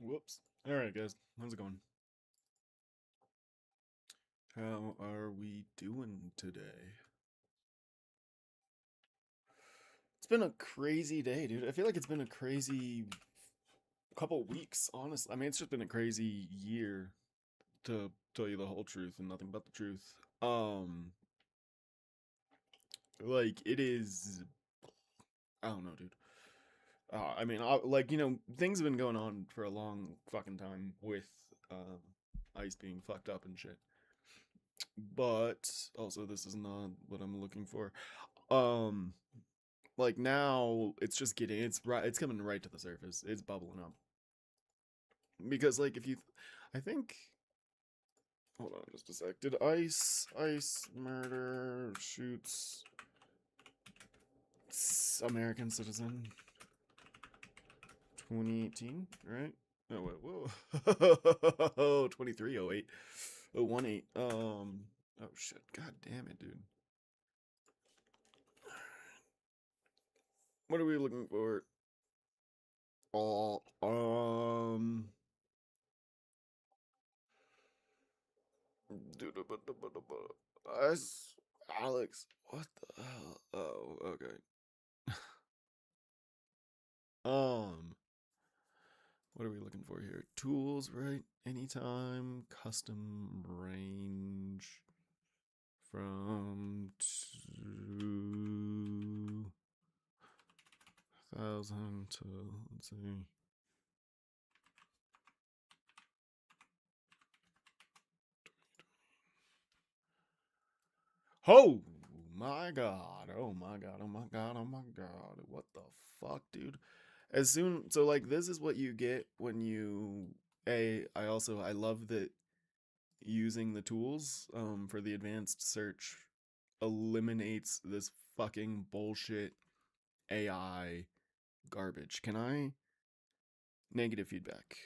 Whoops. Alright, guys. How's it going? How are we doing today? It's been a crazy day, dude. I feel like it's been a crazy couple weeks, honestly. I mean, it's just been a crazy year, to tell you the whole truth and nothing but the truth. Um, it is. I don't know, dude. I mean, things have been going on for a long fucking time with ICE being fucked up and shit. But also, this is not what I'm looking for. Um, like now, it's just getting it's coming right to the surface. It's bubbling up because if I think. Hold on, just a sec. Did ICE murder shoots American citizen 2018, right? Oh wait, whoa, 2308, 018. Oh shit, god damn it, dude. What are we looking for? Oh, us, Alex. What the hell? Oh, okay. Um, what are we looking for here? Tools, right? Anytime, custom range from 2,000 to, let's see. Oh my god. Oh my god. Oh my god. Oh my god. What the fuck, dude? This is what you get when you I love that using the tools for the advanced search eliminates this fucking bullshit AI garbage. Can I negative feedback?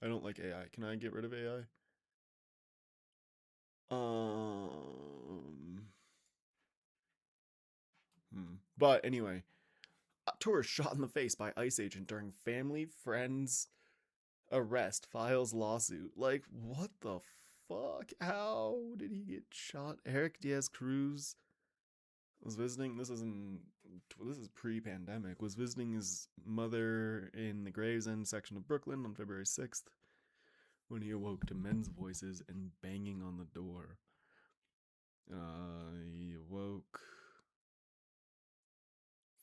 I don't like AI. Can I get rid of AI? Um But anyway, a tourist shot in the face by ICE agent during family friend's arrest files lawsuit. Like, what the fuck? How did he get shot? Eric Diaz Cruz was visiting. This is pre-pandemic. Was visiting his mother in the Gravesend section of Brooklyn on February 6th when he awoke to men's voices and banging on the door. He awoke.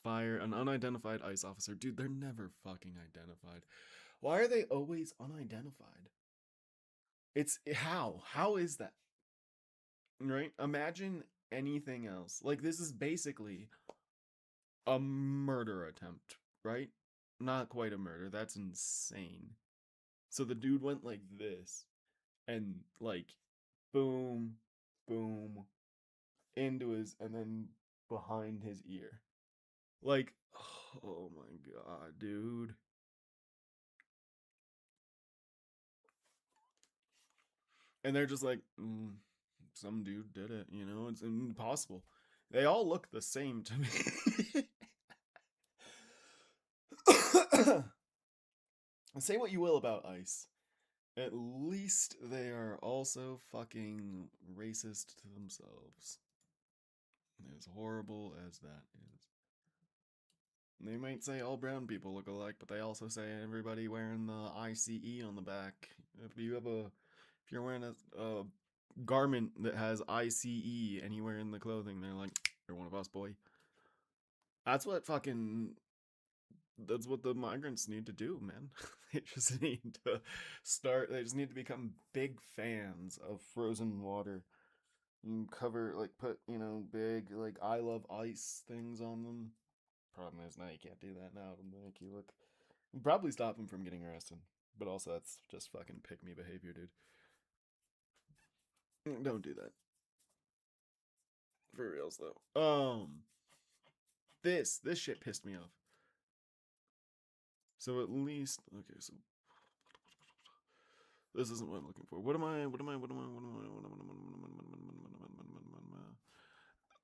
Fire an unidentified ICE officer. Dude, they're never fucking identified. Why are they always unidentified? It's how? How is that? Right? Imagine anything else. Like, this is basically a murder attempt, right? Not quite a murder. That's insane. So the dude went like this and boom, boom, and then behind his ear. Like, oh my god, dude. And they're just like, some dude did it, it's impossible. They all look the same to me. Say what you will about ICE. At least they are also fucking racist to themselves. As horrible as that is. They might say all brown people look alike, but they also say everybody wearing the ICE on the back. If you're wearing a garment that has ICE anywhere in the clothing, they're like, you're one of us, boy. That's what fucking that's what the migrants need to do, man. They just need to they just need to become big fans of frozen water and put, big, I love ice things on them. Problem is, now you can't do that now. It'll make you look. Probably stop them from getting arrested. But also, that's just fucking pick me behavior, dude. Don't do that. For reals, though. This shit pissed me off. So at least, okay, so this isn't what I'm looking for.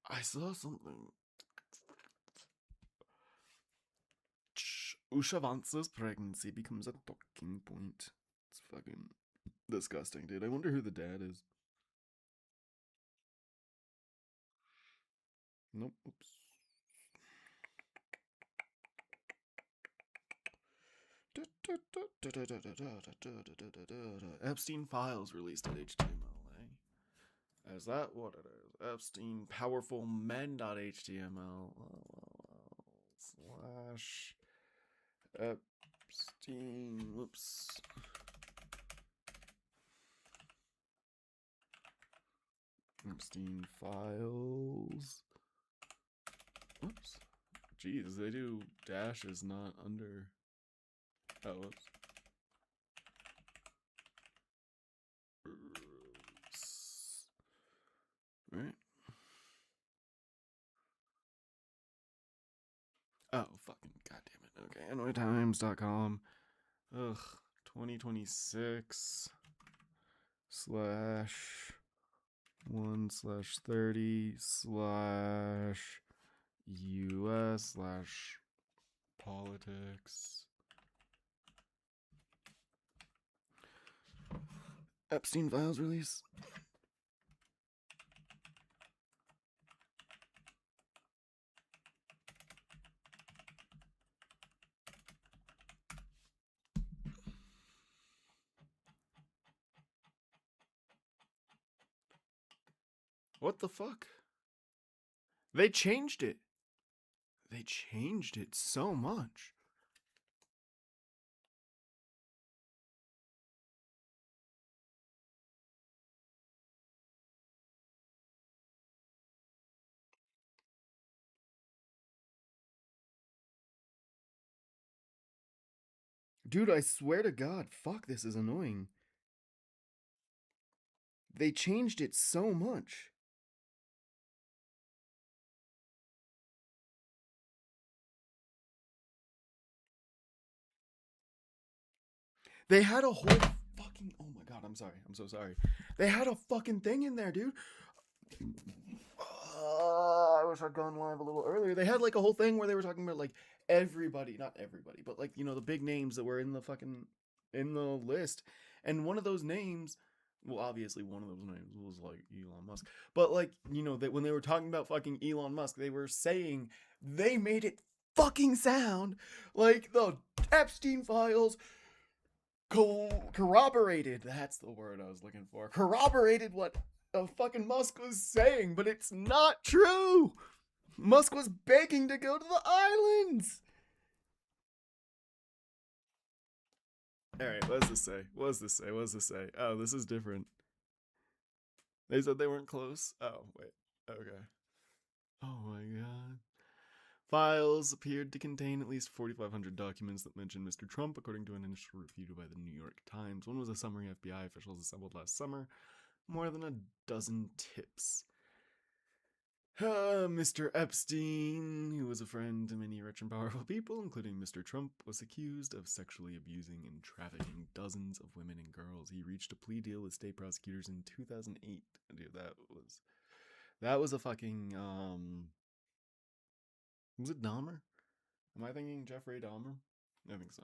I saw something. Ushavansa's pregnancy becomes a talking point. It's fucking disgusting, dude. I wonder who the dad is. Nope. Oops. Epstein files released at HTML. Is that what it is? Epstein powerful men.html slash Epstein. Whoops. Epstein files. Whoops. Jeez, they do dashes not under. Oh, whoops. Right. Oh, fucking goddamn it. Okay, NYTimes.com. Ugh. 2026 slash 1/30 slash US slash politics. Epstein files release. What the fuck? They changed it. They changed it so much. Dude, I swear to God, fuck, this is annoying. They changed it so much. They had a whole fucking. Oh my God, I'm sorry. I'm so sorry. They had a fucking thing in there, dude. I wish I'd gone live a little earlier. They had like a whole thing where they were talking about like everybody, not everybody, but like, you know, the big names that were in the fucking in the list. And one of those names, well, obviously one of those names was like Elon Musk. But like, you know, that when they were talking about fucking Elon Musk, they were saying they made it fucking sound like the Epstein files corroborated. That's the word I was looking for. Corroborated what fucking Musk was saying, but it's not true. Musk was begging to go to the islands. All right, what does this say? What does this say? What does this say? Oh, this is different. They said they weren't close. Oh, wait. Okay. Oh my God. Files appeared to contain at least 4,500 documents that mention Mr. Trump, according to an initial review by the New York Times. One was a summary FBI officials assembled last summer. More than a dozen tips. Mr. Epstein, who was a friend to many rich and powerful people, including Mr. Trump, was accused of sexually abusing and trafficking dozens of women and girls. He reached a plea deal with state prosecutors in 2008. Dude, that was a fucking was it Dahmer? Am I thinking Jeffrey Dahmer? I think so.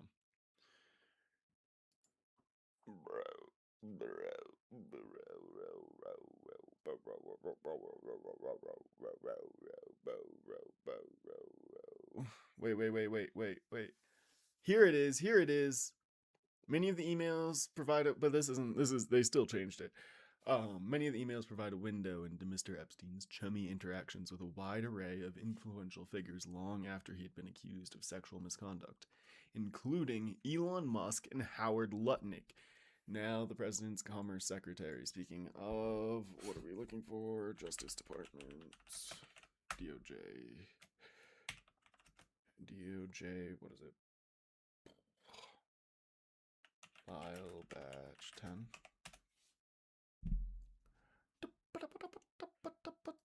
Wait. Here it is. Here it is. Many of the emails provide it, but they still changed it. Many of the emails provide a window into Mr. Epstein's chummy interactions with a wide array of influential figures long after he had been accused of sexual misconduct, including Elon Musk and Howard Lutnick, now the president's commerce secretary. Speaking of, what are we looking for? Justice Department, DOJ, what is it? File batch 10.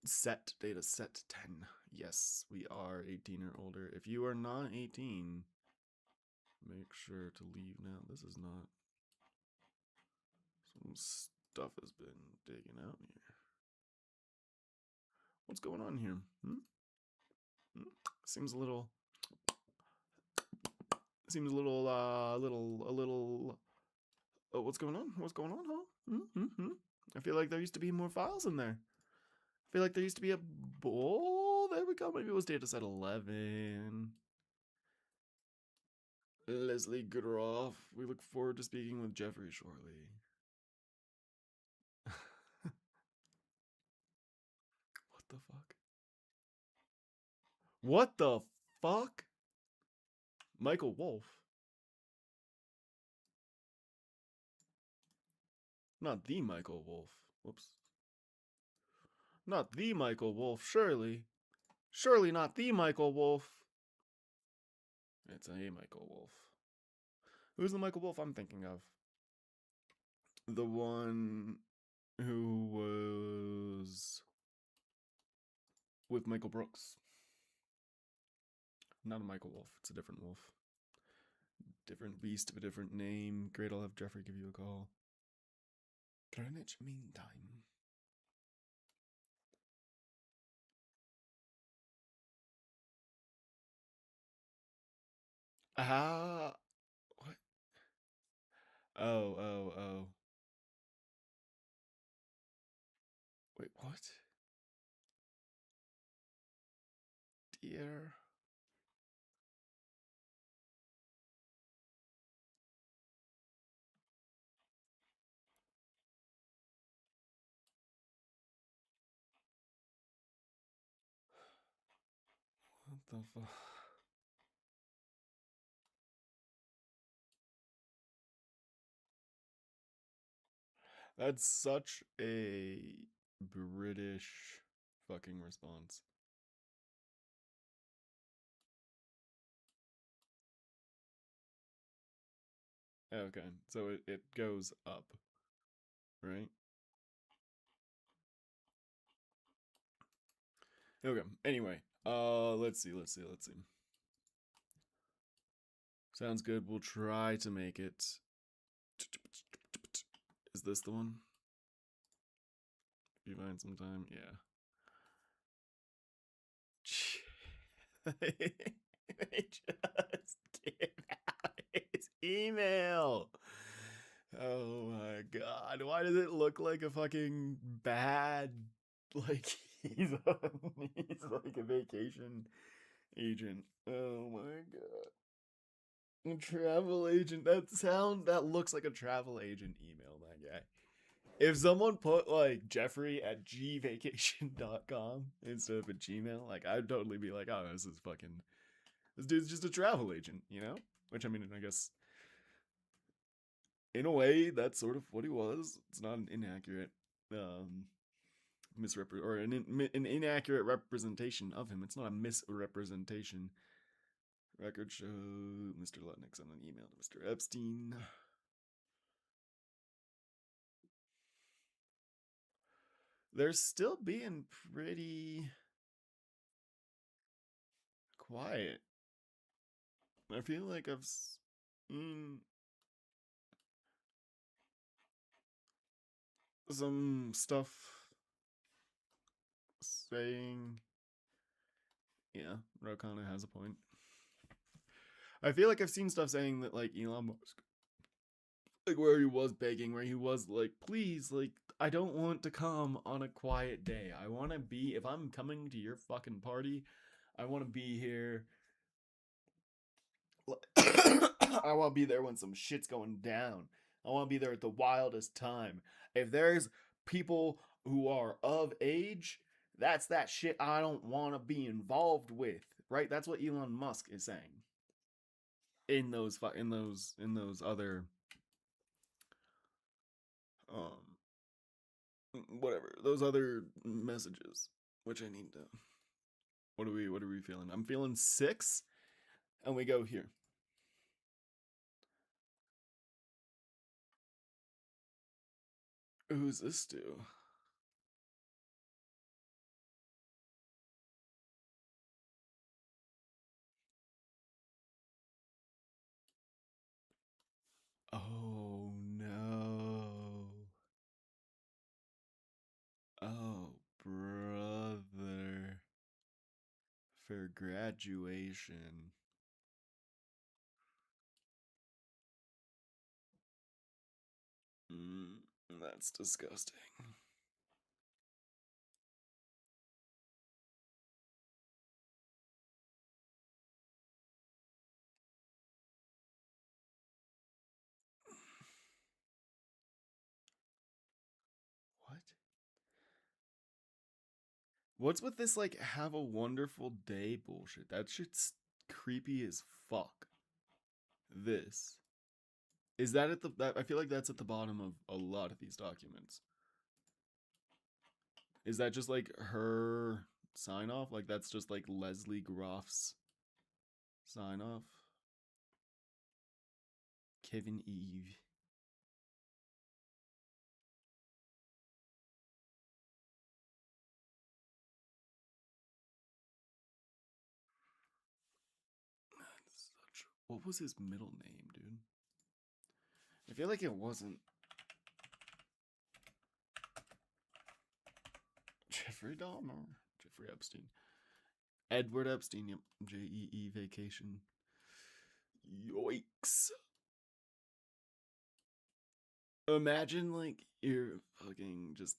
Set data set 10. Yes, we are 18 or older. If you are not 18, make sure to leave now. This is not. Some stuff has been digging out here. What's going on here? Seems a little Seems a little, a little. Oh, what's going on? What's going on, huh? Mm-hmm. I feel like there used to be more files in there. I feel like there used to be a. Oh, there we go. Maybe it was data set 11. Leslie Gooderoff. We look forward to speaking with Jeffrey shortly. What the fuck? What the fuck? Michael Wolff. Not the Michael Wolff. Whoops. Not the Michael Wolff, surely. Surely not the Michael Wolff. It's a Michael Wolff. Who's the Michael Wolff I'm thinking of? The one who was with Michael Brooks. Not a Michael Wolff. It's a different Wolff. Different beast of a different name. Great, I'll have Jeffrey give you a call. Greenwich Mean Time. Ah, what? Oh. Wait, what? Dear. What the fuck? That's such a British fucking response. Okay, so it goes up, right? Okay. Anyway, let's see. Sounds good. We'll try to make it. Is this the one? If you find some time, yeah. They just gave out his email. Oh my god! Why does it look like a fucking bad? Like he's he's like a vacation agent. Oh my god! A travel agent. That looks like a travel agent email. That guy. If someone put like Jeffrey at gvacation.com instead of a Gmail, like I'd totally be like, oh, this dude's just a travel agent, you know? Which I mean, I guess in a way that's sort of what he was. It's not an inaccurate an inaccurate representation of him. It's not a misrepresentation. Record show Mr. Lutnick sent an email to Mr. Epstein. They're still being pretty quiet. I feel like I've seen some stuff saying, yeah, Rokana has a point. I feel like I've seen stuff saying that like Elon Musk, like where he was begging, where he was like, please, like I don't want to come on a quiet day. I want to be if I'm coming to your fucking party, I want to be here. I want to be there when some shit's going down. I want to be there at the wildest time. If there's people who are of age, that's that shit I don't want to be involved with. Right? That's what Elon Musk is saying in those other um whatever those other messages. Which I need to. What are we feeling? I'm feeling 6, and we go here. Who's this do? Oh no. Oh, brother. For graduation. Mm, that's disgusting. What? What's with this, like, have a wonderful day bullshit? That shit's creepy as fuck. This. Is that at the. I feel like that's at the bottom of a lot of these documents. Is that just like her sign off? Like, that's just like Leslie Groff's sign off? Kevin Eve. What was his middle name, dude? I feel like it wasn't Jeffrey Dahmer. Jeffrey Epstein. Edward Epstein, yep. JEE vacation. Yikes. Imagine, like, you're fucking just.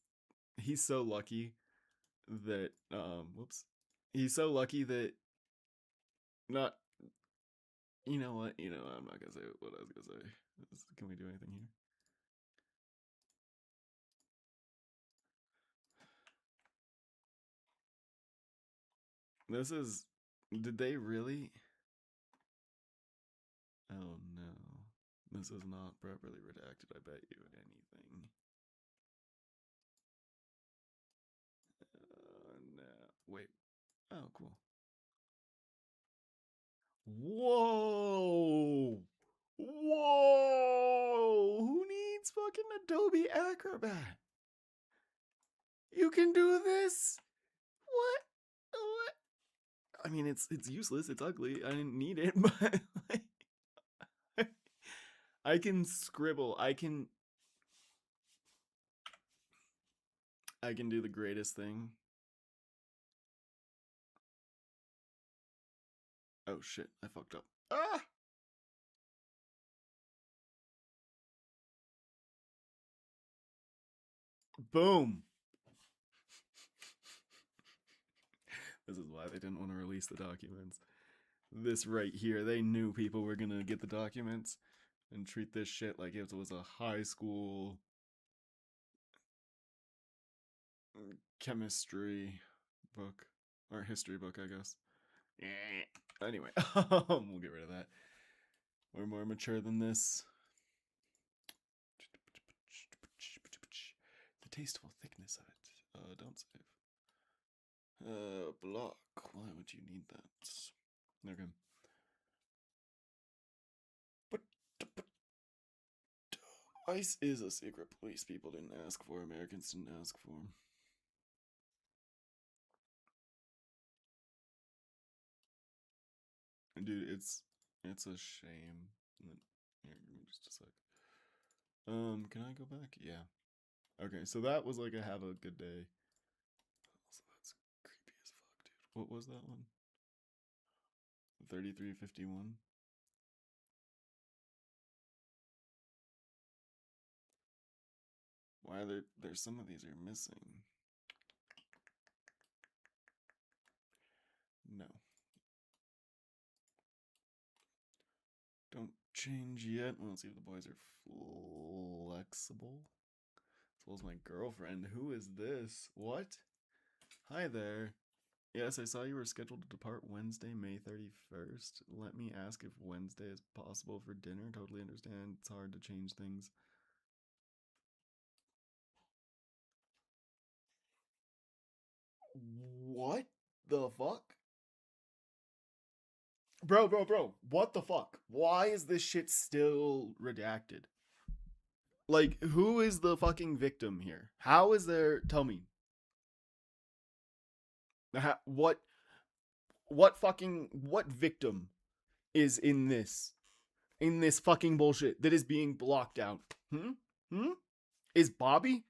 He's so lucky that. Whoops. He's so lucky that. Not. You know what? I'm not gonna say what I was gonna say. Can we do anything here? This is. Did they really? Oh no. This is not properly redacted, I bet you anything. No. Wait. Oh, cool. Whoa! Whoa! Who needs fucking Adobe Acrobat? You can do this? What? What? I mean, it's useless. It's ugly. I didn't need it, but like, I can scribble. I can do the greatest thing. Oh shit! I fucked up. Ah! Boom. This is why they didn't want to release the documents. This right here, they knew people were gonna get the documents and treat this shit like it was a high school chemistry book or history book, I guess. Anyway, we'll get rid of that. We're more mature than this. The tasteful thickness of it. Don't save. Block. Why would you need that? Okay. But ICE is a secret police people didn't ask for. Americans didn't ask for. Dude, it's a shame. Here, give me just a sec. Can I go back? Yeah. Okay, so that was like a have a good day. Also, that's creepy as fuck, dude. What was that one? 3351. Why there's some of these are missing. No. Don't change yet. Let's see if the boys are flexible. As well as my girlfriend. Who is this? What? Hi there. Yes, I saw you were scheduled to depart Wednesday, May 31st. Let me ask if Wednesday is possible for dinner. Totally understand. It's hard to change things. What the fuck? Bro. What the fuck? Why is this shit still redacted? Like, who is the fucking victim here? How is there. Tell me. What. What victim is in this? In this fucking bullshit that is being blocked out? Hmm? Hmm? Is Bobby?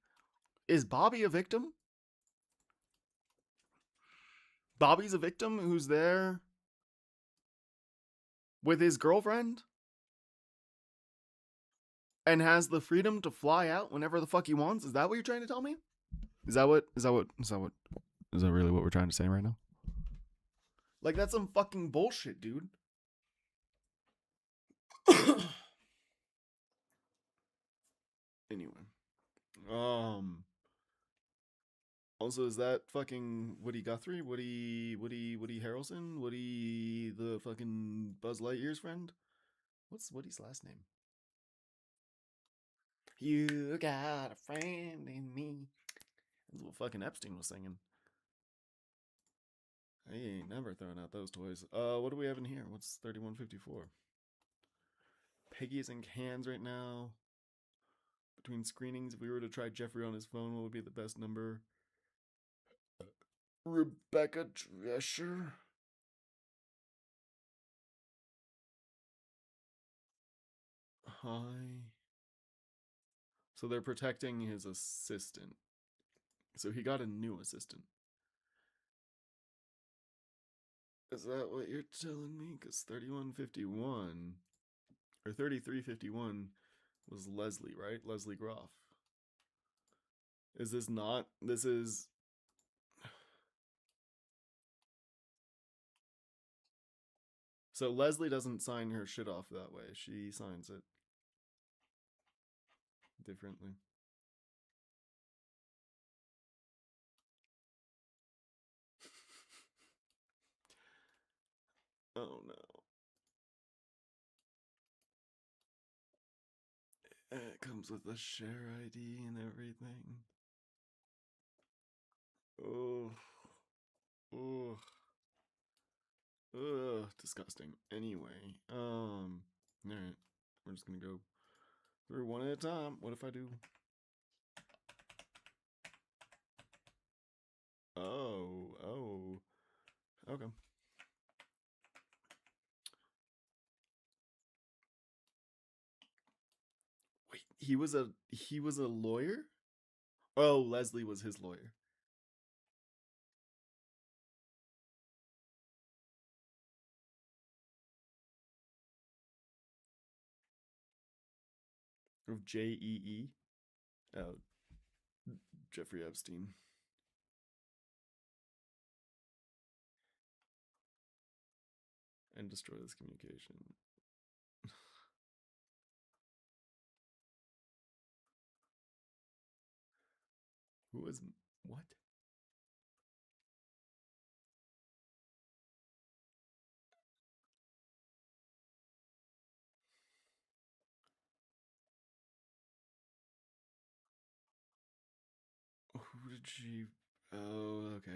Is Bobby a victim? Bobby's a victim who's there with his girlfriend? and has the freedom to fly out whenever the fuck he wants. Is that what you're trying to tell me? Is that really what we're trying to say right now? Like, that's some fucking bullshit, dude. Anyway. Also, is that fucking Woody Guthrie? Woody Harrelson? Woody the fucking Buzz Lightyear's friend? What's Woody's last name? You got a friend in me. That's what fucking Epstein was singing. He ain't never throwing out those toys. What do we have in here? What's 3154? Peggy's in cans right now. Between screenings, if we were to try Jeffrey on his phone, what would be the best number? Rebecca Drescher? Hi. So they're protecting his assistant. So he got a new assistant. Is that what you're telling me? Because 3151 or 3351 was Leslie, right? Leslie Groff. Is this not? This is. So Leslie doesn't sign her shit off that way. She signs it differently. Oh no. It comes with a share ID and everything. Oh. Oh. Ugh, disgusting. Anyway, alright. We're just gonna go through one at a time. What if I do? Oh. Okay. Wait, he was a lawyer? Oh, Leslie was his lawyer. Of Jee. Oh, Jeffrey Epstein. And destroy this communication. Who was what? Who did she? Oh, okay.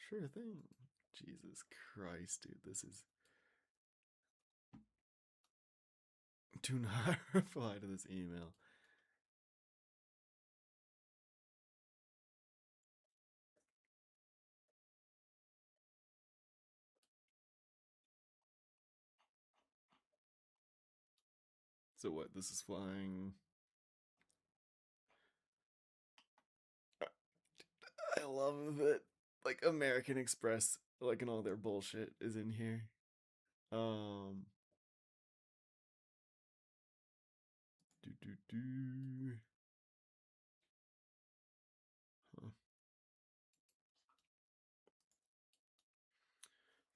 Sure thing. Jesus Christ, dude, this is. Do not reply to this email. So what? This is flying. I love that. Like American Express, like and all their bullshit is in here. Um. Do do do. Huh.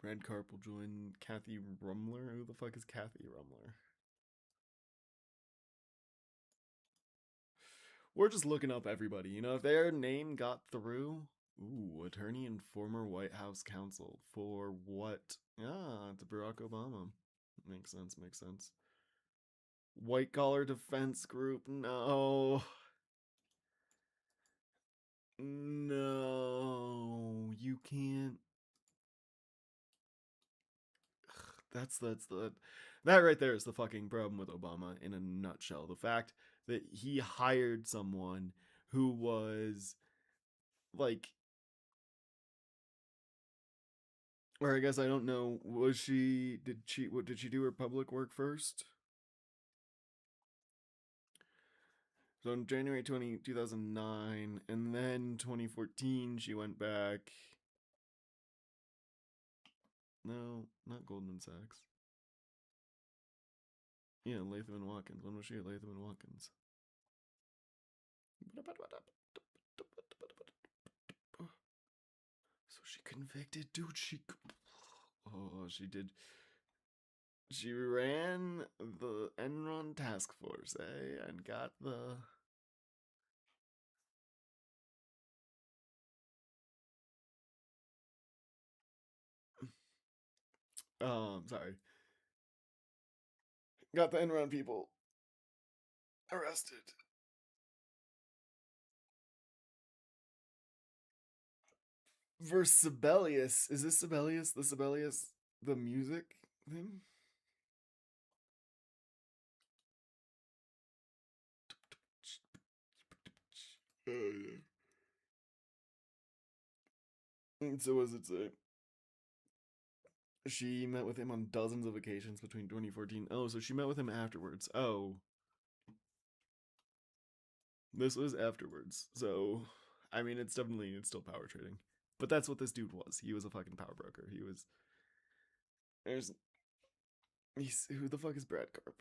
Brad Carp will join Kathy Rumler. Who the fuck is Kathy Rumler? We're just looking up everybody. You know, if their name got through. Ooh, attorney and former White House counsel. For what? Ah, to Barack Obama. Makes sense. White collar defense group. No. No. You can't. That's the that right there is the fucking problem with Obama in a nutshell. The fact that he hired someone who was like, or I guess I don't know, was she did she do her public work first? So in January 2009 and then 2014 she went back. No, not Goldman Sachs. Yeah, Latham and Watkins. When was she at Latham and Watkins? So she convicted, dude. She did. She ran the Enron task force, and got the. Sorry. Got the Enron people arrested. Versus Sibelius. Is this Sibelius? The Sibelius, the music thing? Oh, yeah. So, what does it say? She met with him on dozens of occasions between 2014. Oh, so she met with him afterwards. Oh, this was afterwards. So, I mean, it's still power trading. But that's what this dude was. He was a fucking power broker. He was. There's. Who the fuck is Brad Carp?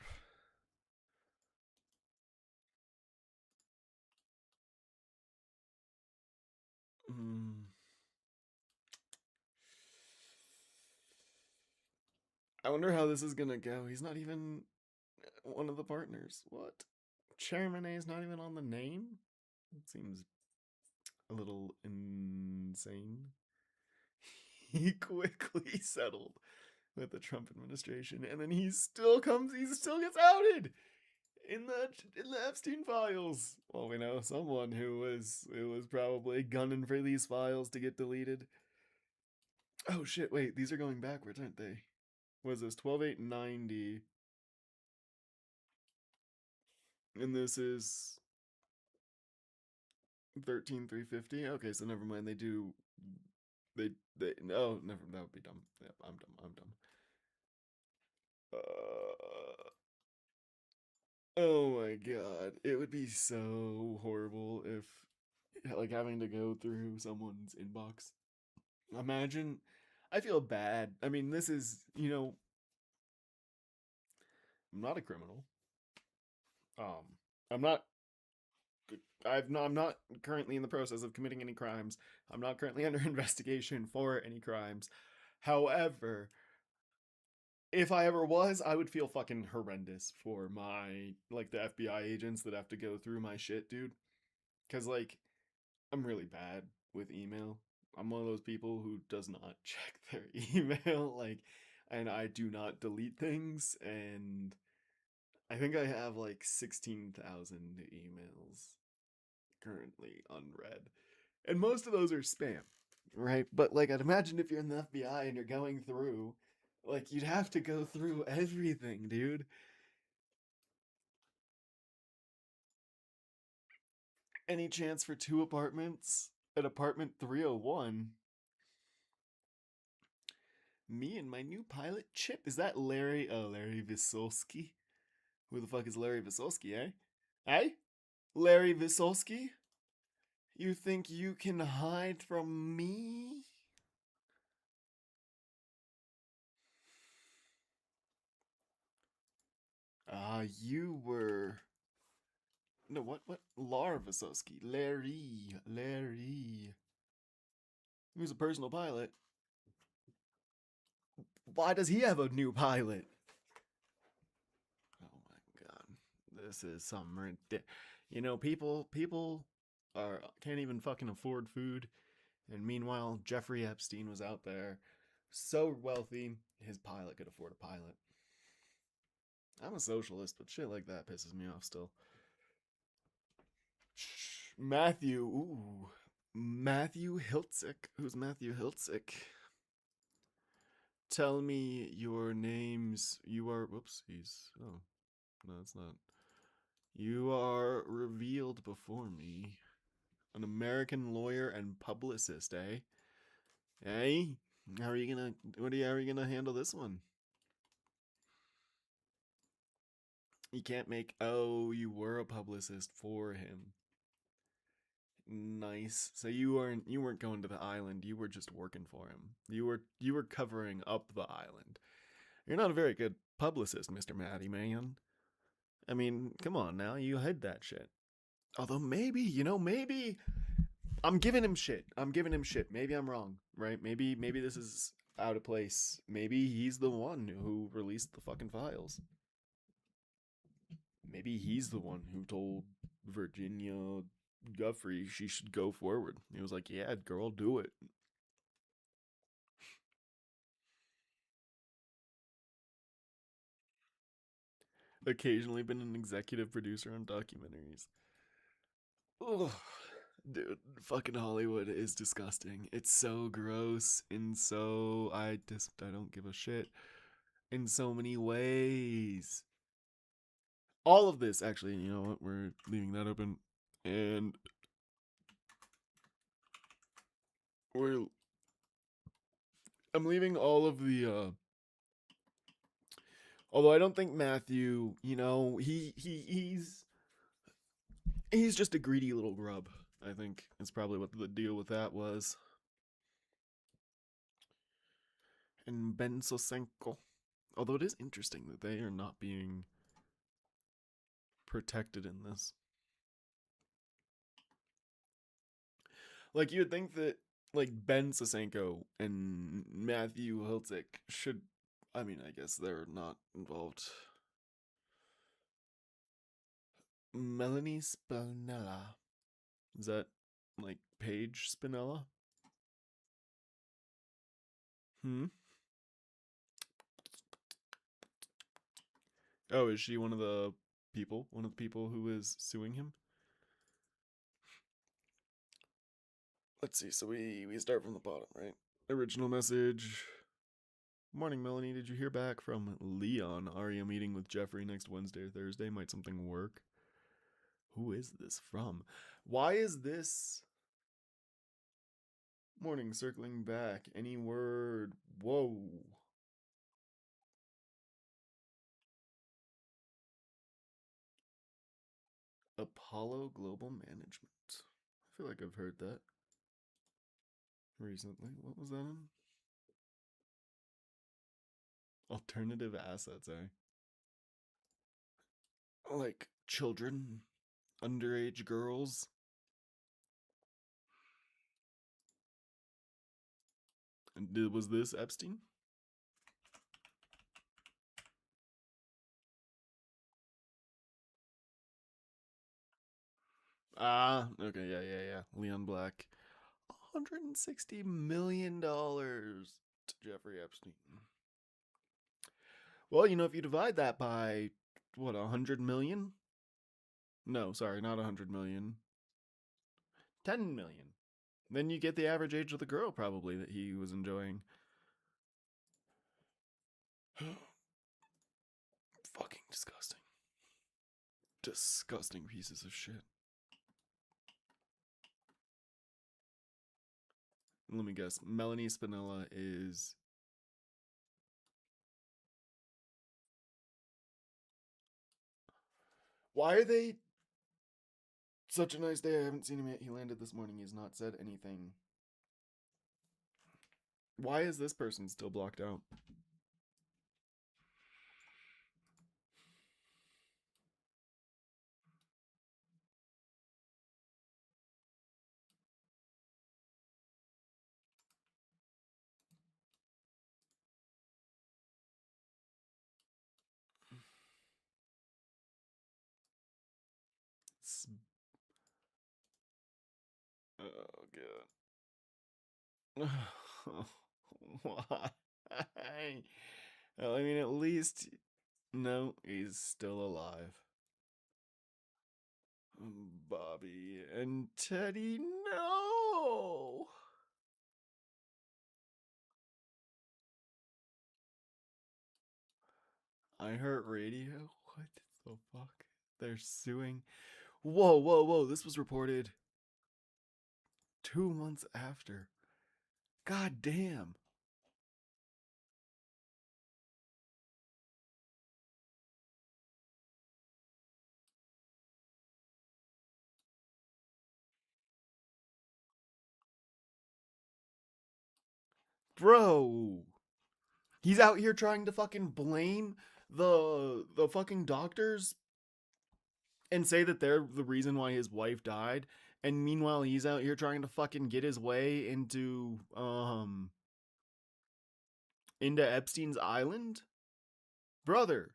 Hmm. I wonder how this is gonna go. He's not even one of the partners. What? Chairman A is not even on the name? It seems a little insane. He quickly settled with the Trump administration, and then he still gets outed in the Epstein files. Well, we know someone who was probably gunning for these files to get deleted. Oh shit! Wait, these are going backwards, aren't they? Was this 12/8/90, and this is 13/3/50? Okay, so never mind. They no, never. That would be dumb. Yep, I'm dumb. I'm dumb. Oh my god, it would be so horrible if like having to go through someone's inbox. Imagine, I feel bad. I mean, this is, I'm not a criminal. Um, I'm not. I'm not currently in the process of committing any crimes. I'm not currently under investigation for any crimes. However, if I ever was, I would feel fucking horrendous for my like the FBI agents that have to go through my shit, dude. Cause like I'm really bad with email. I'm one of those people who does not check their email, like, and I do not delete things. And I think I have like 16,000 emails currently unread, and most of those are spam, right? But like, I'd imagine if you're in the FBI and you're going through, like, you'd have to go through everything, dude. Any chance for two apartments at apartment 301? Me and my new pilot Chip. Is that Larry? Oh, Larry Vysotsky. Who the fuck is Larry Vysotsky, eh? Hey? Larry Vysotsky? You think you can hide from me? You were. No, what? Lar Vysotsky. Larry. He was a personal pilot. Why does he have a new pilot? Oh my god. This is some people can't even fucking afford food. And meanwhile, Jeffrey Epstein was out there, so wealthy, his pilot could afford a pilot. I'm a socialist, but shit like that pisses me off still. Matthew, ooh. Matthew Hiltzik. Who's Matthew Hiltzik? Tell me your names. You are. Whoops, he's. Oh, no, it's not. You are revealed before me. An American lawyer and publicist, eh? Hey, how are you gonna? How are you gonna handle this one? You can't make. Oh, you were a publicist for him. Nice. So you weren't going to the island. You were just working for him. You were covering up the island. You're not a very good publicist, Mr. Matty Man. I mean, come on now, you hid that shit. Although maybe, maybe I'm giving him shit. I'm giving him shit. Maybe I'm wrong, right? Maybe this is out of place. Maybe he's the one who released the fucking files. Maybe he's the one who told Virginia Guffrey she should go forward. He was like, "Yeah, girl, do it." Occasionally been an executive producer on documentaries. Ugh. Dude, fucking Hollywood is disgusting. It's so gross and so I don't give a shit in so many ways. All of this, actually, you know what? We're leaving that open, and we're I'm leaving all of the. Although I don't think Matthew, he's just a greedy little grub. I think is probably what the deal with that was. And Ben Sosenko. Although it is interesting that they are not being protected in this. Like you would think that like Ben Sosenko and Matthew Hiltzik should. I mean, I guess they're not involved. Melanie Spinella. Is that like Paige Spinella? Hmm. Oh, is she one of the people? One of the people who is suing him? Let's see. So we start from the bottom, right? Original message. Morning, Melanie. Did you hear back from Leon? Are you meeting with Jeffrey next Wednesday or Thursday? Might something work? Who is this from? Why is this? Morning, circling back. Any word? Whoa. Apollo Global Management. I feel like I've heard that recently. What was that in? Alternative assets, eh? Like children, underage girls. And was this Epstein? Ah, okay, yeah. Leon Black. $160 million to Jeffrey Epstein. Well, if you divide that by what, 100 million? No, sorry, not 100 million. 10 million. Then you get the average age of the girl probably that he was enjoying. Fucking disgusting. Disgusting pieces of shit. Let me guess. Melanie Spinella is. Why are they such a nice day? I haven't seen him yet. He landed this morning. He's not said anything. Why is this person still blocked out? Oh god. Why? Well, I mean, at least no, he's still alive. Bobby and Teddy, no. iHeartRadio? What the fuck? They're suing. Whoa. This was reported 2 months after. God damn. Bro. He's out here trying to fucking blame the fucking doctors and say that they're the reason why his wife died, and meanwhile he's out here trying to fucking get his way into Epstein's island? Brother,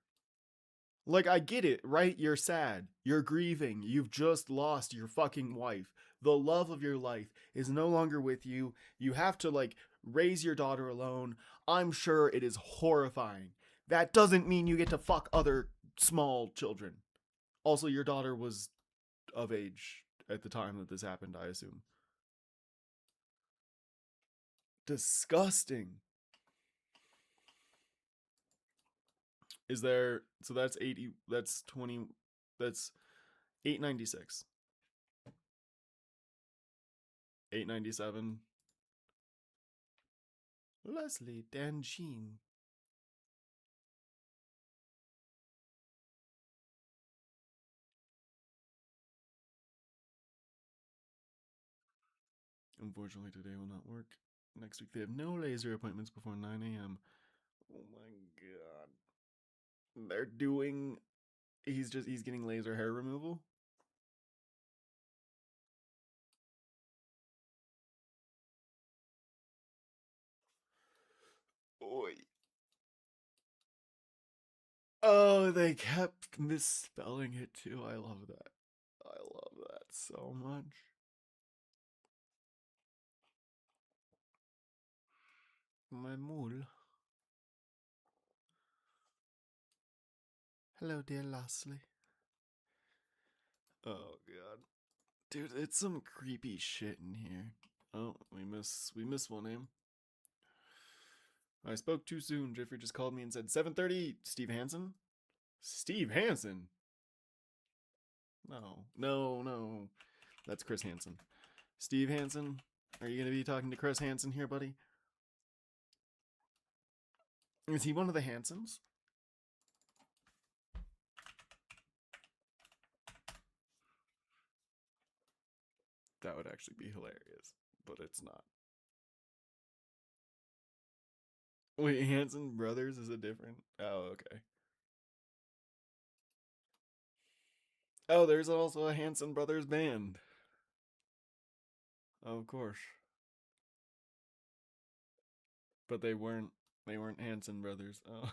like, I get it, right? You're sad. You're grieving. You've just lost your fucking wife. The love of your life is no longer with you. You have to, like, raise your daughter alone. I'm sure it is horrifying. That doesn't mean you get to fuck other small children. Also, your daughter was of age at the time that this happened, I assume. Disgusting. Is there, so that's 80, that's 20, that's 896. 897. Leslie Danjin. Unfortunately, today will not work. Next week, they have no laser appointments before 9 a.m. Oh my god. They're doing. He's getting laser hair removal? Oi. Oh, they kept misspelling it too. I love that. I love that so much. My mole. Hello, dear Leslie. Oh god. Dude, it's some creepy shit in here. Oh, we miss one name. I spoke too soon. Jeffrey just called me and said 7:30. Steve Hansen? Steve Hansen? No. No, no. That's Chris Hansen. Steve Hansen? Are you going to be talking to Chris Hansen here, buddy? Is he one of the Hansons? That would actually be hilarious, but it's not. Wait, Hanson Brothers is a different. Oh, okay. Oh, there's also a Hanson Brothers band. Oh, of course. But they weren't Hanson Brothers. Oh.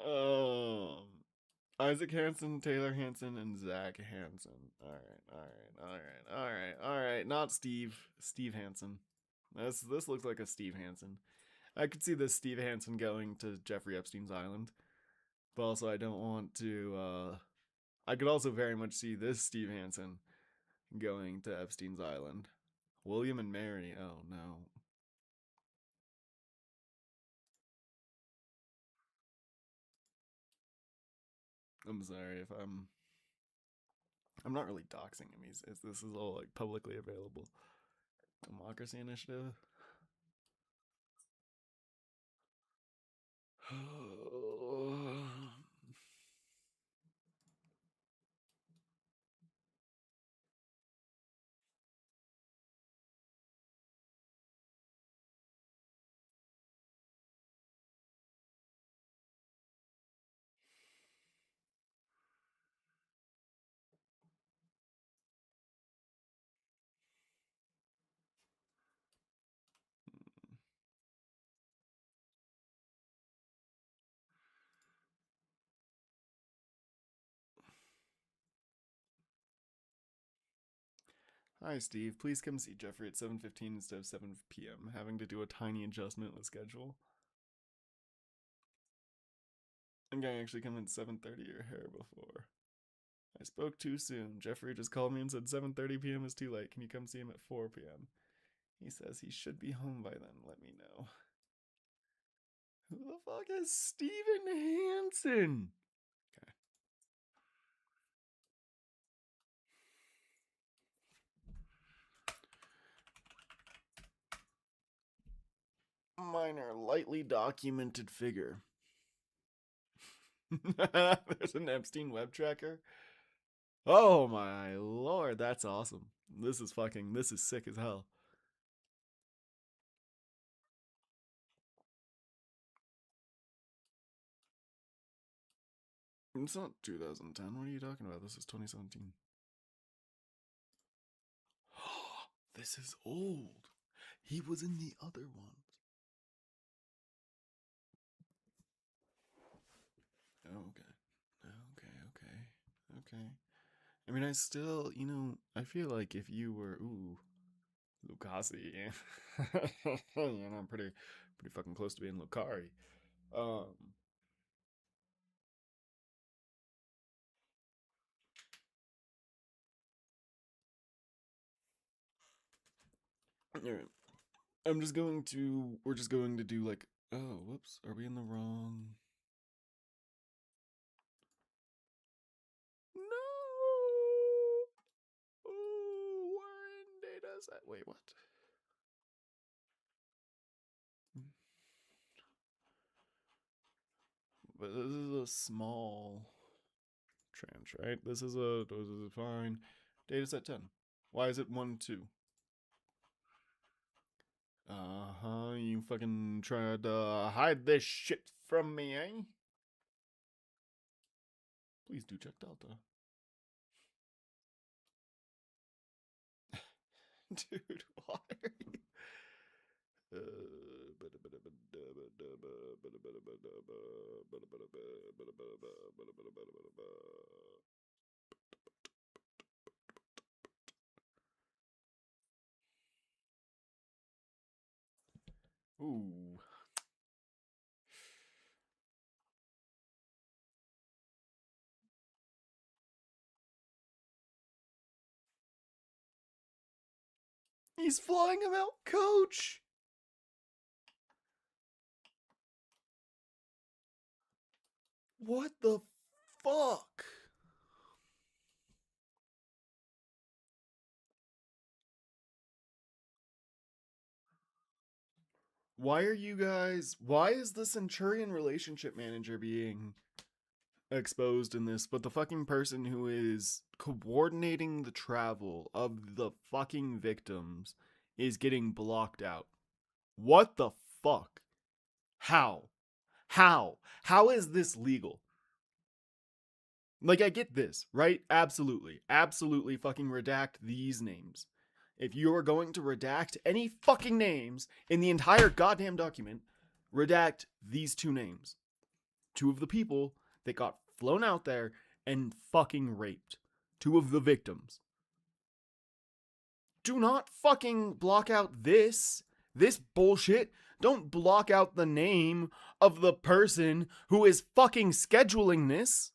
um Isaac Hansen, Taylor Hansen, and Zach Hansen. All right. Not Steve. Steve Hansen. This looks like a Steve Hansen. I could see this Steve Hansen going to Jeffrey Epstein's island, but also I don't want to. I could also very much see this Steve Hansen going to Epstein's island. William and Mary. Oh no. I'm sorry if I'm not really doxing him. This is all like publicly available. Democracy Initiative. Hi, Steve. Please come see Jeffrey at 7:15 instead of 7 p.m. Having to do a tiny adjustment with schedule. I'm gonna actually come at 7:30 or hair before. I spoke too soon. Jeffrey just called me and said 7:30 p.m. is too late. Can you come see him at 4 p.m.? He says he should be home by then. Let me know. Who the fuck is Steven Hansen? Okay. Minor, lightly documented figure. There's an Epstein web tracker. Oh my lord, that's awesome. This is sick as hell. It's not 2010. What are you talking about? This is 2017. This is old. He was in the other ones. Okay. Okay. I mean, I still, I feel like if you were, Lucasi, I'm pretty fucking close to being Lucari. Um, all right. We're just going to do like, oh, whoops, are we in the wrong? No! Oh, we're in data set. Wait, what? But this is a small trench, right? This is fine. Data set 10. Why is it 1, 2? Uh-huh, you fucking tried to hide this shit from me, eh? Please do check Delta. Dude, why are you... Ooh. He's flying him out, coach! What the fuck? Why is the Centurion relationship manager being exposed in this, but the fucking person who is coordinating the travel of the fucking victims is getting blocked out? What the fuck? How? How is this legal? Like, I get this, right? Absolutely. Absolutely fucking redact these names. If you are going to redact any fucking names in the entire goddamn document, redact these two names. Two of the people that got flown out there and fucking raped. Two of the victims. Do not fucking block out this bullshit. Don't block out the name of the person who is fucking scheduling this.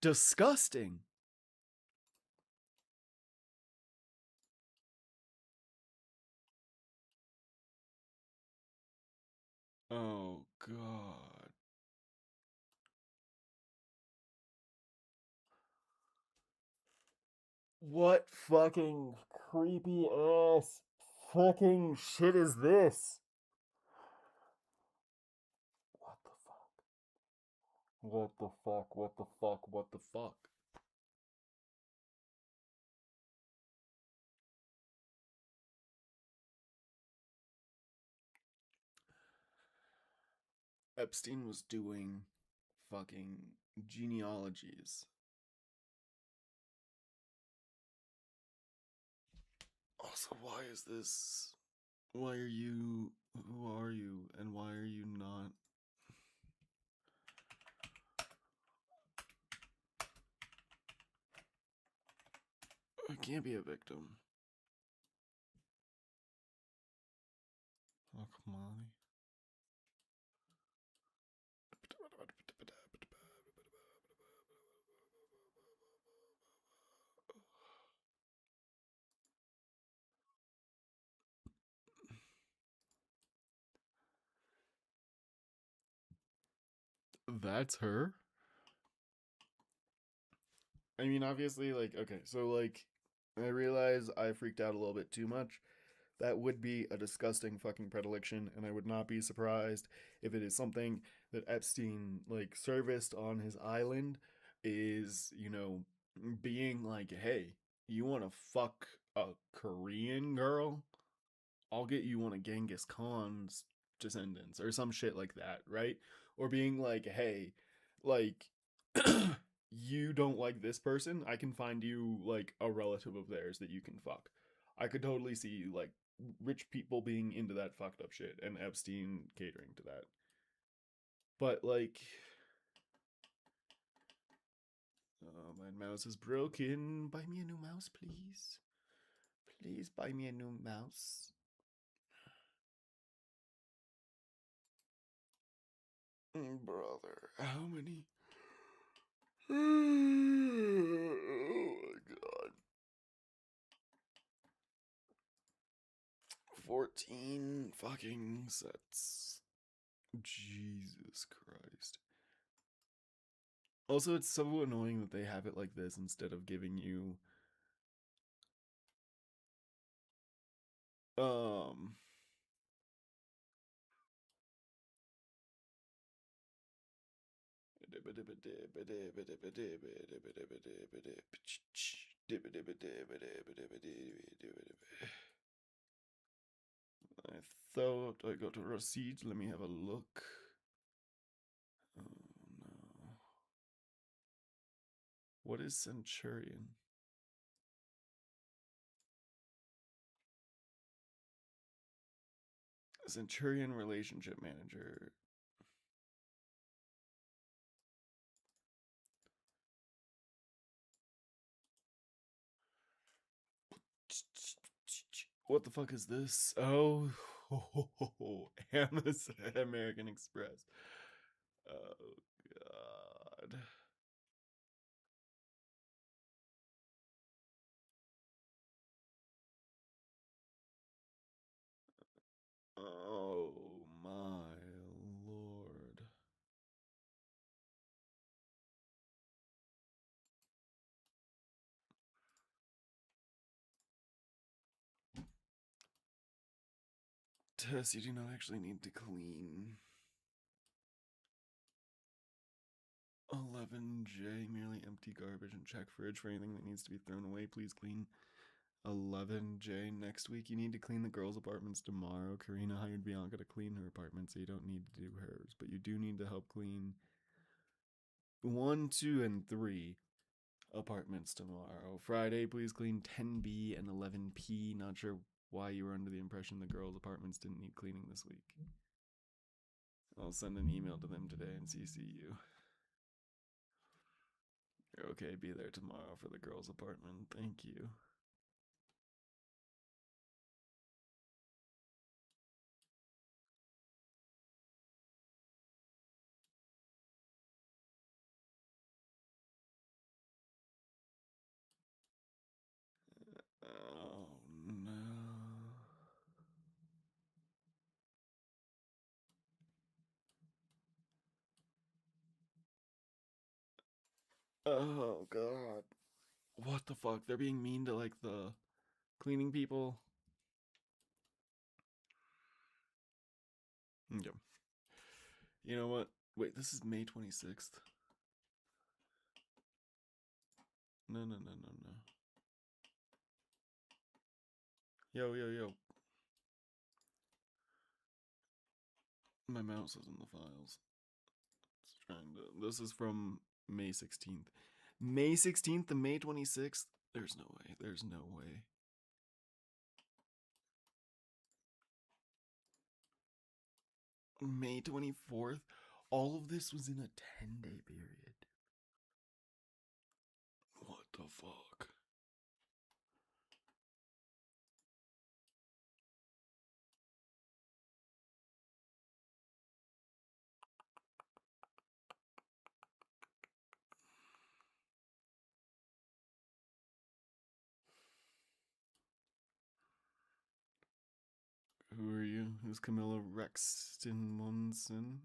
Disgusting. Oh, God. What fucking creepy ass fucking shit is this? What the fuck? What the fuck? What the fuck? What the fuck? Epstein was doing fucking genealogies. Also, why is this? Why are you? Who are you? And why are you not? I can't be a victim. Oh, come on. That's her? I mean, obviously, like, okay, so, like, I realize I freaked out a little bit too much. That would be a disgusting fucking predilection, and I would not be surprised if it is something that Epstein, like, serviced on his island, is, being like, hey, you wanna fuck a Korean girl? I'll get you one of Genghis Khan's descendants or some shit like that, right? Or being like, hey, like, you don't like this person, I can find you like a relative of theirs that you can fuck. I could totally see like rich people being into that fucked up shit and Epstein catering to that. But like, oh, my mouse is broken. Buy me a new mouse, please. Please buy me a new mouse. Brother, how many? Oh my god. 14 fucking sets. Jesus Christ. Also, it's so annoying that they have it like this instead of giving you um I thought I got a receipt. Let me have a look. Oh no. What is Centurion? Centurion relationship manager. What the fuck is this? Oh, Amazon American Express. Oh god. Oh my lord. Tess, you do not actually need to clean. 11J, merely empty garbage and check fridge for anything that needs to be thrown away. Please clean. 11J, next week you need to clean the girls' apartments tomorrow. Karina hired Bianca to clean her apartment, so you don't need to do hers. But you do need to help clean 1, 2, and 3 apartments tomorrow. Friday, please clean 10B and 11P. Not sure why you were under the impression the girls' apartments didn't need cleaning this week. I'll send an email to them today and CC you. You're okay, be there tomorrow for the girls' apartment. Thank you. Oh no. Oh god. What the fuck? They're being mean to like the cleaning people. Yeah. You know what? Wait, this is May 26th. No, no, no, no, no. Yo, yo, yo. My mouse is in the files. It's trying to. This is from May 16th. May 16th to May 26th? There's no way. There's no way. May 24th? All of this was in a 10-day period. What the fuck? Who are you? Who's Camilla Rexton Munson?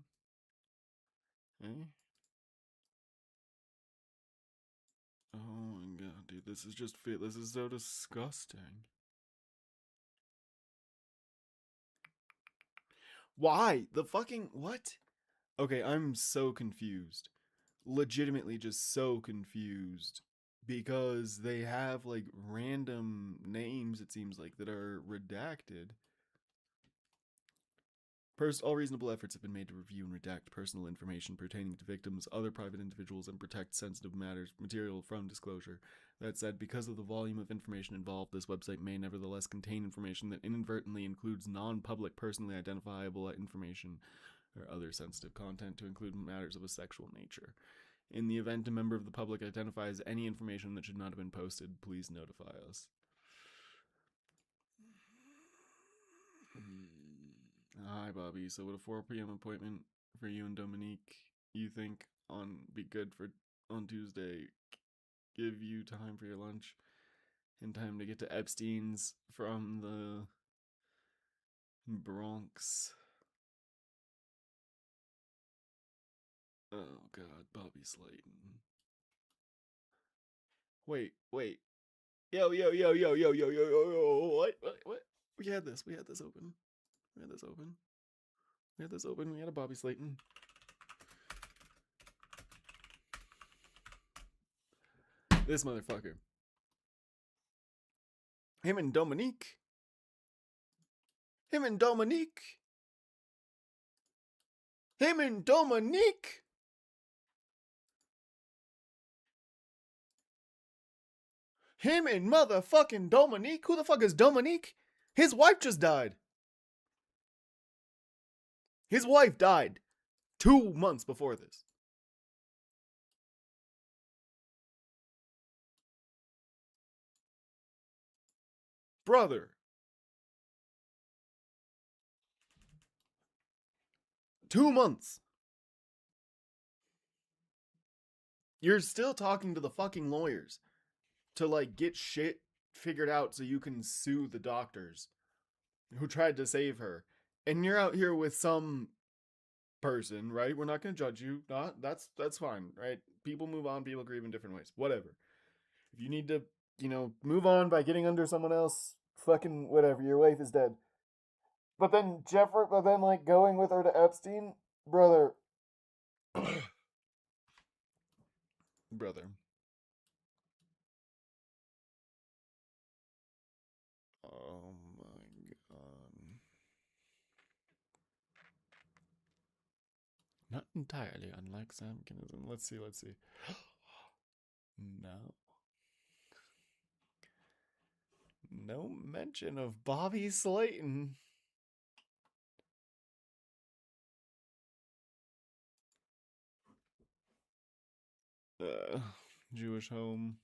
Eh? Oh my god, dude, this is just fit. This is so disgusting. Why? The fucking what? Okay, I'm so confused. Legitimately just so confused. Because they have like random names, it seems like, that are redacted. First, all reasonable efforts have been made to review and redact personal information pertaining to victims, other private individuals, and protect sensitive material from disclosure. That said, because of the volume of information involved, this website may nevertheless contain information that inadvertently includes non-public, personally identifiable information or other sensitive content to include matters of a sexual nature. In the event a member of the public identifies any information that should not have been posted, please notify us. Hi, Bobby. So would a 4 p.m. appointment for you and Dominique, you think, be good for on Tuesday? Give you time for your lunch and time to get to Epstein's from the Bronx. Oh God, Bobby Slayton. Wait. Yo. What? We had this open. We had this open. We had a Bobby Slayton. This motherfucker. Him and Dominique. Him and Dominique. Him and motherfucking Dominique. Who the fuck is Dominique? His wife just died. His wife died 2 months before this. Brother. 2 months. You're still talking to the fucking lawyers to like get shit figured out so you can sue the doctors who tried to save her. And you're out here with some person, right? We're not going to judge you. Not that's fine, right? People move on, people grieve in different ways. Whatever. If you need to, move on by getting under someone else, fucking whatever. Your wife is dead. But then like going with her to Epstein, brother. Brother. Oh my God. Not entirely unlike Sam Kinison. Let's see. No. No mention of Bobby Slayton. Jewish home.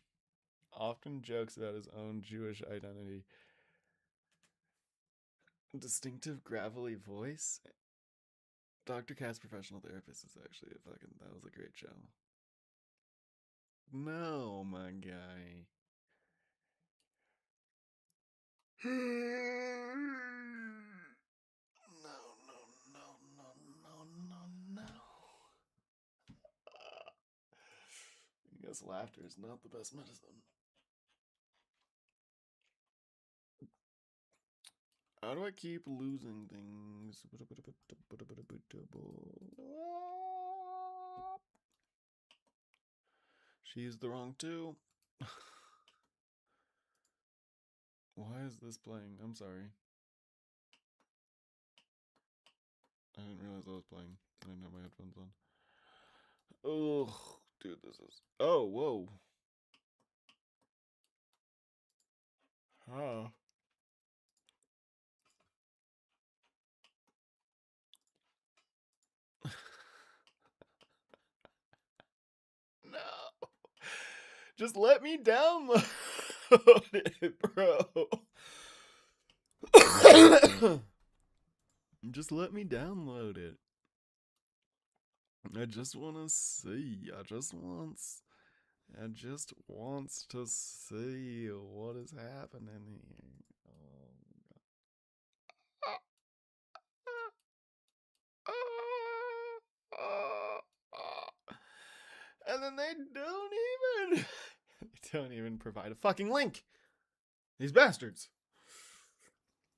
Often jokes about his own Jewish identity. Distinctive gravelly voice. Dr. Kat's professional therapist is actually that was a great show. No, my guy. No. I guess laughter is not the best medicine. How do I keep losing things? She's the wrong two. Why is this playing? I'm sorry. I didn't realize I was playing. I didn't have my headphones on. Oh, dude, this is. Oh, whoa. Huh. No. Just let me download it, bro. Just let me download it. I just want to see. I just wants to see what is happening here. And then they don't even provide a fucking link. These bastards.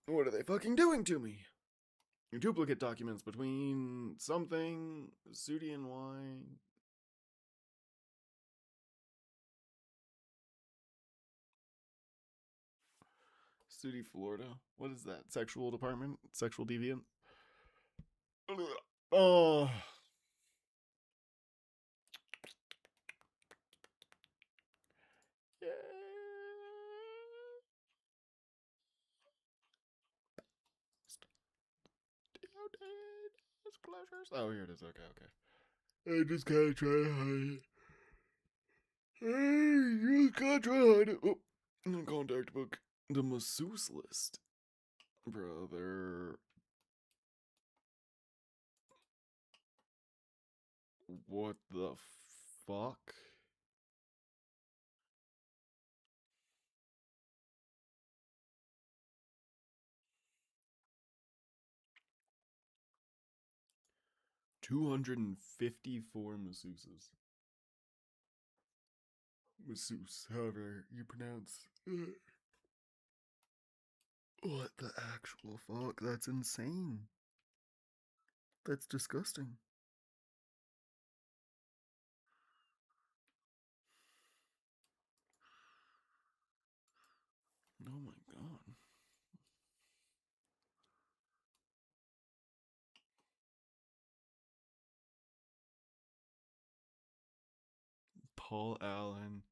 What are they fucking doing to me? Duplicate documents between something, Sudi and Y. Sudi, Florida. What is that? Sexual department? Sexual deviant? Oh. Yeah. Disclosures. Oh, here it is. Okay, okay. I just gotta try to hide it. You gotta try to hide it. Oh, contact book. The masseuse list. Brother. What the fuck? $254 masseuses. Masseuse, however you pronounce it. What the actual fuck? That's insane. That's disgusting. Oh my god. Paul Allen.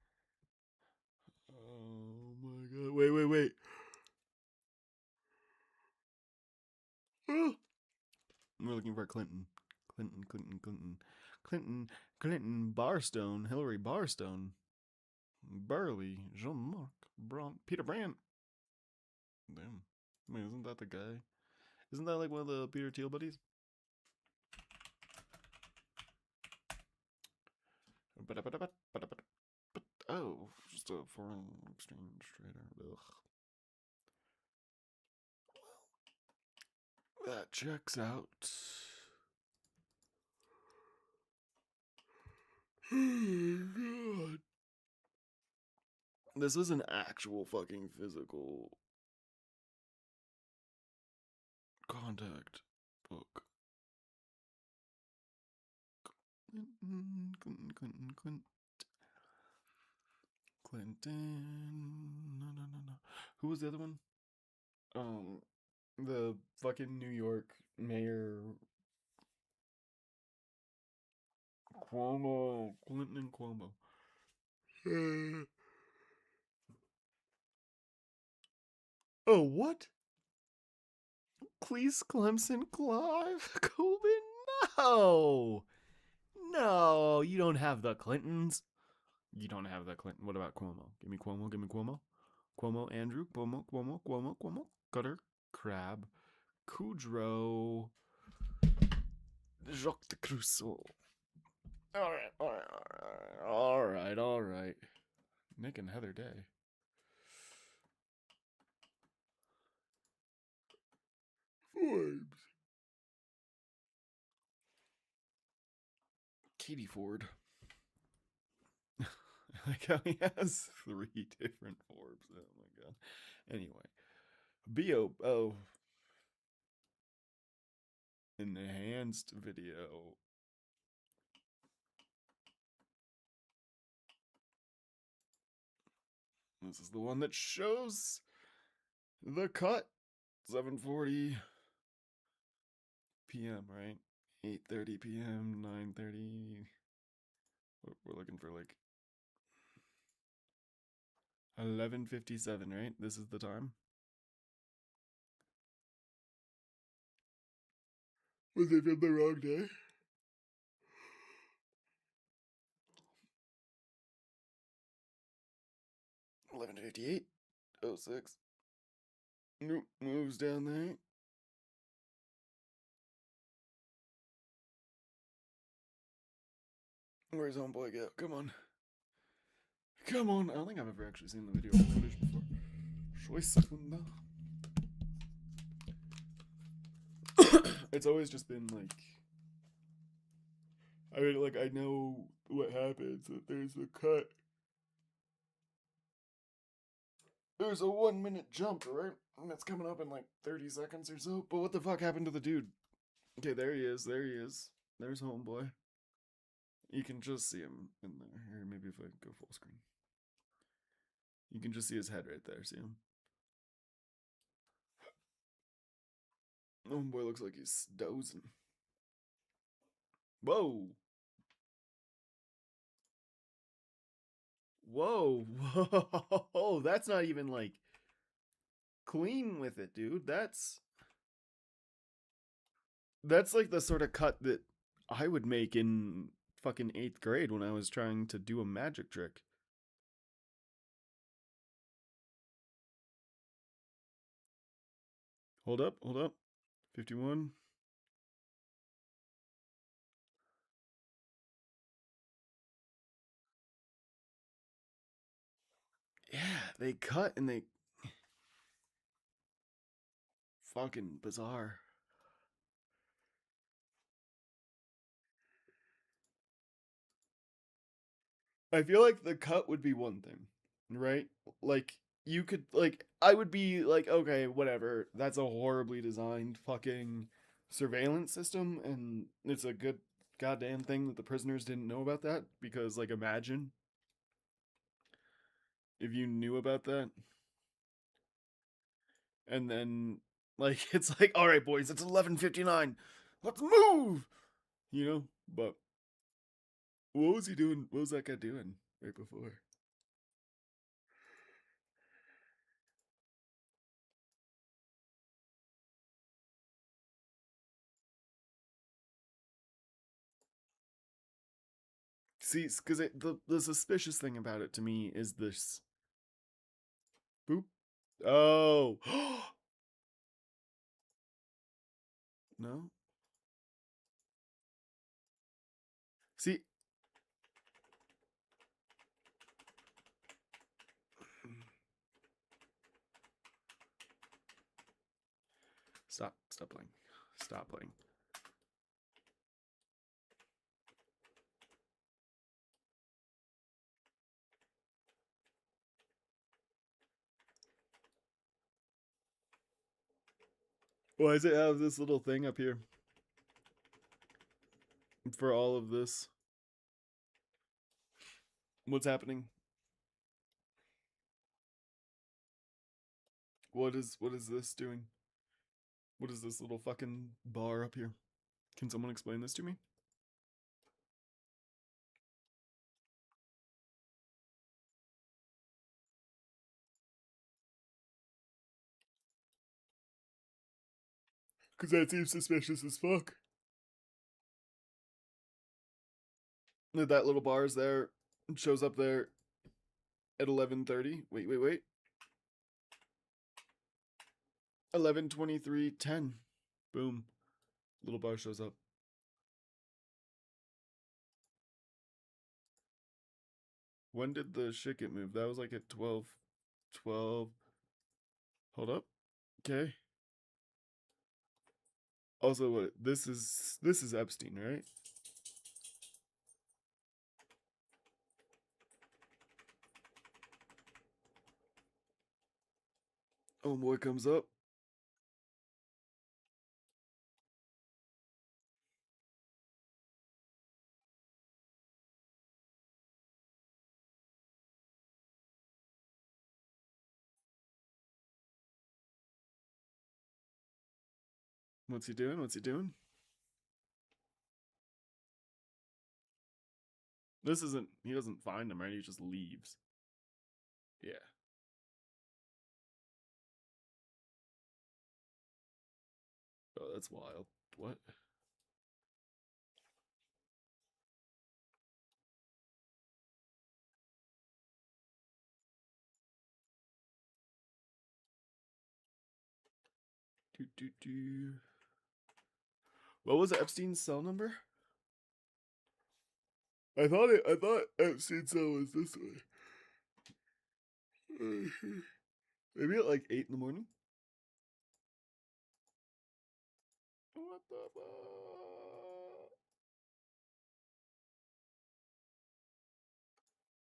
Oh my god. Wait, wait, wait. We're looking for Clinton. Clinton, Clinton, Clinton. Clinton, Clinton, Barstone, Hillary Barstone. Burley, Jean-Marc, Peter Brandt. Damn. I mean, isn't that the guy? Isn't that like one of the Peter Thiel buddies? Oh, just a foreign exchange trader. Ugh. That checks out. God. This was an actual fucking physical contact book. Clinton, Clinton, Clinton, Clinton. Clinton. No, no, no, no. Who was the other one? Um, the fucking New York mayor. Cuomo. Clinton and Cuomo. Oh, what? Cleese, Clemson, Clive, Coben? No! No, you don't have the Clintons. You don't have the Clinton. What about Cuomo? Give me Cuomo, give me Cuomo. Cuomo, Andrew, Cuomo, Cuomo, Cuomo, Cuomo, Cutter, Crab, Kudrow, Jacques de Crusoe. Alright, alright, alright, alright, alright. Nick and Heather Day. Forbes. Katie Ford. Like how he has 3 different Forbes. Oh my god. Anyway. B.O. Enhanced video. This is the one that shows the cut. 7:40 p.m., right? 8:30 p.m., 9:30. We're looking for like 11:57, right? This is the time. Was it from the wrong day? 11:58. 06. Nope. Moves down there. Where's homeboy go? Come on. Come on. I don't think I've ever actually seen the video footage before. It's always just been like, I mean, like, I know what happens, that there's a cut. There's a 1 minute jump, right? And it's coming up in like 30 seconds or so. But what the fuck happened to the dude? Okay, there he is. There he is. There's homeboy. You can just see him in there. Here, maybe if I go full screen. You can just see his head right there. See him? Homeboy looks like he's dozing. Whoa. Whoa. Whoa. That's not even like clean with it, dude. That's like the sort of cut that I would make in fucking 8th grade when I was trying to do a magic trick. Hold up, hold up. 51. Yeah, they cut and they fucking bizarre. I feel like the cut would be one thing, right? Like you could like I would be like, okay, whatever. That's a horribly designed fucking surveillance system and it's a good goddamn thing that the prisoners didn't know about that because like imagine if you knew about that and then like it's like, all right, boys, it's 11:59. Let's move. You know, but what was he doing? What was that guy doing right before? See, because the suspicious thing about it to me is this. Boop. Oh. No. See. Stop. Stop playing. Stop playing. Why does it have this little thing up here for all of this? What's happening? What is this doing? What is this little fucking bar up here? Can someone explain this to me? Because that seems suspicious as fuck. That little bar is there. It shows up there at 11:30. Wait, wait, wait. 11:23:10. Boom. Little bar shows up. When did the shit get moved? That was like at 12. 12. Hold up. Okay. Also, what this is Epstein, right? Oh boy comes up. What's he doing? What's he doing? This isn't. He doesn't find him, right? He just leaves. Yeah. Oh, that's wild. What? Do do do. What was Epstein's cell number? I thought Epstein's cell was this way. Maybe at like 8 in the morning. What the fuck?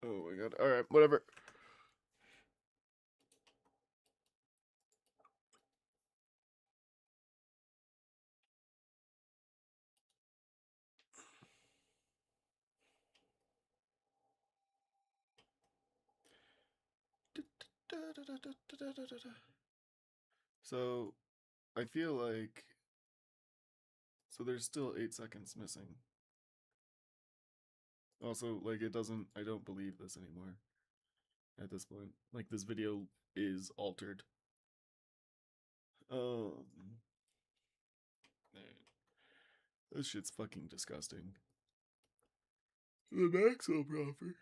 Oh my god. All right. Whatever. So I feel like so there's still 8 seconds missing. Also, like, it doesn't. I don't believe this anymore at this point. Like, this video is altered. Um, this shit's fucking disgusting. The Maxwell proffer.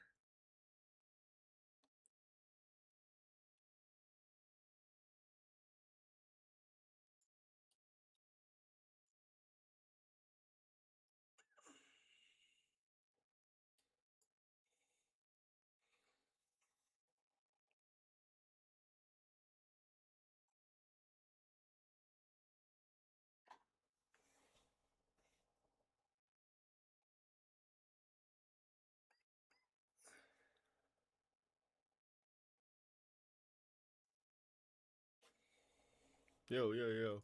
Yo, yo, yo.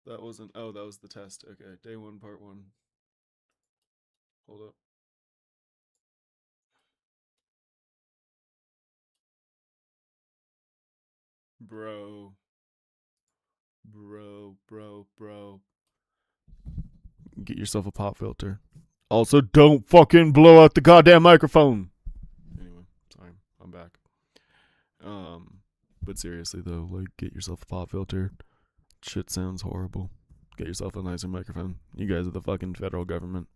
That wasn't. Oh, that was the test. Okay, day one, part one. Hold up. Bro. Bro. Get yourself a pop filter. Also, don't fucking blow out the goddamn microphone. Anyway, sorry. I'm back. Um, but seriously though, like, get yourself a pop filter. Shit sounds horrible. Get yourself a nicer microphone. You guys are the fucking federal government.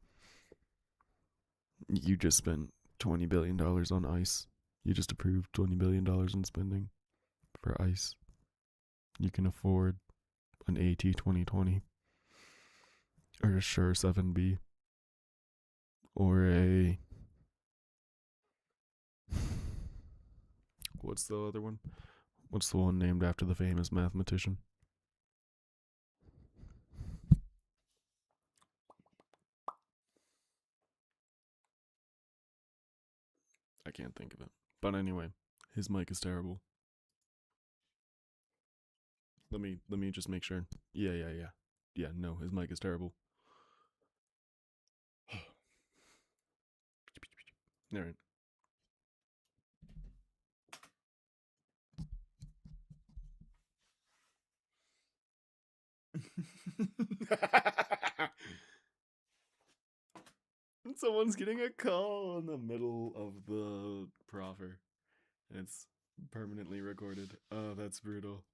You just spent $20 billion on ICE. You just approved $20 billion in spending for ICE. You can afford an AT 2020 or a Shure 7B or a what's the other one? What's the one named after the famous mathematician? I can't think of it. But anyway, his mic is terrible. Let me just make sure. Yeah. Yeah, no, his mic is terrible. All right. Someone's getting a call in the middle of the proffer. It's permanently recorded. Oh, that's brutal.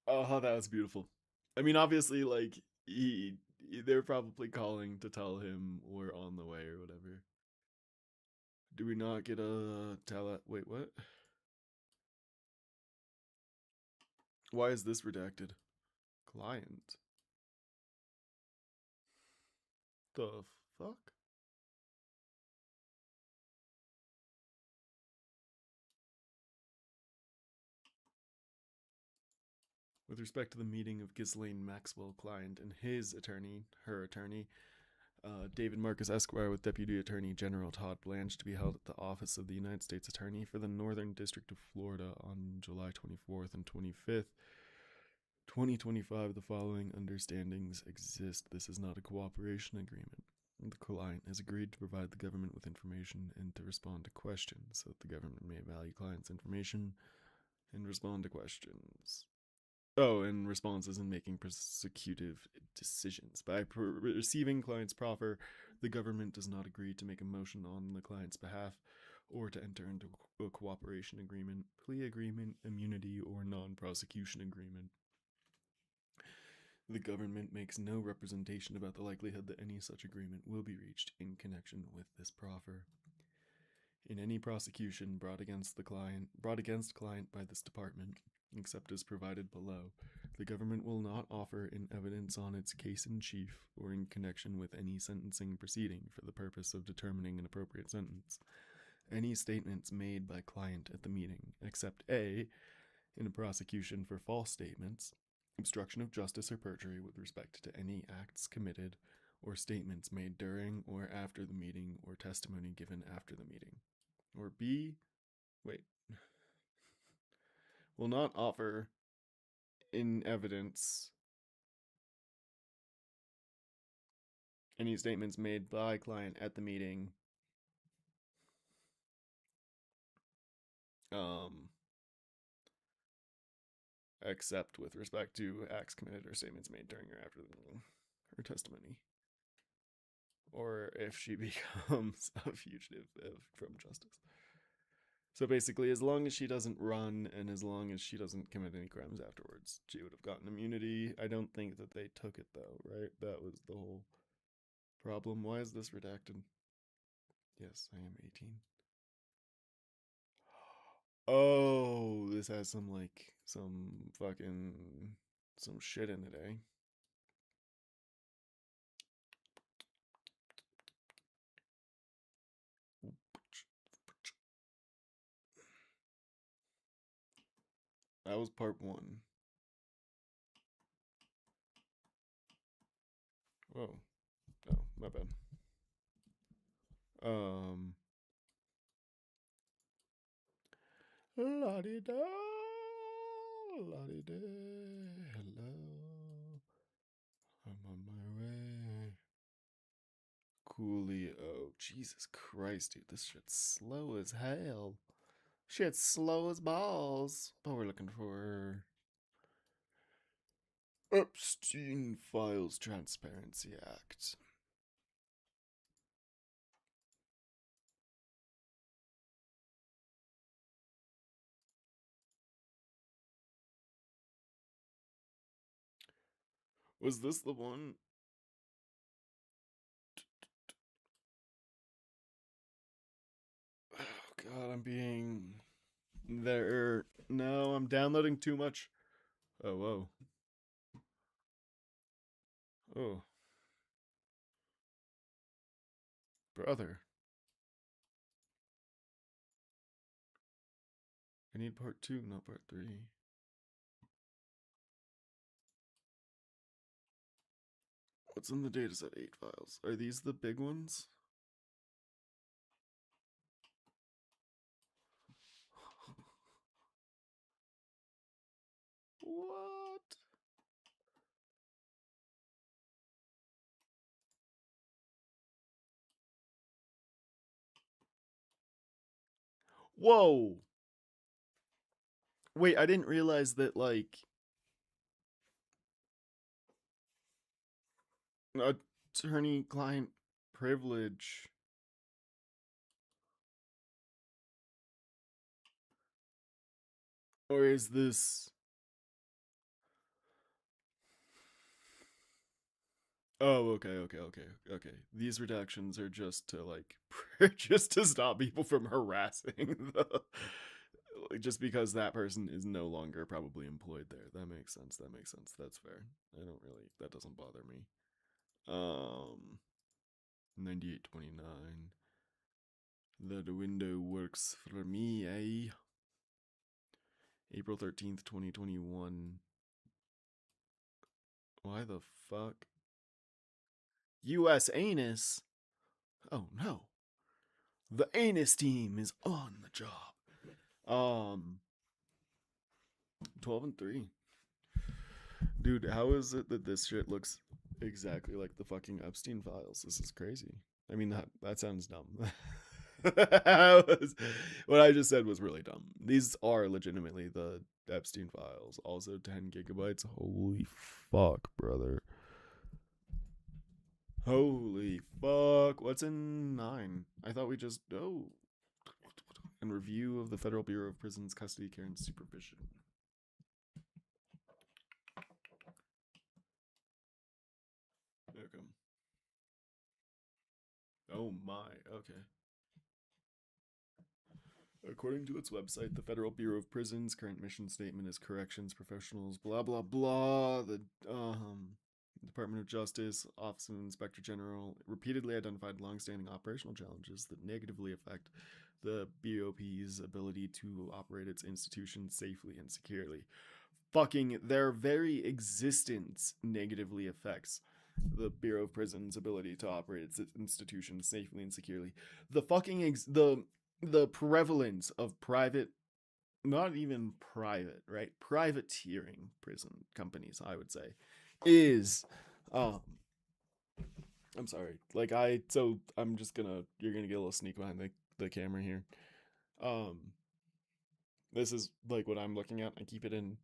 Oh, that was beautiful. I mean, obviously, like, they're probably calling to tell him we're on the way or whatever. Do we not get a tele? Wait, what? Why is this redacted? Client. The fuck? With respect to the meeting of Ghislaine Maxwell client and his attorney, her attorney, David Marcus Esquire, with Deputy Attorney General Todd Blanche, to be held at the Office of the United States Attorney for the Northern District of Florida on July 24th and 25th, 2025. The following understandings exist. This is not a cooperation agreement. The client has agreed to provide the government with information and to respond to questions so that the government may value client's information and respond to questions. Oh, and responses in making prosecutive decisions. By receiving client's proffer, the government does not agree to make a motion on the client's behalf or to enter into a cooperation agreement, plea agreement, immunity, or non prosecution agreement. The government makes no representation about the likelihood that any such agreement will be reached in connection with this proffer. In any prosecution brought against client by this department, except as provided below, the government will not offer in evidence on its case in chief or in connection with any sentencing proceeding for the purpose of determining an appropriate sentence any statements made by client at the meeting, except A, in a prosecution for false statements, obstruction of justice, or perjury with respect to any acts committed or statements made during or after the meeting or testimony given after the meeting. Or B, wait, will not offer in evidence any statements made by client at the meeting Um, except with respect to acts committed or statements made during or after her testimony, or if she becomes a fugitive from justice. So basically, as long as she doesn't run and as long as she doesn't commit any crimes afterwards, she would have gotten immunity. I don't think that they took it though, right? That was the whole problem. Why is this redacted? Yes, I am 18. Oh, this has some like some fucking some shit in it, eh? That was part one. Oh, oh, my bad. Um, la di da, la di da. Hello, I'm on my way. Coolio. Jesus Christ, dude, this shit's slow as hell. Shit's slow as balls. But we're looking for Epstein Files Transparency Act. Was this the one? Oh god, I'm being there. No, I'm downloading too much. Oh, whoa. Oh, brother. I need part two, not part three. What's in the dataset 8 files? Are these the big ones? What? Whoa. Wait, I didn't realize that, like, attorney client privilege. Or is this. Oh, okay. These redactions are just to, like, just to stop people from harassing the. Just because that person is no longer probably employed there. That makes sense. That's fair. I don't really. That doesn't bother me. 9829. That window works for me, eh? April 13th, 2021. Why the fuck? US anus? Oh no. The anus team is on the job. 12 and 3. Dude, how is it that this shit looks exactly like the fucking Epstein files? This is crazy. I mean, that sounds dumb. What I just said was really dumb. These are legitimately the Epstein files. Also 10 gigabytes. Holy fuck, brother. Holy fuck. What's in 9? I thought we just. Oh. And review of the Federal Bureau of Prisons Custody, Care, and Supervision. Okay. Oh my. Okay. According to its website, the Federal Bureau of Prisons' current mission statement is corrections professionals, blah, blah, blah. The Department of Justice, Office of Inspector General, repeatedly identified longstanding operational challenges that negatively affect the BOP's ability to operate its institutions safely and securely. Fucking their very existence negatively affects the Bureau of Prisons' ability to operate its institutions safely and securely. The fucking the prevalence of private, not even private, right? Privateering prison companies, I would say, is um I'm sorry. Like I'm just gonna you're gonna get a little sneak behind the camera here. Um This is like what I'm looking at. I keep it in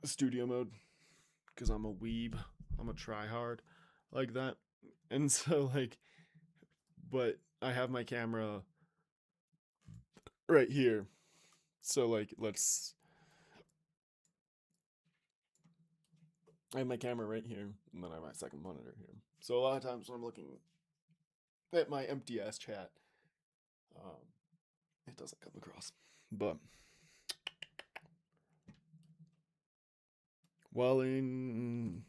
studio mode because I'm a weeb. I'm a tryhard like that. And so like, but I have my camera right here. So like, I have my camera right here, and then I have my second monitor here. So a lot of times when I'm looking at my empty ass chat, um, it doesn't come across. But while in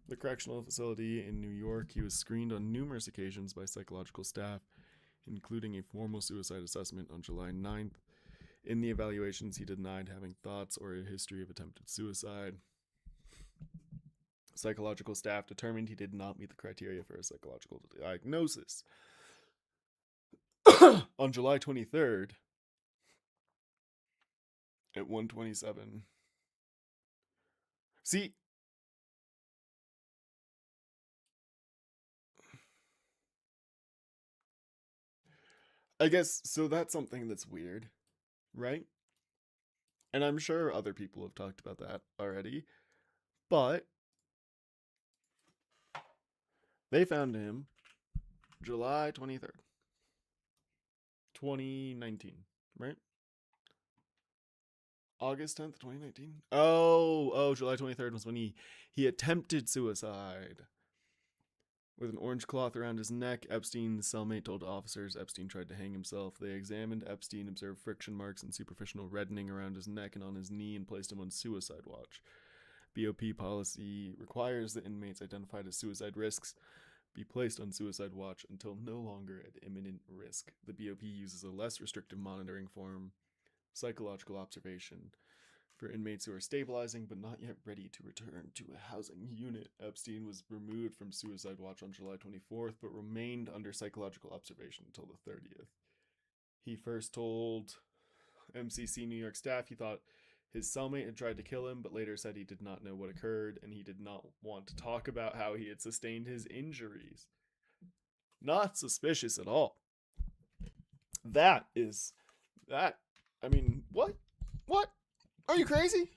the correctional facility in New York, he was screened on numerous occasions by psychological staff, including a formal suicide assessment on July 9th. In the evaluations, he denied having thoughts or a history of attempted suicide. Psychological staff determined he did not meet the criteria for a psychological diagnosis. On July 23rd, at 1:27. See, I guess so that's something that's weird, right? And I'm sure other people have talked about that already, but they found him July 23rd, 2019, right? August 10th, 2019. Oh, July 23rd was when he attempted suicide. With an orange cloth around his neck, Epstein's cellmate told officers Epstein tried to hang himself. They examined Epstein, observed friction marks and superficial reddening around his neck and on his knee, and placed him on suicide watch. BOP policy requires that inmates identified as suicide risks be placed on suicide watch until no longer at imminent risk. The BOP uses a less restrictive monitoring form, psychological observation, for inmates who are stabilizing but not yet ready to return to a housing unit. Epstein was removed from suicide watch on July 24th but remained under psychological observation until the 30th. He first told MCC New York staff he thought his cellmate had tried to kill him, but later said he did not know what occurred and he did not want to talk about how he had sustained his injuries. Not suspicious at all. That is that. I mean, what? What? Are you crazy?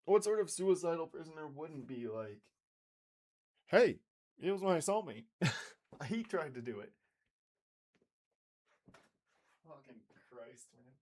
What sort of suicidal prisoner wouldn't be like, hey, it was my soulmate. He tried to do it. Fucking Christ, man.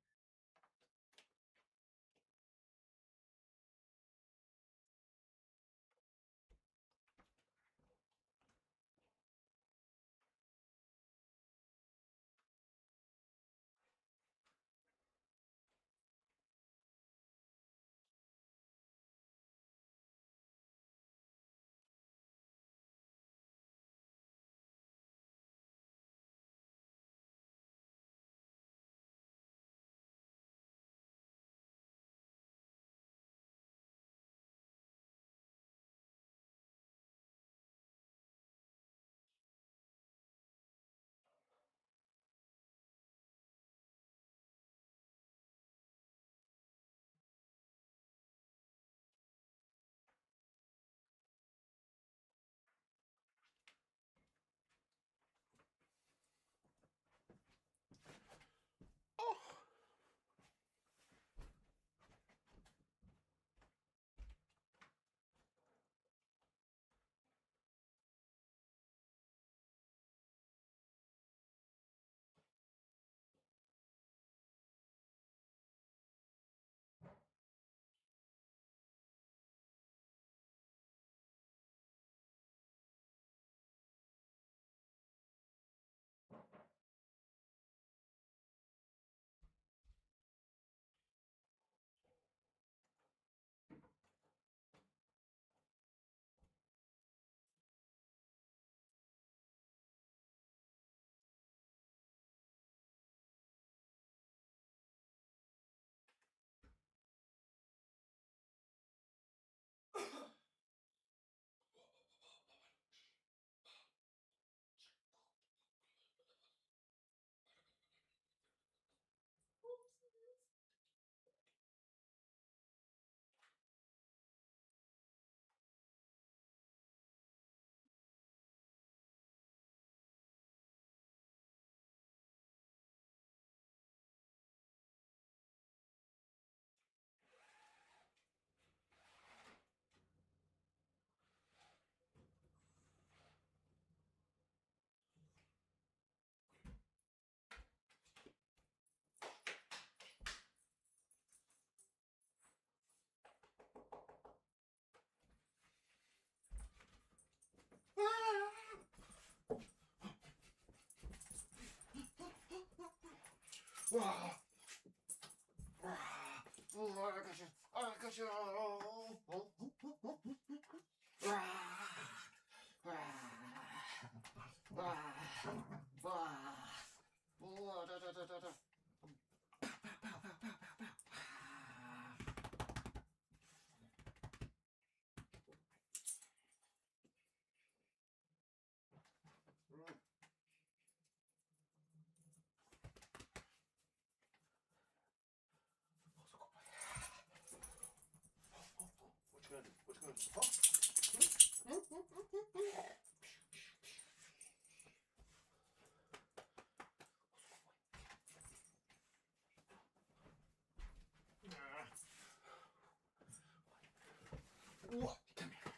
What? Come here.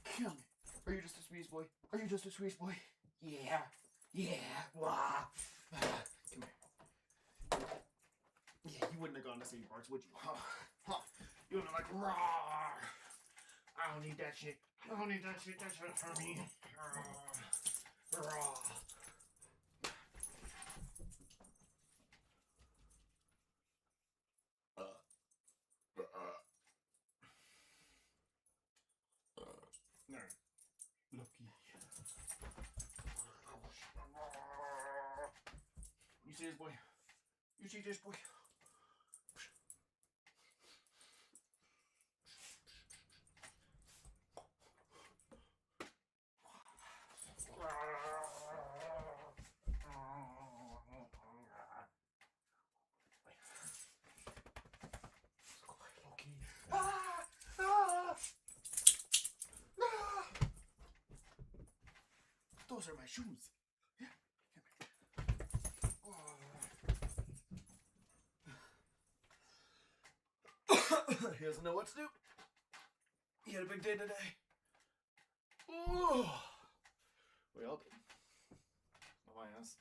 Come here. Are you just a squeeze boy? Are you just a squeeze boy? Yeah. Yeah. Wah. Come here. Yeah, you wouldn't have gone to St. Bart's, would you? Huh? Huh? You would have been like, raw. I don't need that shit. I don't need that shit. That's not for me. Raw. Lucky. You see this boy? You see this boy? Those are my shoes. Yeah. He doesn't know what to do. He had a big day today. Oh. We all did. Not my ass.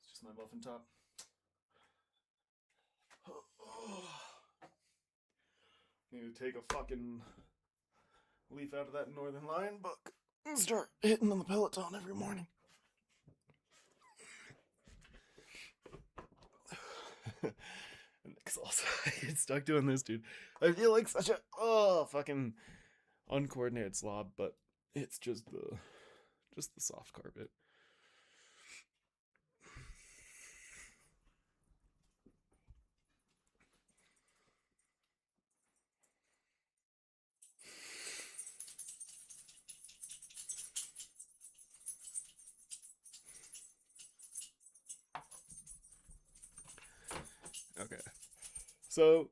It's just my muffin top. Need to take a fucking leaf out of that Northern Lion book and start hitting on the Peloton every morning. Because also I get stuck doing this, dude. I feel like such a fucking uncoordinated slob, but it's just the soft carpet. Okay. So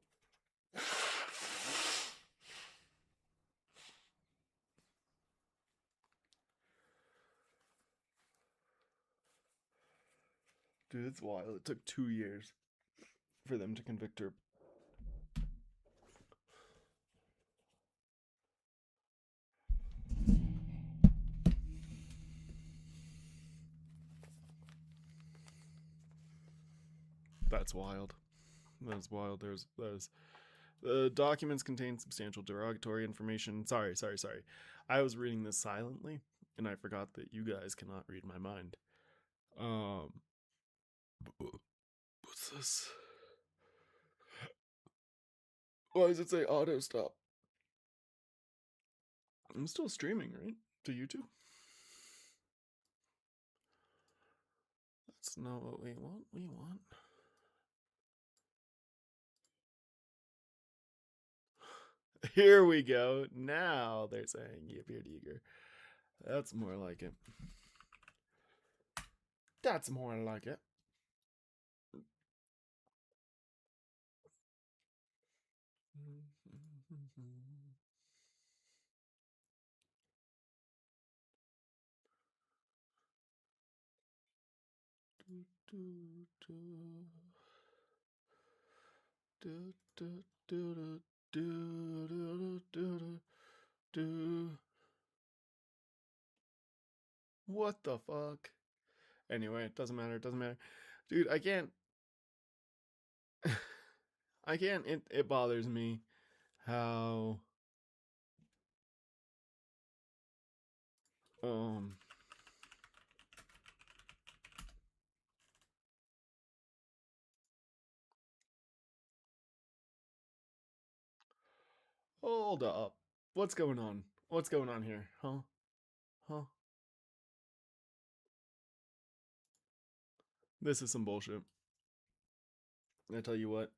dude, it's wild. It took 2 years for them to convict her. That's wild. That's wild. There's the documents contain substantial derogatory information. Sorry. I was reading this silently, and I forgot that you guys cannot read my mind. What's this? Why does it say auto stop? I'm still streaming, right? To YouTube? That's not what we want. We want. Here we go. Now they're saying you appeared eager. That's more like it. That's more like it. What the fuck? Anyway, it doesn't matter. It doesn't matter. Dude, I can't. I can't. It bothers me how. Hold up. What's going on? What's going on here? Huh? Huh? This is some bullshit. I tell you what.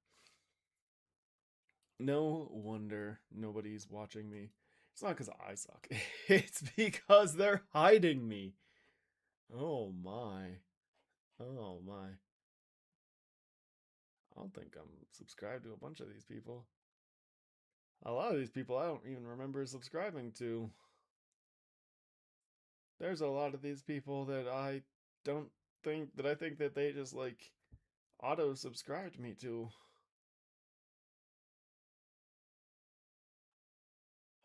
No wonder nobody's watching me. It's not because I suck. It's because they're hiding me. Oh my. Oh my. I don't think I'm subscribed to a bunch of these people. A lot of these people I don't even remember subscribing to. There's a lot of these people that don't I think that they just like auto subscribed me to.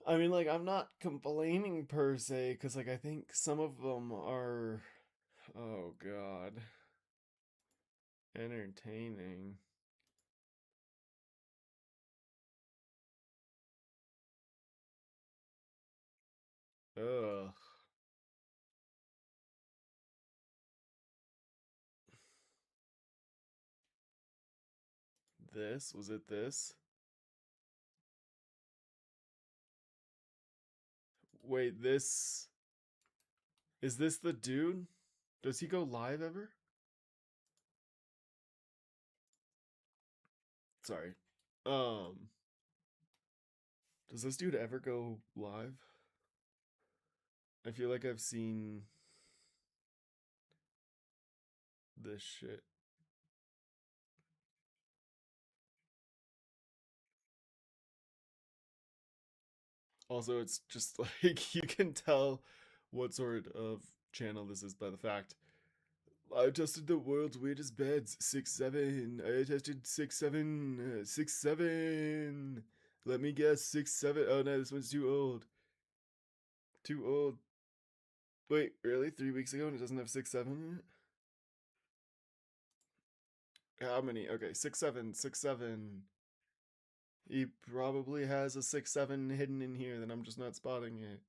I mean, like, I'm not complaining per se, because, like, I think some of them are, oh god, entertaining. Ugh. This? Was it this? Wait, this. Is this the dude? Does he go live ever? Sorry. Um, does this dude ever go live? I feel like I've seen this shit. Also, it's just like you can tell what sort of channel this is by the fact I tested the world's weirdest beds. 6'7". I tested 6'7". 6'7". Let me guess. 6'7". Oh no, this one's too old. Too old. Wait, really? 3 weeks ago and it doesn't have 6'7" in it? How many? Okay, 6'7". 6'7". He probably has a 6'7" hidden in here that I'm just not spotting it.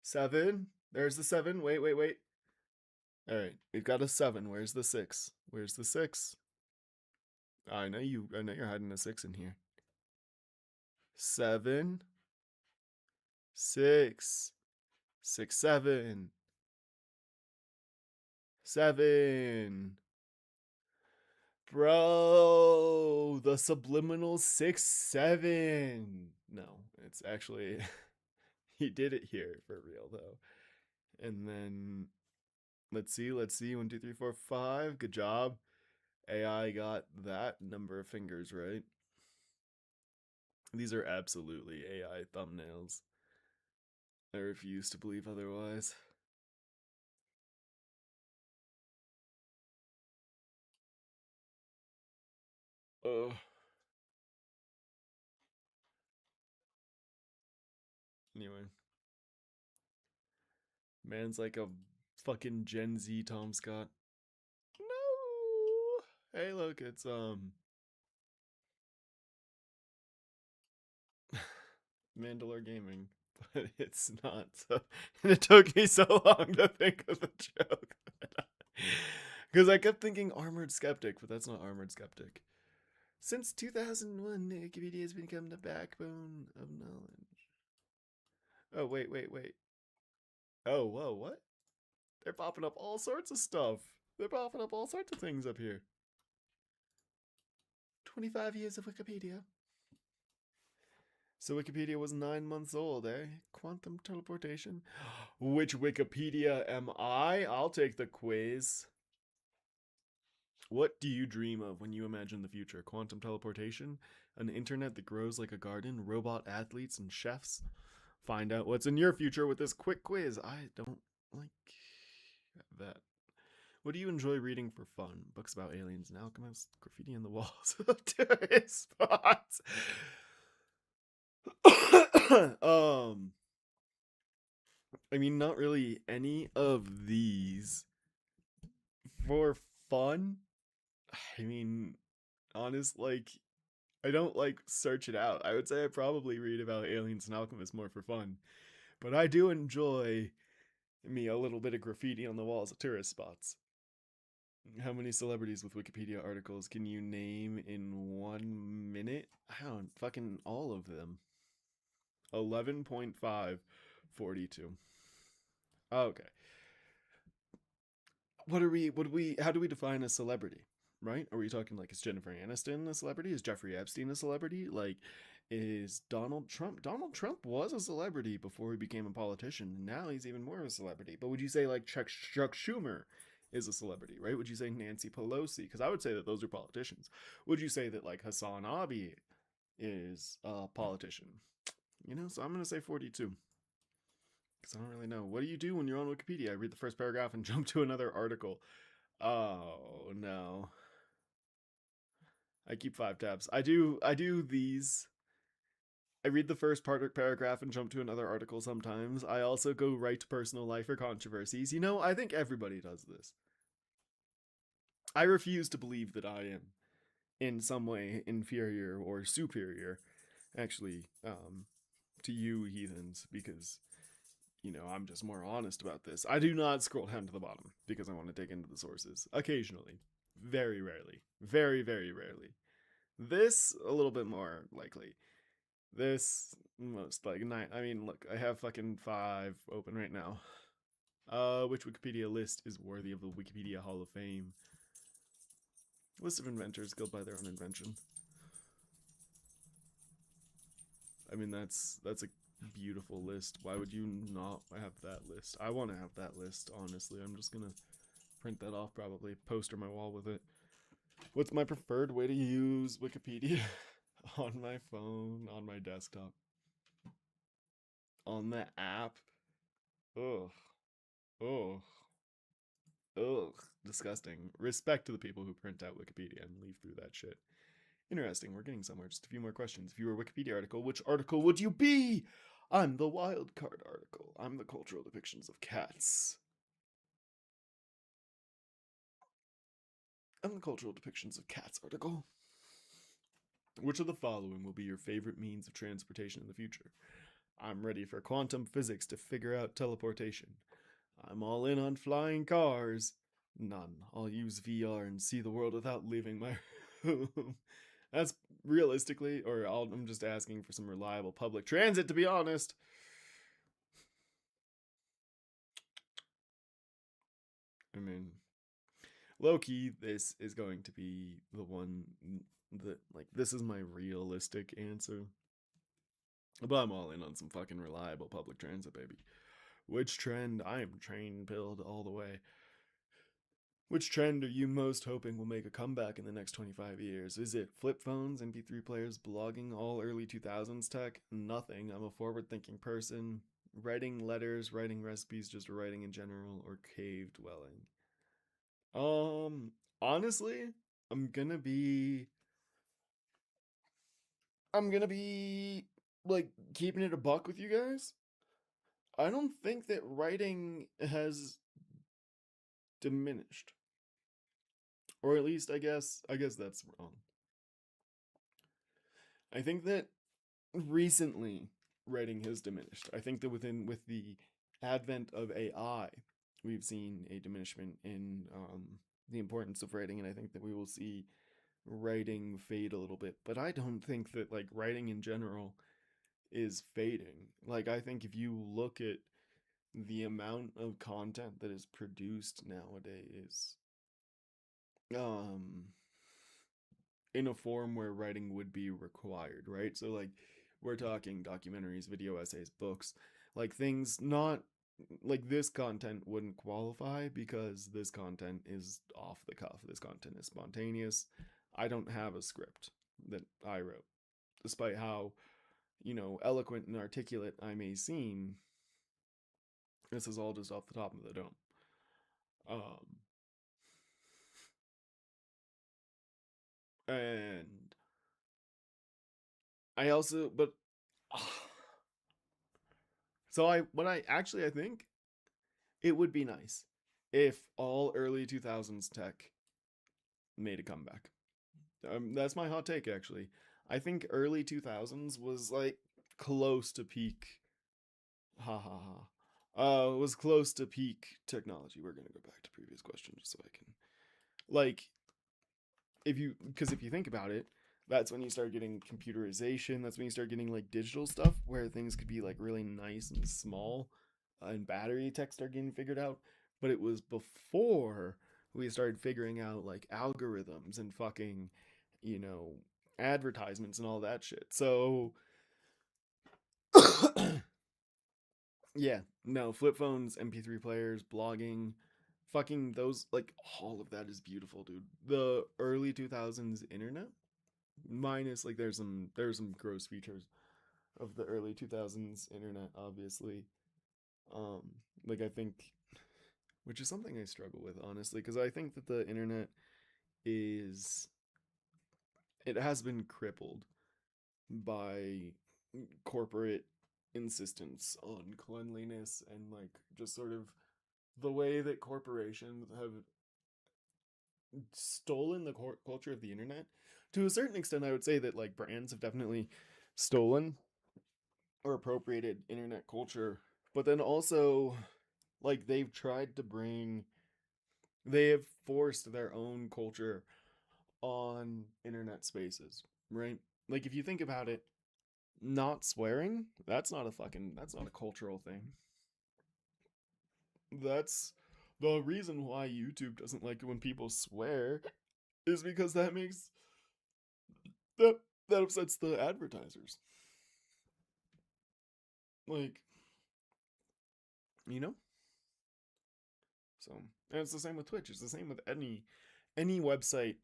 7? There's the 7. Wait, wait, wait. Alright, we've got a 7. Where's the 6? Where's the 6? I know you're hiding a 6 in here. 7, 6, 6, 7, 7. Bro, the subliminal 6, 7. No, it's actually he did it here for real though. And then let's see. 1, 2, 3, 4, 5. Good job. AI got that number of fingers right. These are absolutely AI thumbnails. I refuse to believe otherwise. Ugh. Anyway, man's like a fucking Gen Z Tom Scott. No. Hey, look, it's Mandalore Gaming, but it's not. So, and it took me so long to think of the joke because I kept thinking Armored Skeptic, but that's not Armored Skeptic. Since 2001, Wikipedia has become the backbone of knowledge. Oh wait, wait, wait. Oh whoa, what? They're popping up all sorts of stuff. They're popping up all sorts of things up here. 25 years of Wikipedia. So Wikipedia was 9 months old, eh? Quantum teleportation? Which Wikipedia am I? I'll take the quiz. What do you dream of when you imagine the future? Quantum teleportation? An internet that grows like a garden? Robot athletes and chefs? Find out what's in your future with this quick quiz. I don't like that. What do you enjoy reading for fun? Books about aliens and alchemists, graffiti on the walls of tourist spots. um, I mean, not really any of these for fun. I mean, honest, like, I don't like search it out. I would say I probably read about aliens and alchemists more for fun, but I do enjoy me a little bit of graffiti on the walls of tourist spots. How many celebrities with Wikipedia articles can you name in 1 minute? I don't fucking all of them. 11.5, 42. Okay. How do we define a celebrity? Right? Are we talking like, is Jennifer Aniston a celebrity? Is Jeffrey Epstein a celebrity? Like, is Donald Trump? Donald Trump was a celebrity before he became a politician, and now he's even more of a celebrity. But would you say like Chuck Schumer is a celebrity, right? Would you say Nancy Pelosi? Because I would say that those are politicians. Would you say that like Hassan Abi is a politician? So I'm gonna say 42 because I don't really know. What do you do when you're on Wikipedia? I read the first paragraph and jump to another article. Oh no. I keep 5 tabs. I do these. I read the first paragraph and jump to another article sometimes. I also go right to personal life or controversies. I think everybody does this. I refuse to believe that I am in some way inferior or superior, actually, to you heathens, because I'm just more honest about this. I do not scroll down to the bottom because I want to dig into the sources. Occasionally. Very rarely. Very, very rarely. This, a little bit more likely. This, most like 9. I mean, look, I have fucking 5 open right now. Which Wikipedia list is worthy of the Wikipedia Hall of Fame? List of inventors killed by their own invention. I mean, that's a beautiful list. Why would you not have that list? I want to have that list, honestly. I'm just gonna print that off, probably poster my wall with it. What's my preferred way to use Wikipedia? On my phone, on my desktop, on the app. Ugh. Ugh. Ugh. Disgusting. Respect to the people who print out Wikipedia and leaf through that shit. Interesting. We're getting somewhere. Just a few more questions. If you were a Wikipedia article, which article would you be? I'm the wild card article. I'm the cultural depictions of cats. I'm the cultural depictions of cats article. Which of the following will be your favorite means of transportation in the future? I'm ready for quantum physics to figure out teleportation. I'm all in on flying cars. None. I'll use VR and see the world without leaving my room. That's realistically, or I'm just asking for some reliable public transit, to be honest. I mean, low key, this is going to be the one that, like, this is my realistic answer. But I'm all in on some fucking reliable public transit, baby. Which trend? I am train pilled all the way. Which trend are you most hoping will make a comeback in the next 25 years? Is it flip phones, MP3 players, blogging, all early 2000s tech? Nothing. I'm a forward thinking person. Writing letters, writing recipes, just writing in general, or cave dwelling? Honestly, I'm gonna be I'm gonna be like keeping it a buck with you guys. I don't think that writing has diminished. Or at least I guess that's wrong. I think that recently writing has diminished. I think that with the advent of AI, we've seen a diminishment in the importance of writing, and I think that we will see writing fade a little bit. But I don't think that like writing in general is fading. Like I think if you look at the amount of content that is produced nowadays, um in a form where writing would be required, right? So like we're talking documentaries, video essays, books, like things not like this content wouldn't qualify because this content is off the cuff. This content is spontaneous. I don't have a script that I wrote. Despite how, eloquent and articulate I may seem, this is all just off the top of the dome. Um and I also but so I think it would be nice if all early 2000s tech made a comeback. That's my hot take, actually. I think early 2000s was like close to peak. Ha ha ha. Was close to peak technology. We're gonna go back to previous questions just so I can Like, if you think about it, that's when you start getting computerization. That's when you start getting like digital stuff where things could be like really nice and small, and battery tech start getting figured out. But it was before we started figuring out like algorithms and fucking, you know, advertisements and all that shit. So yeah, no, flip phones, MP3 players, blogging, fucking those, like, all of that is beautiful, dude. The early 2000s internet, minus, like, there's some gross features of the early 2000s internet, obviously. Um, like, I think, which is something I struggle with, honestly, because I think that the internet is, it has been crippled by corporate insistence on cleanliness and, like, just sort of the way that corporations have stolen the culture of the internet. To a certain extent, I would say that like brands have definitely stolen or appropriated internet culture, but then also like they have forced their own culture on internet spaces, right? Like if you think about it, not swearing, that's not a cultural thing. That's the reason why YouTube doesn't like it when people swear is because that that upsets the advertisers. Like, you know? So, and it's the same with Twitch. It's the same with any website.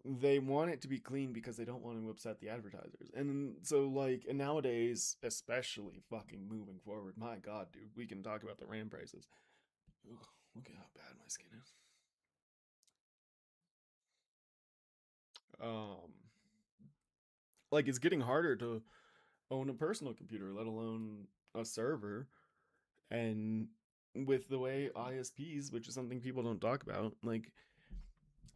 They want it to be clean because they don't want to upset the advertisers. And so like and nowadays, especially fucking moving forward, my god, dude, we can talk about the RAM prices. Ugh, look at how bad my skin is. Um like it's getting harder to own a personal computer, let alone a server. And with the way ISPs, which is something people don't talk about, like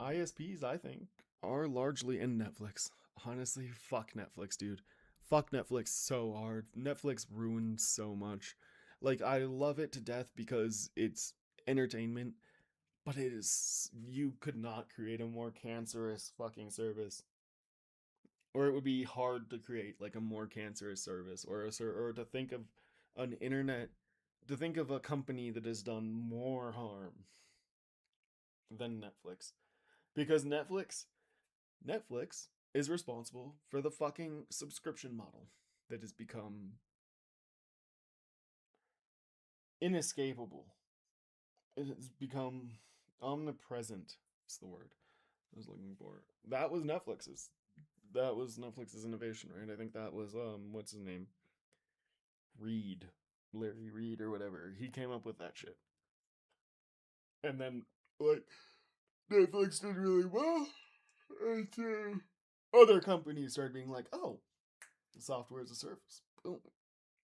ISPs, I think, are largely in Netflix. Honestly, fuck Netflix, dude. Fuck Netflix so hard. Netflix ruined so much. Like, I love it to death because it's entertainment, but it is. You could not create a more cancerous fucking service. Or it would be hard to create, like, a more cancerous service. Or to think of an internet. To think of a company that has done more harm than Netflix. Because Netflix is responsible for the fucking subscription model that has become inescapable. It has become omnipresent. Is the word I was looking for. That was Netflix's innovation, right? I think that was what's his name? Reed. Larry Reed or whatever. He came up with that shit. And then like Netflix did really well. And other companies started being like, oh, software as a service. Boom.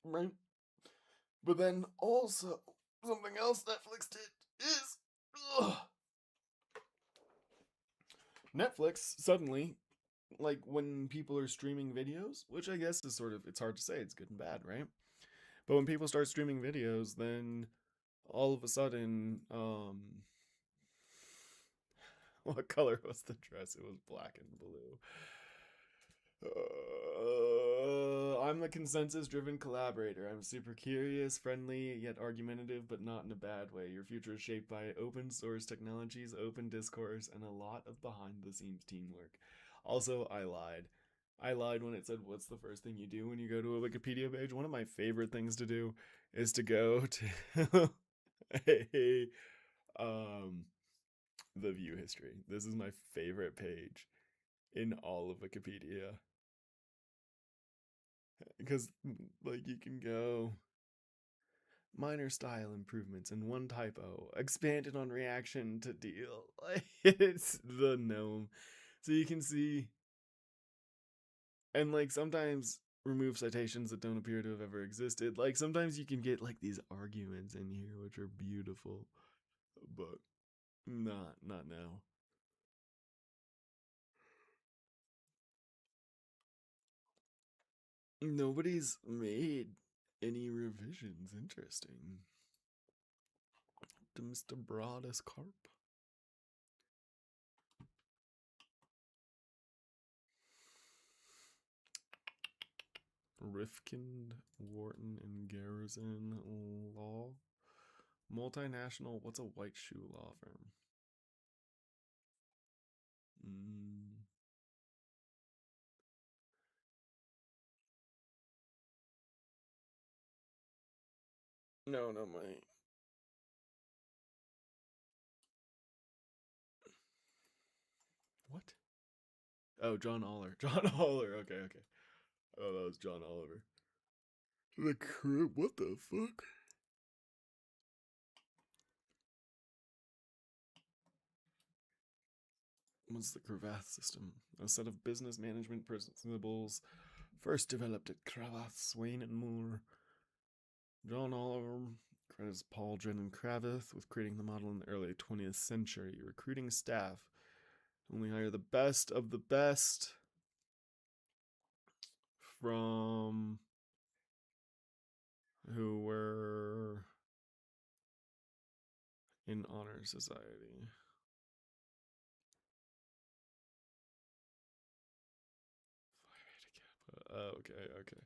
Right? But then also, something else Netflix did is ugh, Netflix suddenly, like when people are streaming videos, which I guess is sort of, it's hard to say, it's good and bad, right? But when people start streaming videos, then all of a sudden, what color was the dress? It was black and blue. I'm the consensus driven collaborator. I'm super curious, friendly, yet argumentative, but not in a bad way. Your future is shaped by open source technologies, open discourse, and a lot of behind the scenes teamwork. Also, I lied. I lied when it said, what's the first thing you do when you go to a Wikipedia page? One of my favorite things to do is to go to a, um, the view history. This is my favorite page in all of Wikipedia because like you can go minor style improvements and one typo expanded on reaction to deal. Like it's the gnome, so you can see and like sometimes remove citations that don't appear to have ever existed. Like sometimes you can get like these arguments in here which are beautiful, but not now. Nobody's made any revisions. Interesting. To Mr. Broadus Carp. Rifkind, Wharton, and Garrison Law. Multinational. What's a white shoe law firm? Mm, no, no, my. What? Oh, John Aller. John Aller. Okay, okay. Oh, that was John Oliver. The crib. What the fuck? What's the Cravath system? A set of business management principles first developed at Cravath, Swain, and Moore. John Oliver credits Pauldron and Cravath with creating the model in the early 20th century. Recruiting staff. Only hire the best of the best from who were in honor society. Okay, okay.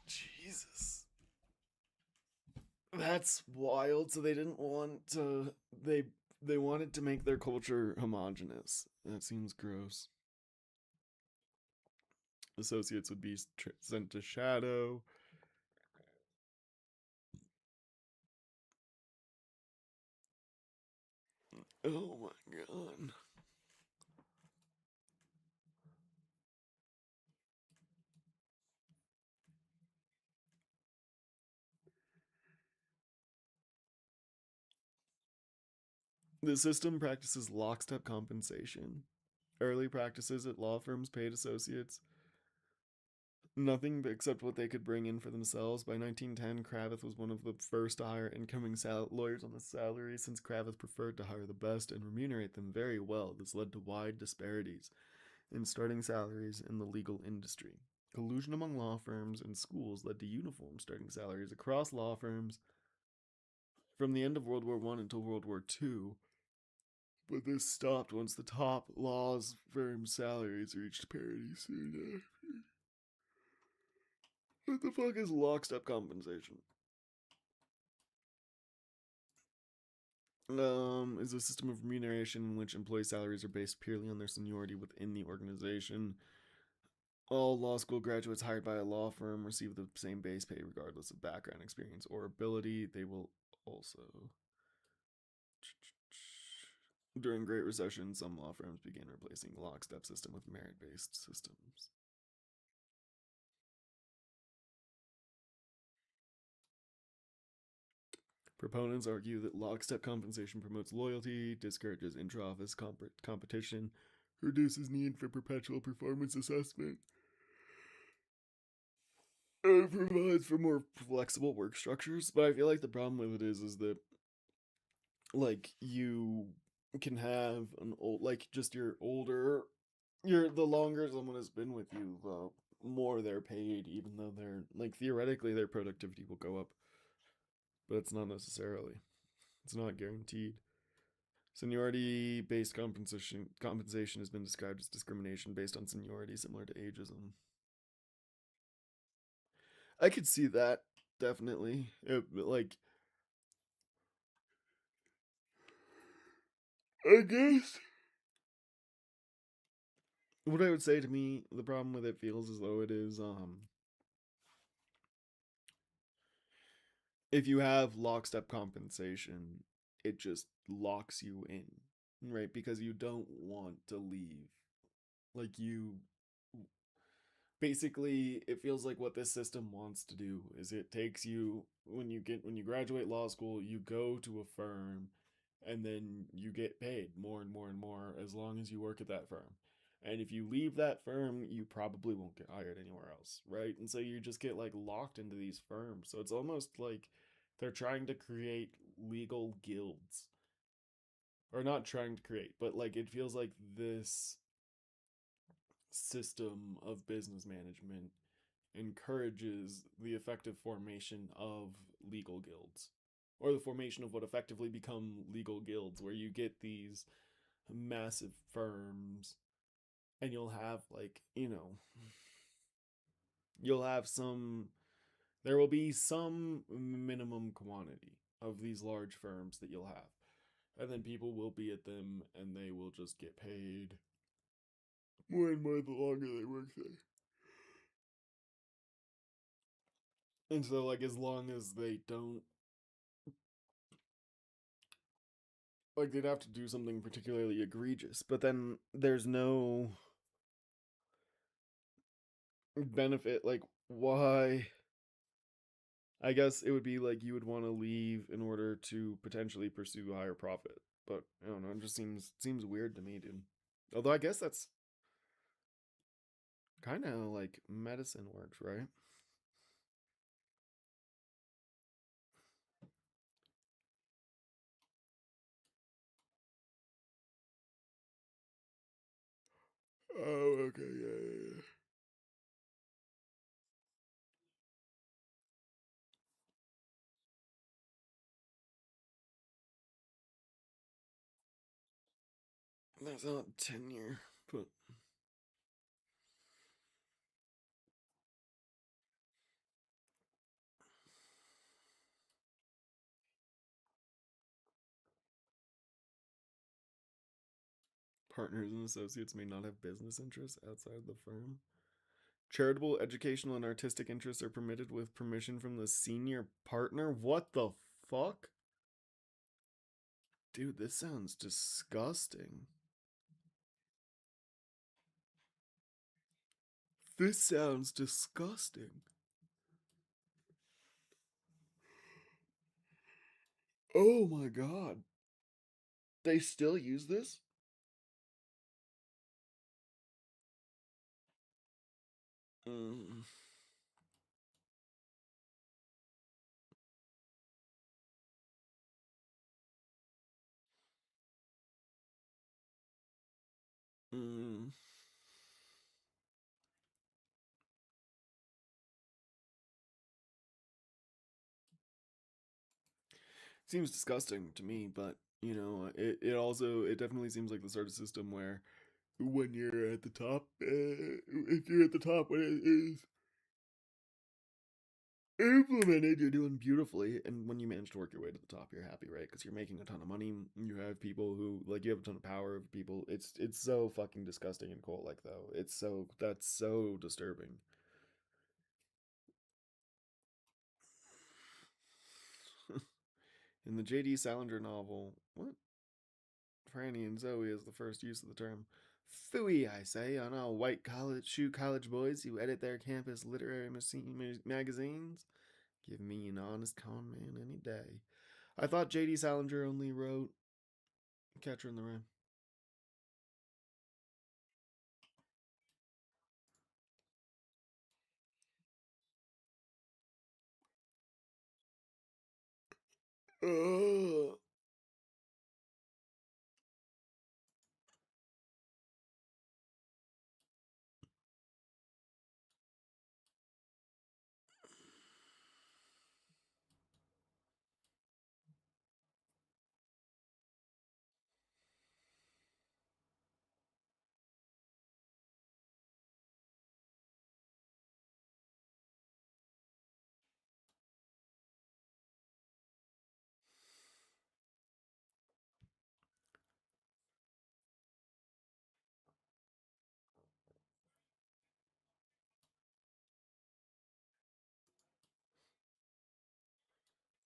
Jesus. That's wild. So they didn't want to they wanted to make their culture homogenous. That seems gross. Associates would be sent to shadow. Oh my god. The system practices lockstep compensation. Early practices at law firms paid associates nothing except what they could bring in for themselves. By 1910, Cravath was one of the first to hire incoming lawyers on the salary, since Cravath preferred to hire the best and remunerate them very well. This led to wide disparities in starting salaries in the legal industry. Collusion among law firms and schools led to uniform starting salaries across law firms from the end of World War I until World War II. But this stopped once the top law firm salaries reached parity soon after. What the fuck is lockstep compensation? Is a system of remuneration in which employee salaries are based purely on their seniority within the organization. All law school graduates hired by a law firm receive the same base pay regardless of background, experience, or ability. They will also. During Great Recession, some law firms began replacing the lockstep system with merit-based systems. Proponents argue that lockstep compensation promotes loyalty, discourages intra-office competition, reduces need for perpetual performance assessment, and provides for more flexible work structures. But I feel like the problem with it is that like you can have an old like just your older you're the longer someone has been with you, the more they're paid, even though they're like theoretically their productivity will go up, but it's not necessarily. It's not guaranteed. Seniority based compensation has been described as discrimination based on seniority, similar to ageism. I could see that definitely. Like I guess what I would say to me, the problem with it feels as though it is if you have lockstep compensation, it just locks you in, right? Because you don't want to leave. Like you basically it feels like what this system wants to do is it takes you when you graduate law school, you go to a firm and then you get paid more and more and more as long as you work at that firm. And if you leave that firm, you probably won't get hired anywhere else, right? And so you just get like locked into these firms. So it's almost like they're trying to create legal guilds. Or not trying to create, but like it feels like this system of business management encourages the effective formation of legal guilds, or the formation of what effectively become legal guilds, where you get these massive firms, and you'll have, like, you'll have some, there will be some minimum quantity of these large firms that you'll have. And then people will be at them and they will just get paid more and more the longer they work there. And so, like, as long as they don't, like, they'd have to do something particularly egregious, but then there's no benefit. Like, why? I guess it would be like you would want to leave in order to potentially pursue higher profit. But I don't know, it just seems weird to me, dude. Although I guess that's kind of like medicine works, right? Oh, okay, yeah. That's not tenure, but partners and associates may not have business interests outside the firm. Charitable, educational, and artistic interests are permitted with permission from the senior partner. What the fuck? Dude, this sounds disgusting. This sounds disgusting. Oh my god. They still use this? Mm, mm. Seems disgusting to me, but it definitely seems like the sort of system where when you're at the top, if you're at the top when it is implemented, you're doing beautifully. And when you manage to work your way to the top, you're happy, right? Because you're making a ton of money. You have people who, like, you have a ton of power of people. It's so fucking disgusting and cold, like, though. That's so disturbing. In the J.D. Salinger novel, what? Franny and Zoe is the first use of the term. Phooey, I say, on all white college boys who edit their campus literary magazines. Give me an honest con man any day. I thought J.D. Salinger only wrote Catcher in the Rye. Ugh.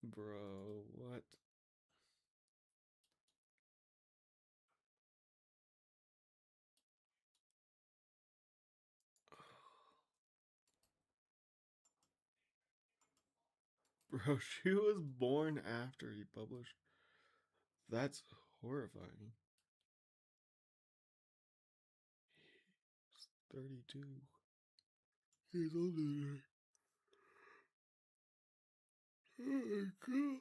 Bro, what? Bro, she was born after he published. That's horrifying. He's 32. He's older than her. Oh my god.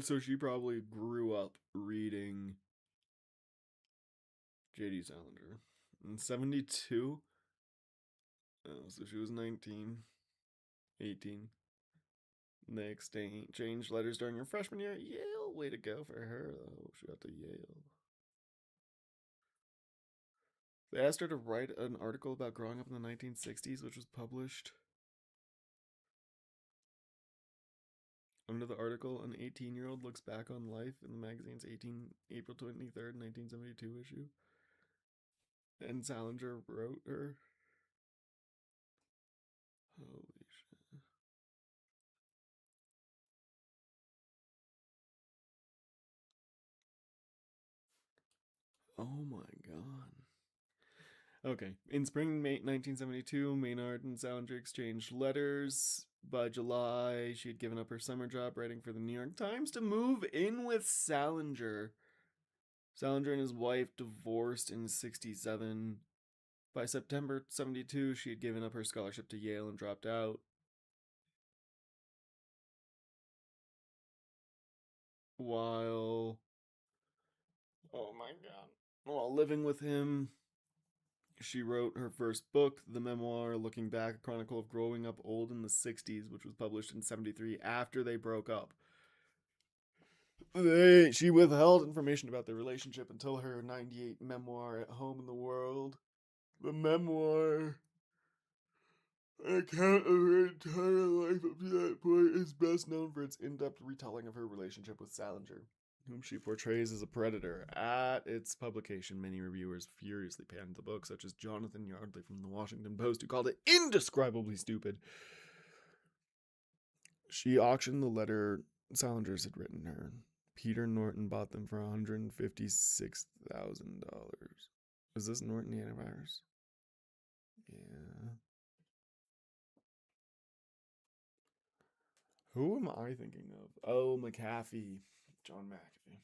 So she probably grew up reading J.D. Salinger. In 72? Oh, so she was 19, 18. And they exchanged letters during her freshman year at Yale. Way to go for her, though. She got to Yale. They asked her to write an article about growing up in the 1960s, which was published. Under the article, an 18-year-old looks back on life in the magazine's April 23rd, 1972 issue. And Salinger wrote her. Holy shit. Oh my god. Okay. In spring 1972, Maynard and Salinger exchanged letters. By July, she had given up her summer job writing for the New York Times to move in with Salinger. Salinger and his wife divorced in 67. By September 72, she had given up her scholarship to Yale and dropped out. While. Oh my god. While living with him, she wrote her first book, the memoir Looking Back, a chronicle of growing up old in the 60s, which was published in 73 after they broke up. She withheld information about their relationship until her 98 memoir, At Home in the World. The memoir, an account of her entire life up to that point, is best known for its in-depth retelling of her relationship with Salinger, whom she portrays as a predator. At its publication, many reviewers furiously panned the book, such as Jonathan Yardley from the Washington Post, who called it indescribably stupid. She auctioned the letter Salinger's had written her. Peter Norton bought them for $156,000. Is this Norton the antivirus? Yeah. Who am I thinking of? Oh, McAfee. John McAfee.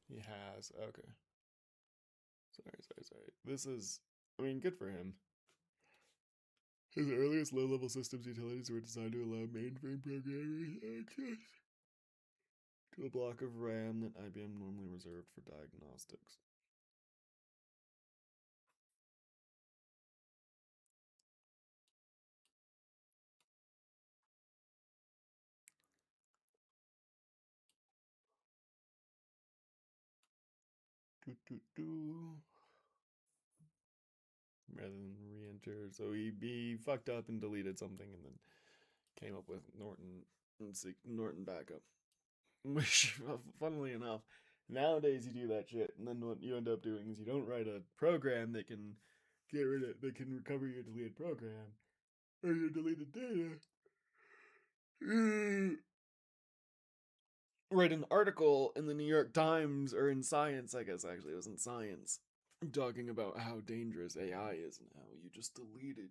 He has. Okay. Sorry. This is. I mean, good for him. His earliest low level systems utilities were designed to allow mainframe programmers access to a block of RAM that IBM normally reserved for diagnostics. Rather than re-enter, so he fucked up and deleted something, and then came up with Norton Norton backup. Which, funnily enough, nowadays you do that shit, and then what you end up doing is you don't write a program that can that can recover your deleted program or your deleted data. You write an article in the New York Times or in Science, I guess actually it was in Science, talking about how dangerous AI is and how you just deleted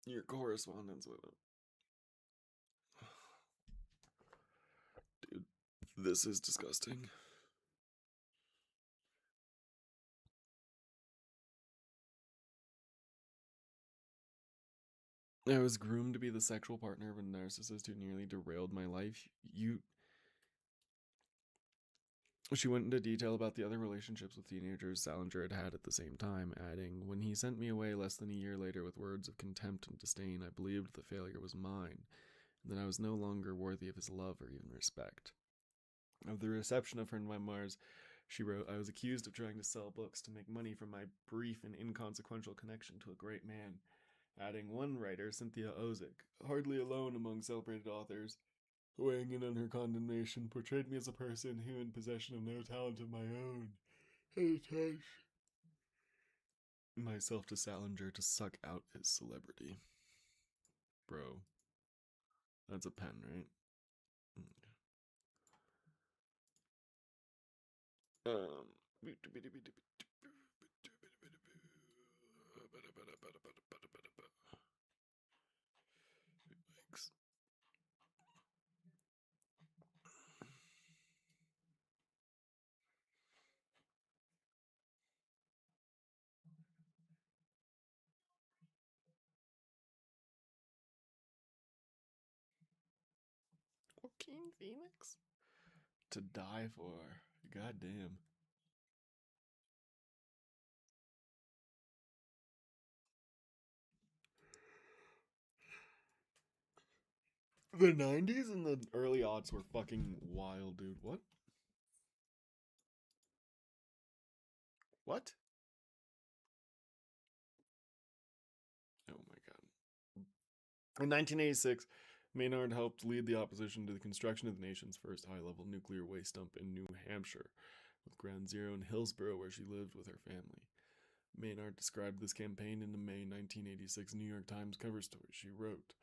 your correspondence with it. Dude, this is disgusting. I was groomed to be the sexual partner of a narcissist who nearly derailed my life. She went into detail about the other relationships with teenagers Salinger had had at the same time, adding, "When he sent me away less than a year later with words of contempt and disdain, I believed the failure was mine, and that I was no longer worthy of his love or even respect." Of the reception of her memoirs, she wrote, "I was accused of trying to sell books to make money from my brief and inconsequential connection to a great man," adding one writer, Cynthia Ozick, hardly alone among celebrated authors, weighing in on her condemnation, portrayed me as a person who, in possession of no talent of my own, had attached myself to Salinger to suck out his celebrity. Bro, That's a pen, right? Um. Joaquin Phoenix? To die for. God damn. The 90s and the early aughts were fucking wild, dude. What? What? Oh my god. In 1986, Maynard helped lead the opposition to the construction of the nation's first high level nuclear waste dump in New Hampshire, with Ground Zero in Hillsborough, where she lived with her family. Maynard described this campaign in the May 1986 New York Times cover story. She wrote,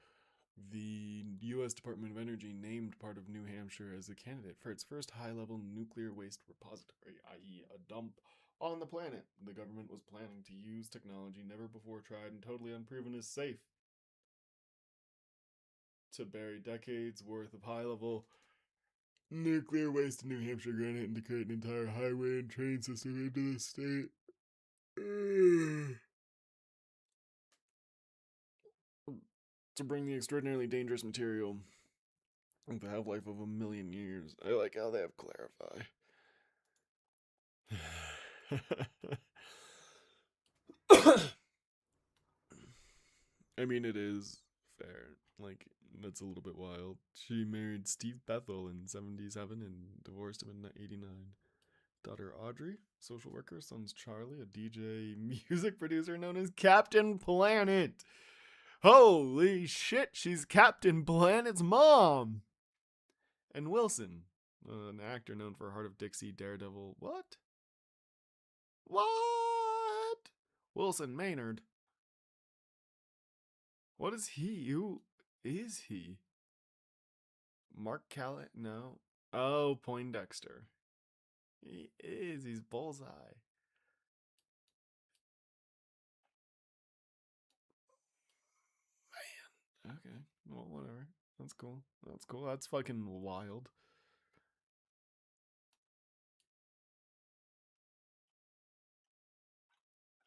the U.S. Department of Energy named part of New Hampshire as a candidate for its first high level nuclear waste repository, i.e., a dump on the planet. The government was planning to use technology never before tried and totally unproven as safe to bury decades worth of high level nuclear waste in New Hampshire, granite, and to create an entire highway and train system into the state. To bring the extraordinarily dangerous material with a half life of 1,000,000 years. I like how they have clarify. I mean, it is fair. Like, that's a little bit wild. She married Steve Bethel in 77 and divorced him in 89. Daughter Audrey, social worker. Son's Charlie, a DJ music producer known as Captain Planet. Holy shit, she's Captain Planet's mom. And Wilson, an actor known for Heart of Dixie, Daredevil. What? What? Wilson Maynard. What is he? Who is he? Mark Callet? No. Oh, Poindexter. He is. He's Bullseye. Man. Okay. Well, whatever. That's cool. That's cool. That's fucking wild.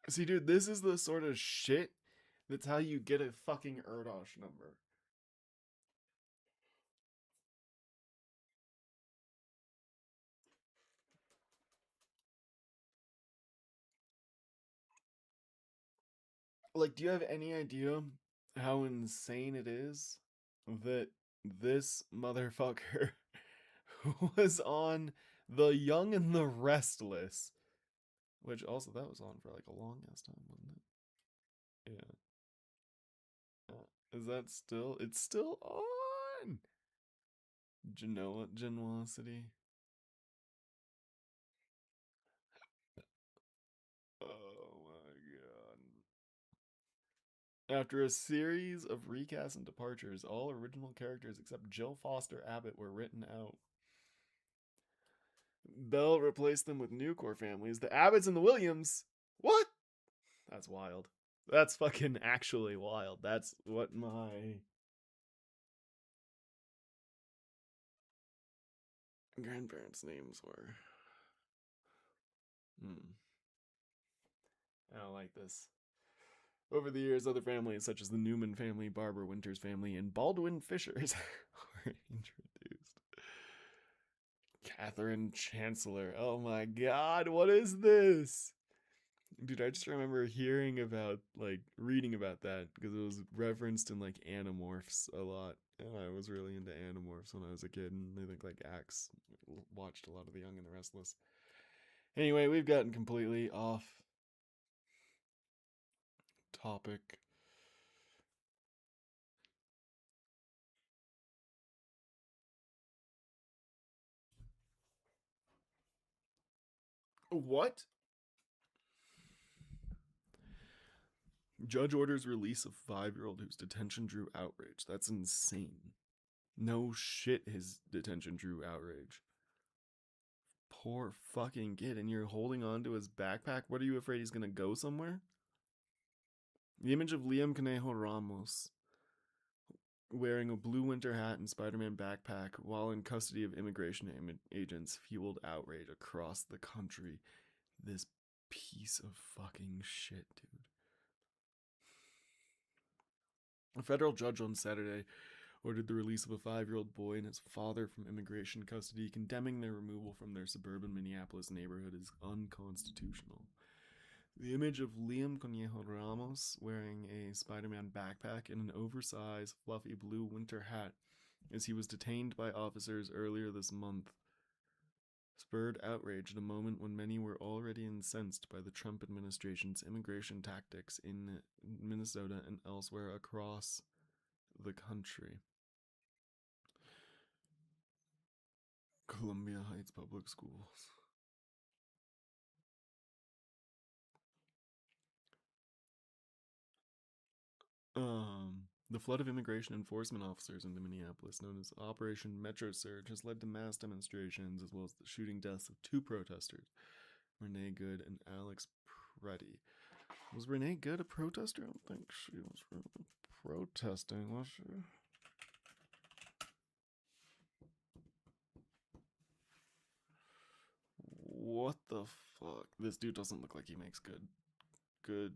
See, dude, this is the sort of shit that's how you get a fucking Erdosh number. Like, do you have any idea how insane it is that this motherfucker was on The Young and the Restless, which also that was on for like a long ass time, wasn't it? Yeah. Is that still? It's still on. Genoa Genuosity. Oh my god. After a series of recasts and departures, all original characters except Jill Foster Abbott were written out. Bell replaced them with new core families, the Abbotts and the Williams. What? That's wild. That's fucking actually wild. That's what my grandparents' names were. Hmm. I don't like this. Over the years, other families such as the Newman family, Barbara Winters family, and Baldwin Fishers were introduced. Catherine Chancellor. Oh my god, what is this? Dude, I just remember hearing about, like, reading about that because it was referenced in, like, Animorphs a lot. And I was really into Animorphs when I was a kid. And I think, like, Axe watched a lot of The Young and the Restless. Anyway, we've gotten completely off topic. What? Judge orders release of 5-year-old whose detention drew outrage. That's insane. No shit, his detention drew outrage. Poor fucking kid, and you're holding on to his backpack? What, are you afraid he's gonna go somewhere? The image of Liam Conejo Ramos wearing a blue winter hat and Spider-Man backpack while in custody of immigration agents fueled outrage across the country. This piece of fucking shit, dude. A federal judge on Saturday ordered the release of a 5-year-old boy and his father from immigration custody, condemning their removal from their suburban Minneapolis neighborhood as unconstitutional. The image of Liam Conejo Ramos wearing a Spider-Man backpack and an oversized, fluffy blue winter hat as he was detained by officers earlier this month spurred outrage at a moment when many were already incensed by the Trump administration's immigration tactics in Minnesota and elsewhere across the country. Columbia Heights Public Schools. The flood of immigration enforcement officers into Minneapolis, known as Operation Metro Surge, has led to mass demonstrations as well as the shooting deaths of 2 protesters, Renee Good and Alex Preddy. Was Renee Good a protester? I don't think she was really protesting, was she? What the fuck? This dude doesn't look like he makes good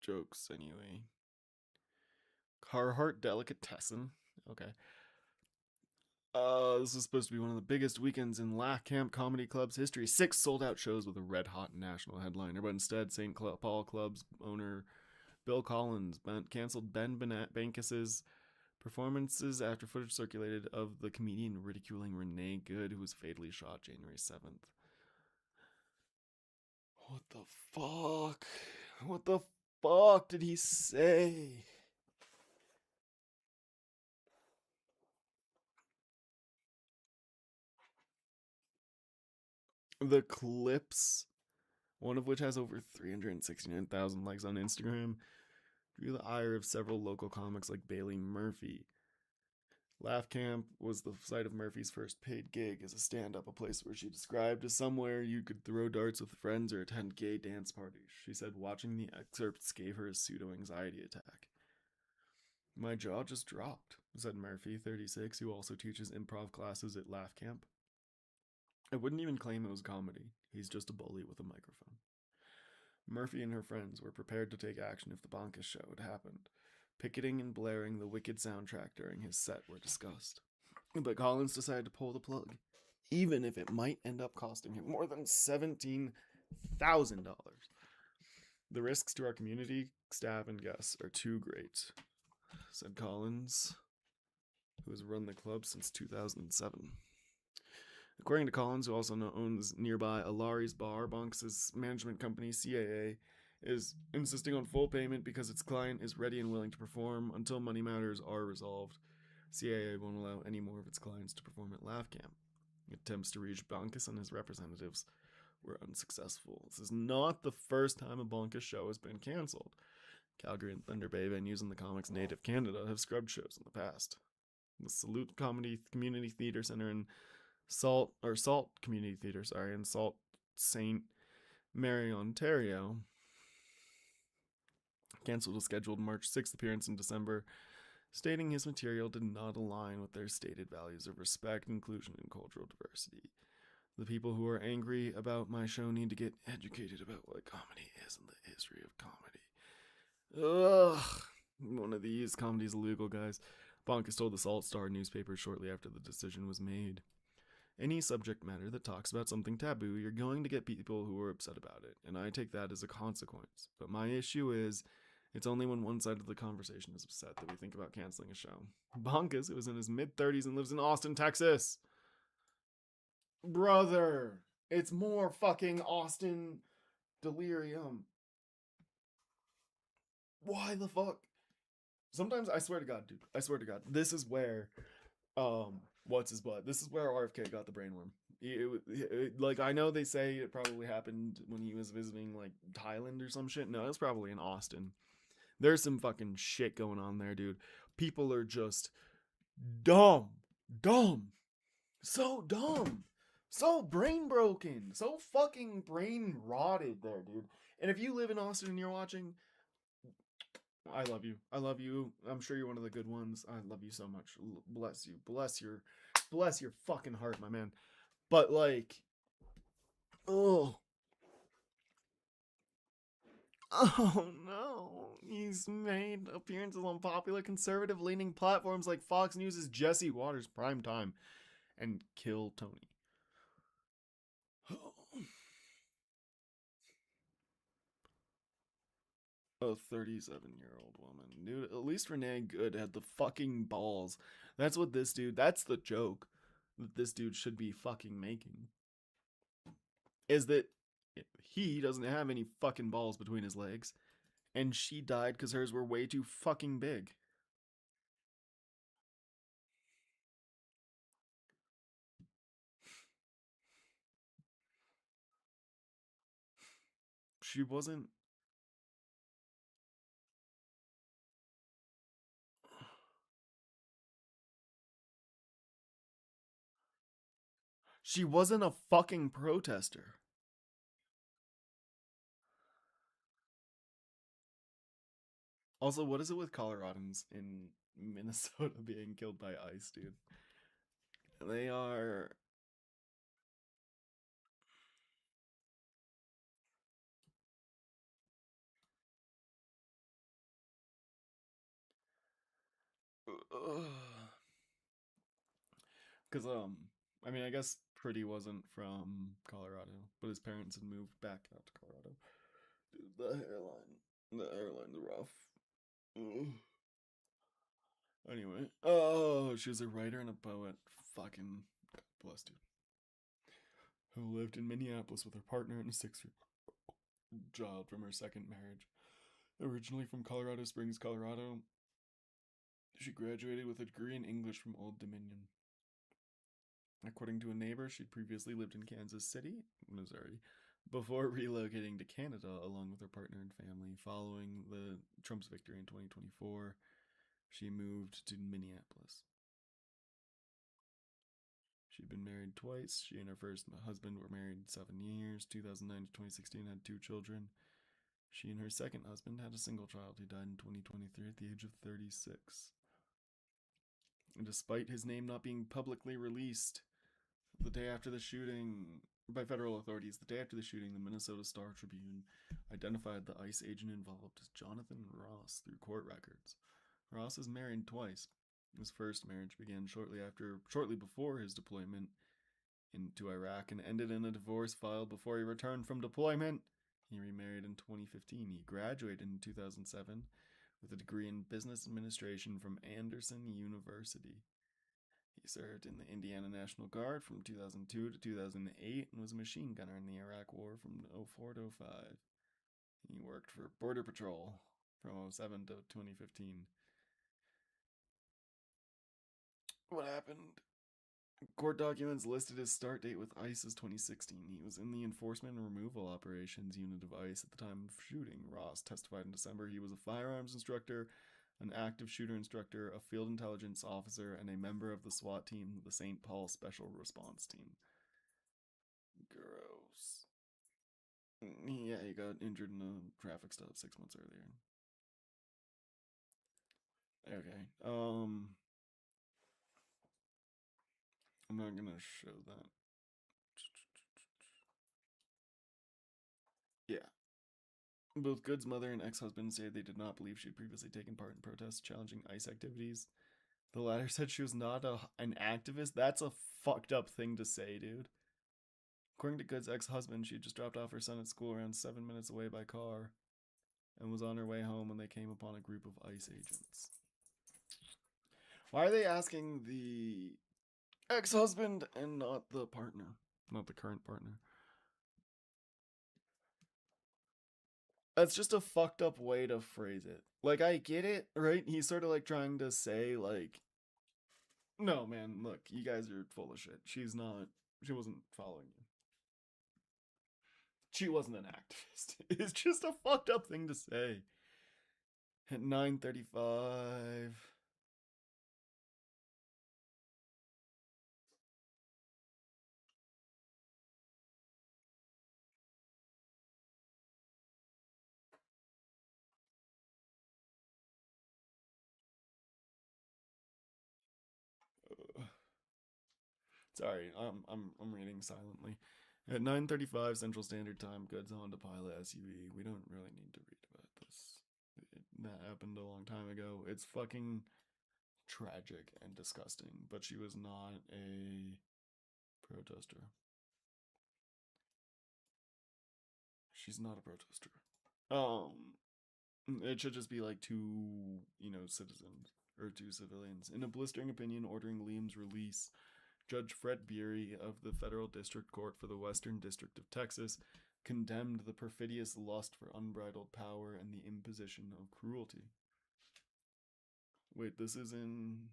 jokes anyway. Carhartt Delicatessen. Okay. This is supposed to be one of the biggest weekends in Laugh Camp Comedy Club's history. 6 sold-out shows with a red-hot national headliner, but instead St. Paul Club's owner Bill Collins canceled Ben Bankis's performances after footage circulated of the comedian ridiculing Renee Good, who was fatally shot January 7th. What the fuck? What the fuck did he say? The clips, one of which has over 369,000 likes on Instagram, drew the ire of several local comics like Bailey Murphy. Laugh Camp was the site of Murphy's first paid gig as a stand-up, a place where she described as somewhere you could throw darts with friends or attend gay dance parties. She said watching the excerpts gave her a pseudo-anxiety attack. My jaw just dropped, said Murphy, 36, who also teaches improv classes at Laugh Camp. I wouldn't even claim it was comedy. He's just a bully with a microphone. Murphy and her friends were prepared to take action if the Bonkers show had happened. Picketing and blaring the Wicked soundtrack during his set were discussed. But Collins decided to pull the plug, even if it might end up costing him more than $17,000. The risks to our community, staff, and guests are too great, said Collins, who has run the club since 2007. According to Collins, who also owns nearby Alari's Bar, Bonks' management company, CAA, is insisting on full payment because its client is ready and willing to perform until money matters are resolved. CAA won't allow any more of its clients to perform at Laugh Camp. Attempts to reach Bonkus and his representatives were unsuccessful. This is not the first time a Bonkus show has been cancelled. Calgary and Thunder Bay venues in the comics' native Canada have scrubbed shows in the past. The Salute Comedy Community Theatre Centre in Salt Community Theatre, in Sault Ste. Marie, Ontario, cancelled a scheduled March 6th appearance in December, stating his material did not align with their stated values of respect, inclusion, and cultural diversity. The people who are angry about my show need to get educated about what comedy is and the history of comedy. Ugh. One of these comedy's illegal, guys. Bonkus told the Salt Star newspaper shortly after the decision was made. Any subject matter that talks about something taboo, you're going to get people who are upset about it, and I take that as a consequence. But my issue is, it's only when one side of the conversation is upset that we think about canceling a show. Bonkus, who is in his mid-30s and lives in Austin, Texas. Brother, it's more fucking Austin delirium. Why the fuck? Sometimes, I swear to God, dude, this is where, what's his butt? This is where RFK got the brainworm. Like, I know they say it probably happened when he was visiting, like, Thailand or some shit. No, it was probably in Austin. There's some fucking shit going on there, dude. People are just dumb, dumb, so dumb, so brain broken, so fucking brain rotted there, dude. And if you live in Austin and you're watching, I love you. I love you. I'm sure you're one of the good ones. I love you so much. Bless you. Bless your fucking heart, my man. But like, oh, oh no. He's made appearances on popular conservative leaning platforms like Fox News' Jesse Waters Prime Time and Kill Tony. A 37-year-old woman. Dude, at least Renee Good had the fucking balls. That's what this dude, that's the joke that this dude should be fucking making. Is that he doesn't have any fucking balls between his legs. And she died because hers were way too fucking big. She wasn't. She wasn't a fucking protester. Also, what is it with Coloradans in Minnesota being killed by ice, dude? They are. Because, I mean, I guess Pretty wasn't from Colorado, but his parents had moved back out to Colorado. Dude, the hairline's rough. Ugh. Anyway, oh, she was a writer and a poet. Fucking bless, dude. Who lived in Minneapolis with her partner and a 6-year-old child from her second marriage. Originally from Colorado Springs, Colorado, she graduated with a degree in English from Old Dominion. According to a neighbor, she'd previously lived in Kansas City, Missouri, before relocating to Canada along with her partner and family. Following the Trump's victory in 2024, she moved to Minneapolis. She'd been married twice. She and her first husband were married 7 years, 2009 to 2016, had 2 children. She and her second husband had a single child who died in 2023 at the age of 36. And despite his name not being publicly released, the day after the shooting, by federal authorities, the day after the shooting, the Minnesota Star Tribune identified the ICE agent involved as Jonathan Ross through court records. Ross is married twice. His first marriage began shortly before his deployment into Iraq and ended in a divorce filed before he returned from deployment. He remarried in 2015. He graduated in 2007 with a degree in business administration from Anderson University. He served in the Indiana National Guard from 2002 to 2008 and was a machine gunner in the Iraq War from 04 to 05. He worked for Border Patrol from 07 to 2015. What happened? Court documents listed his start date with ICE as 2016. He was in the Enforcement and Removal Operations Unit of ICE at the time of shooting. Ross testified in December he was a firearms instructor, an active shooter instructor, a field intelligence officer, and a member of the SWAT team, the St. Paul Special Response Team. Gross. Yeah, he got injured in a traffic stop 6 months earlier. Okay. I'm not gonna show that. Yeah. Both Good's mother and ex-husband say they did not believe she had previously taken part in protests challenging ICE activities. The latter said she was not an activist. That's a fucked up thing to say, dude. According to Good's ex-husband, she had just dropped off her son at school around 7 minutes away by car and was on her way home when they came upon a group of ICE agents. Why are they asking the ex-husband and not the partner? Not the current partner. That's just a fucked up way to phrase it. Like, I get it, right? He's sort of like trying to say, like, no, man, look, you guys are full of shit. She wasn't following you. She wasn't an activist. It's just a fucked up thing to say. At 9:35. Sorry, I'm reading silently. At 9:35 Central Standard Time, goods Honda Pilot SUV. We don't really need to read about this. That happened a long time ago. It's fucking tragic and disgusting, but she was not a protester. She's not a protester. Um, it should just be like two, citizens or two civilians. In a blistering opinion ordering Liam's release, Judge Fred Beery of the Federal District Court for the Western District of Texas condemned the perfidious lust for unbridled power and the imposition of cruelty. Wait, this is in.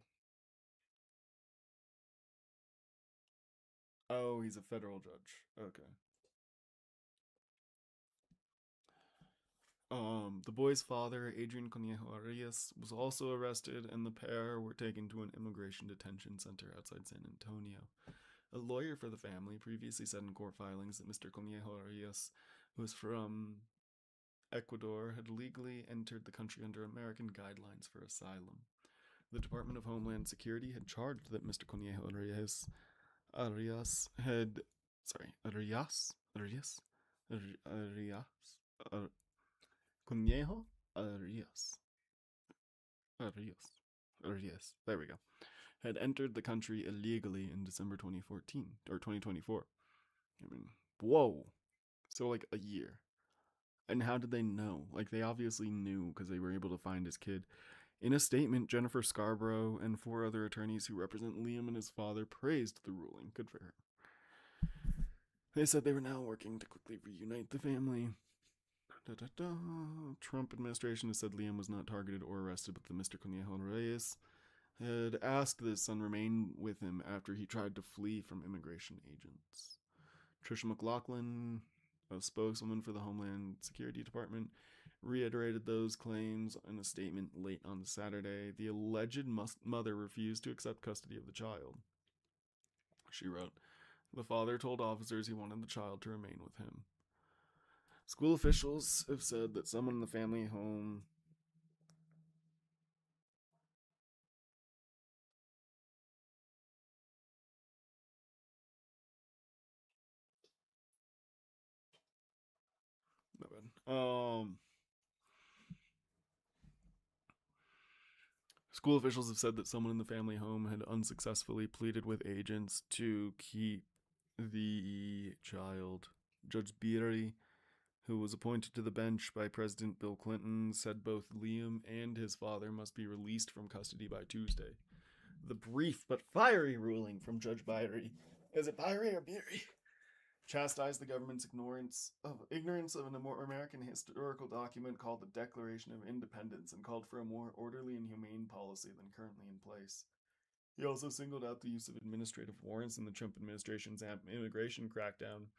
Oh, he's a federal judge. Okay. The boy's father, Adrian Conejo Arias, was also arrested, and the pair were taken to an immigration detention center outside San Antonio. A lawyer for the family previously said in court filings that Mr. Conejo Arias, who was from Ecuador, had legally entered the country under American guidelines for asylum. The Department of Homeland Security had charged that Mr. Conejo Arias had. Sorry, Arias? Conejo Arias. Arias. There we go. Had entered the country illegally in December 2014 or 2024. I mean, whoa. So, like, a year. And how did they know? Like, they obviously knew because they were able to find his kid. In a statement, Jennifer Scarborough and four other attorneys who represent Liam and his father praised the ruling. Good for her. They said they were now working to quickly reunite the family. Trump administration has said Liam was not targeted or arrested, but the Mr. Conejo Reyes had asked that his son remain with him after he tried to flee from immigration agents. Tricia McLaughlin, a spokeswoman for the Homeland Security Department, reiterated those claims in a statement late on Saturday. The alleged mother refused to accept custody of the child. She wrote, "The father told officers he wanted the child to remain with him. School officials have said that someone in the family home my bad. School officials have said that someone in the family home had unsuccessfully pleaded with agents to keep the child. Judge Beery, who was appointed to the bench by President Bill Clinton, said both Liam and his father must be released from custody by Tuesday. The brief but fiery ruling from Judge Beery, is it Beery or Beery? Chastised the government's ignorance of an American historical document called the Declaration of Independence and called for a more orderly and humane policy than currently in place. He also singled out the use of administrative warrants in the Trump administration's immigration crackdown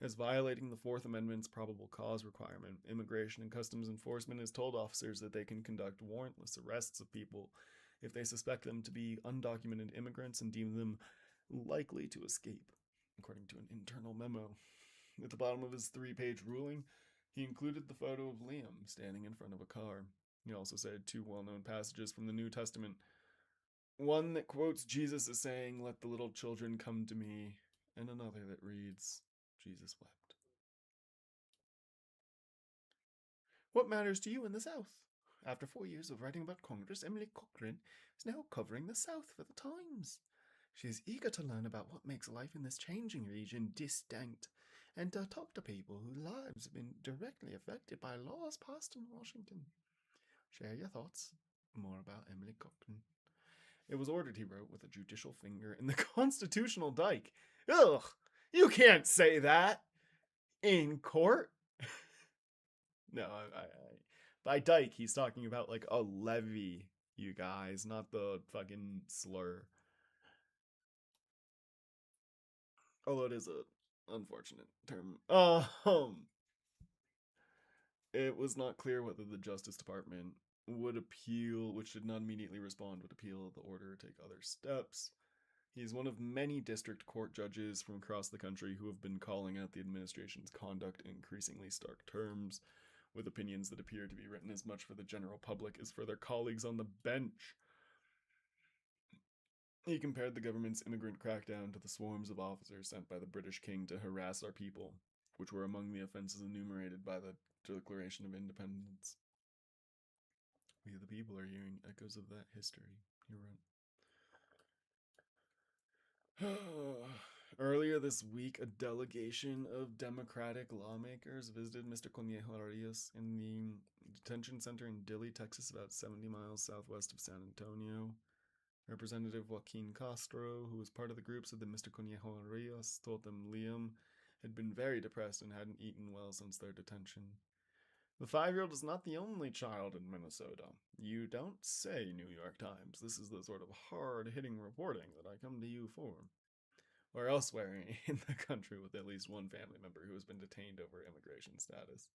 as violating the Fourth Amendment's probable cause requirement. Immigration and Customs Enforcement has told officers that they can conduct warrantless arrests of people if they suspect them to be undocumented immigrants and deem them likely to escape, according to an internal memo. At the bottom of his 3-page ruling, he included the photo of Liam standing in front of a car. He also said two well-known passages from the New Testament. One that quotes Jesus as saying, "Let the little children come to me," and another that reads, "Jesus wept." What matters to you in the South? After 4 years of writing about Congress, Emily Cochrane is now covering the South for the Times. She is eager to learn about what makes life in this changing region distinct and to talk to people whose lives have been directly affected by laws passed in Washington. Share your thoughts. More about Emily Cochrane. It was ordered, he wrote, with a judicial finger in the constitutional dike. Ugh! You can't say that! In court? No, by dike, he's talking about like a levee, you guys, not the fucking slur. Although it is a unfortunate term. It was not clear whether the Justice Department would appeal, which did not immediately respond, would appeal the order or take other steps. He's one of many district court judges from across the country who have been calling out the administration's conduct in increasingly stark terms, with opinions that appear to be written as much for the general public as for their colleagues on the bench. He compared the government's immigrant crackdown to the swarms of officers sent by the British King to harass our people, which were among the offenses enumerated by the Declaration of Independence. We the people are hearing echoes of that history, he wrote. Earlier this week, a delegation of Democratic lawmakers visited Mr. Conejo Arias in the detention center in Dilley, Texas, about 70 miles southwest of San Antonio. Representative Joaquin Castro, who was part of the group, said that Mr. Conejo Arias told them Liam had been very depressed and hadn't eaten well since their detention. The 5-year-old is not the only child in Minnesota. You don't say, New York Times. This is the sort of hard-hitting reporting that I come to you for. Or elsewhere in the country with at least one family member who has been detained over immigration status.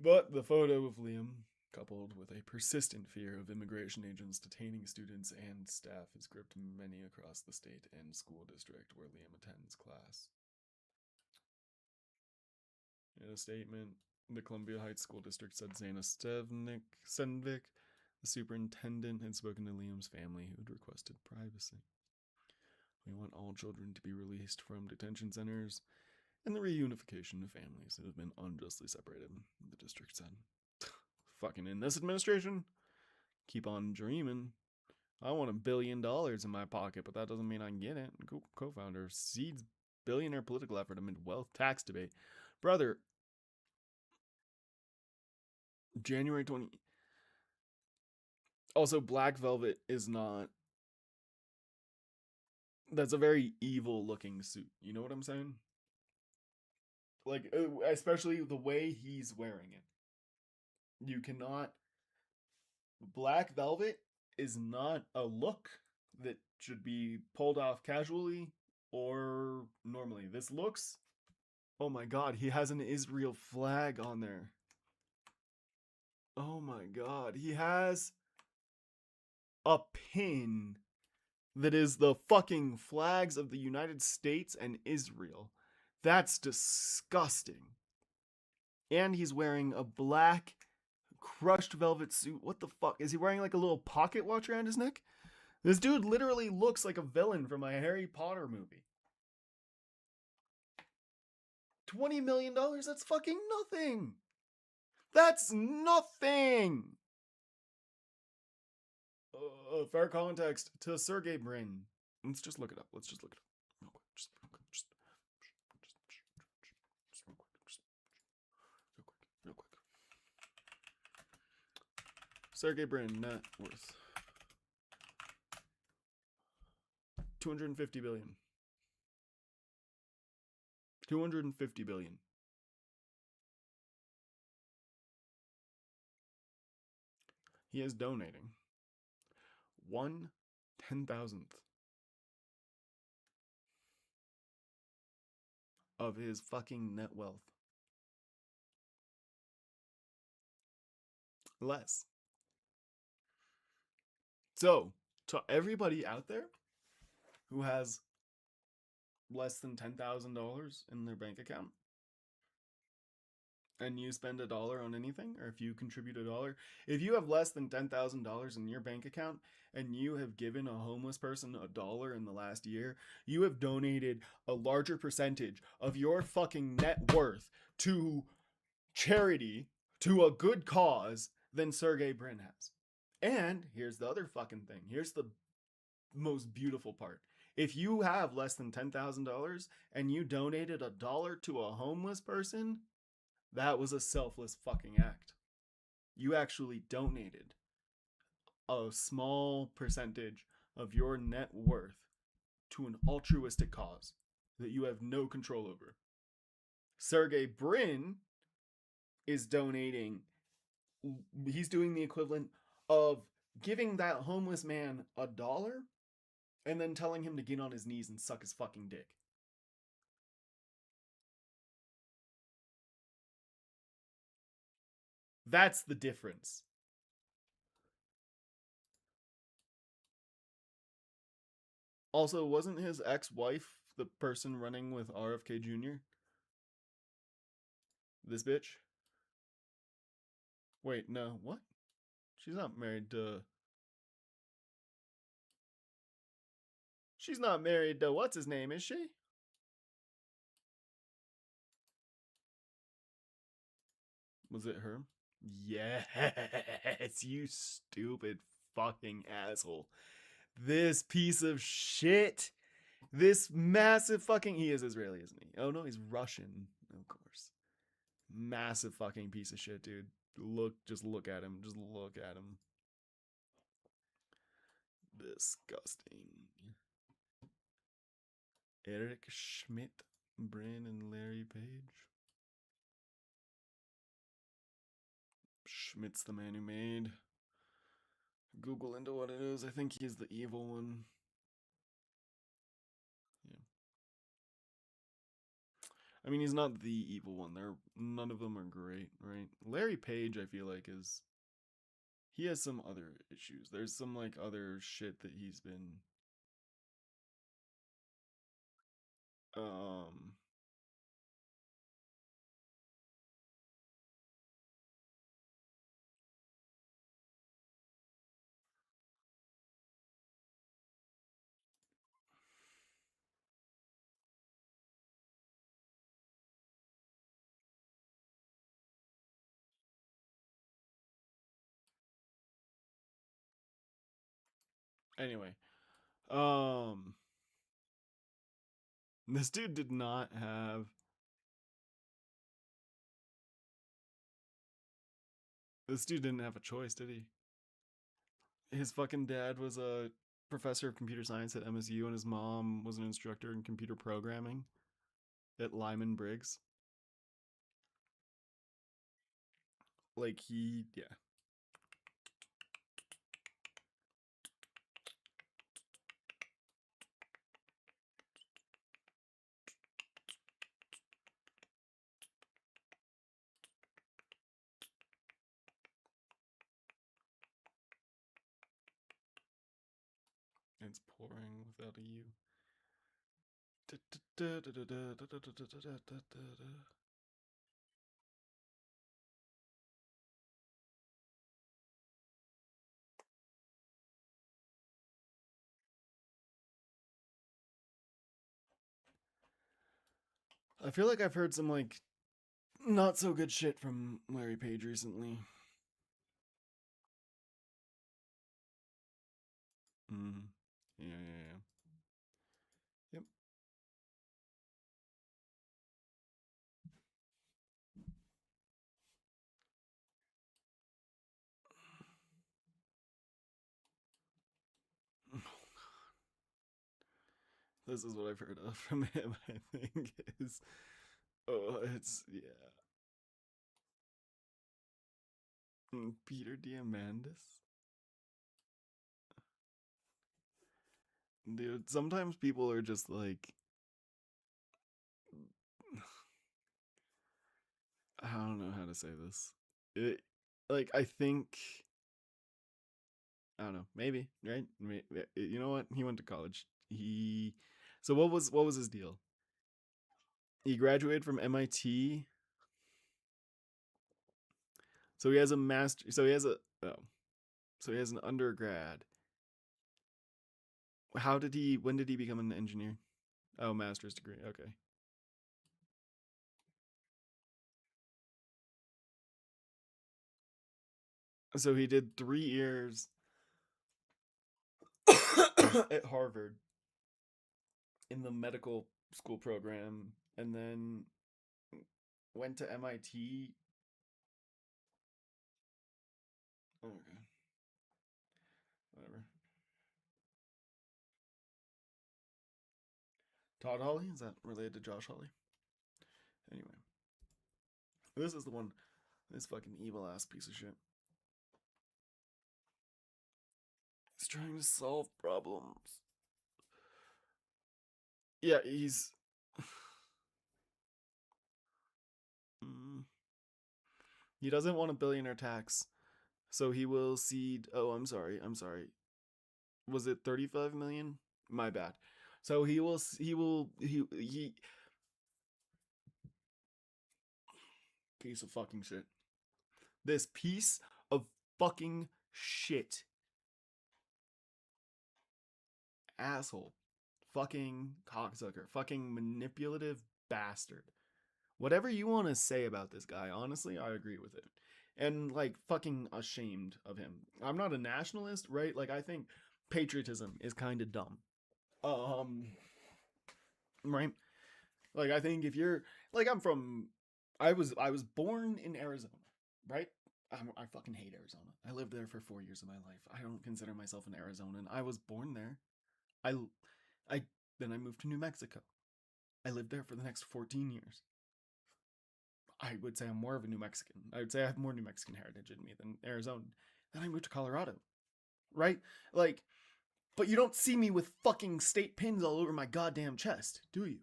But the photo of Liam, coupled with a persistent fear of immigration agents detaining students and staff, has gripped many across the state and school district where Liam attends class. In a statement, the Columbia Heights School District said Zana Senvik, the superintendent, had spoken to Liam's family who had requested privacy. We want all children to be released from detention centers and the reunification of families that have been unjustly separated, the district said. Fucking in this administration, keep on dreaming. I want $1 billion in my pocket, but that doesn't mean I can get it. Co-founder seeds billionaire political effort amid wealth tax debate. Brother, January 20. Also, Black Velvet is not. That's a very evil looking suit. You know what I'm saying? Like, especially the way he's wearing it. You cannot. Black Velvet is not a look that should be pulled off casually or normally. This looks. Oh my god, he has an Israel flag on there. Oh my god, he has a pin that is the fucking flags of the United States and Israel. That's disgusting. And he's wearing a black crushed velvet suit. What the fuck? Is he wearing like a little pocket watch around his neck? This dude literally looks like a villain from a Harry Potter movie. $20 million? That's fucking nothing. That's nothing. Fair context to Sergey Brin. Let's just look it up. Real quick. Real quick. Real quick. Sergey Brin net worth $250 billion. $250 billion. He is donating 1/10,000th of his fucking net wealth. Less. So, to everybody out there who has less than $10,000 in their bank account, and you spend $1 on anything, or if you contribute $1, if you have less than $10,000 in your bank account and you have given a homeless person $1 in the last year, you have donated a larger percentage of your fucking net worth to charity, to a good cause, than Sergey Brin has. And here's the other fucking thing. Here's the most beautiful part. If you have less than $10,000 and you donated $1 to a homeless person, that was a selfless fucking act. You actually donated a small percentage of your net worth to an altruistic cause that you have no control over. Sergey Brin is donating, he's doing the equivalent of giving that homeless man $1 and then telling him to get on his knees and suck his fucking dick. That's the difference. Also, wasn't his ex-wife the person running with RFK Jr.? This bitch? Wait, no, what? She's not married to She's not married to what's his name, is she? Was it her? Yes, you stupid fucking asshole. This piece of shit. This massive fucking. He is Israeli, isn't he? Oh no, he's Russian, of course. Massive fucking piece of shit, dude. Just look at him. Just look at him. Disgusting. Eric Schmidt, Bryn, and Larry Page. Schmidt's the man who made. Google into what it is. I think he's the evil one. Yeah. I mean, he's not the evil one. None of them are great, right? Larry Page, I feel like, is he has some other issues. There's some like other shit that he's been um anyway. Um this dude did not have this dude didn't have a choice, did he? His fucking dad was a professor of computer science at MSU and his mom was an instructor in computer programming at Lyman Briggs. Like yeah. It's pouring without a U. I feel like I've heard some like not so good shit from Larry Page recently. Mm. Yeah. Yep. This is what I've heard of from him. I think is it's yeah. Peter Diamandis. Dude, sometimes people are just like I don't know how to say this. It, like I think I don't know. Maybe right. You know what? He went to college. He. So what was his deal? He graduated from MIT. So he has a master. So he has a. Oh. So he has an undergrad. How did he? When did he become an engineer? Oh, master's degree. Okay. So he did 3 years at Harvard in the medical school program, and then went to MIT. Oh, okay, whatever. Todd Hawley, is that related to Josh Hawley? Anyway, this is the one. This fucking evil ass piece of shit. He's trying to solve problems. Yeah, he's. Mm. He doesn't want a billionaire tax, so he will cede. Oh, I'm sorry. I'm sorry. Was it 35 million? My bad. So he will. He will. He. Piece of fucking shit. This piece of fucking shit. Asshole. fucking cocksucker, fucking manipulative bastard. Whatever you want to say about this guy, honestly, I agree with it. And like fucking ashamed of him. I'm not a nationalist, right? Like I think patriotism is kind of dumb. Um right? Like I think if you're like I'm from I was born in Arizona, right? I fucking hate Arizona. I lived there for 4 years of my life. I don't consider myself an Arizonan. I was born there. I I then I moved to New Mexico. I lived there for the next 14 years. I would say I'm more of a New Mexican. I would say I have more New Mexican heritage in me than Arizona. Then I moved to Colorado, right? Like, but you don't see me with fucking state pins all over my goddamn chest, do you?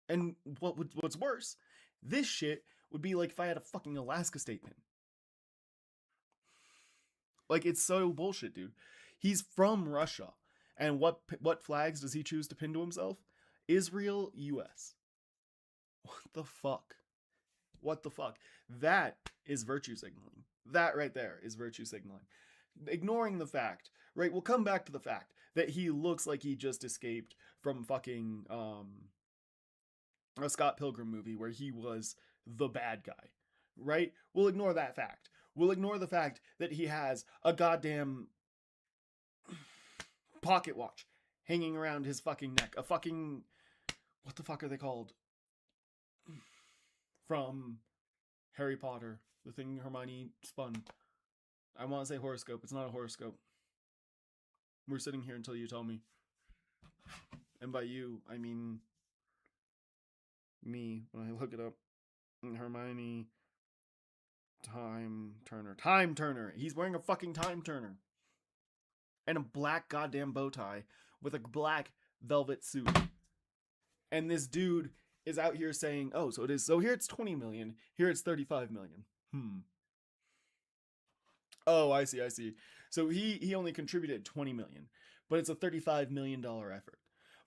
And what's worse, this shit would be like if I had a fucking Alaska state pin. Like it's so bullshit, dude. He's from Russia, and what flags does he choose to pin to himself? Israel, U.S. What the fuck? What the fuck? That is virtue signaling. That right there is virtue signaling. Ignoring the fact, right? We'll come back to the fact that he looks like he just escaped from fucking a Scott Pilgrim movie where he was the bad guy, right? We'll ignore that fact. We'll ignore the fact that he has a goddamn pocket watch hanging around his fucking neck. A fucking. What the fuck are they called? From Harry Potter. The thing Hermione spun. I want to say horoscope. It's not a horoscope. We're sitting here until you tell me. And by you, I mean me when I look it up. Hermione Time Turner. Time Turner. He's wearing a fucking Time Turner. And a black goddamn bow tie with a black velvet suit. And this dude is out here saying, oh, so it is. So here it's 20 million. Here it's 35 million. Oh, I see. So he only contributed 20 million, but it's a $35 million effort.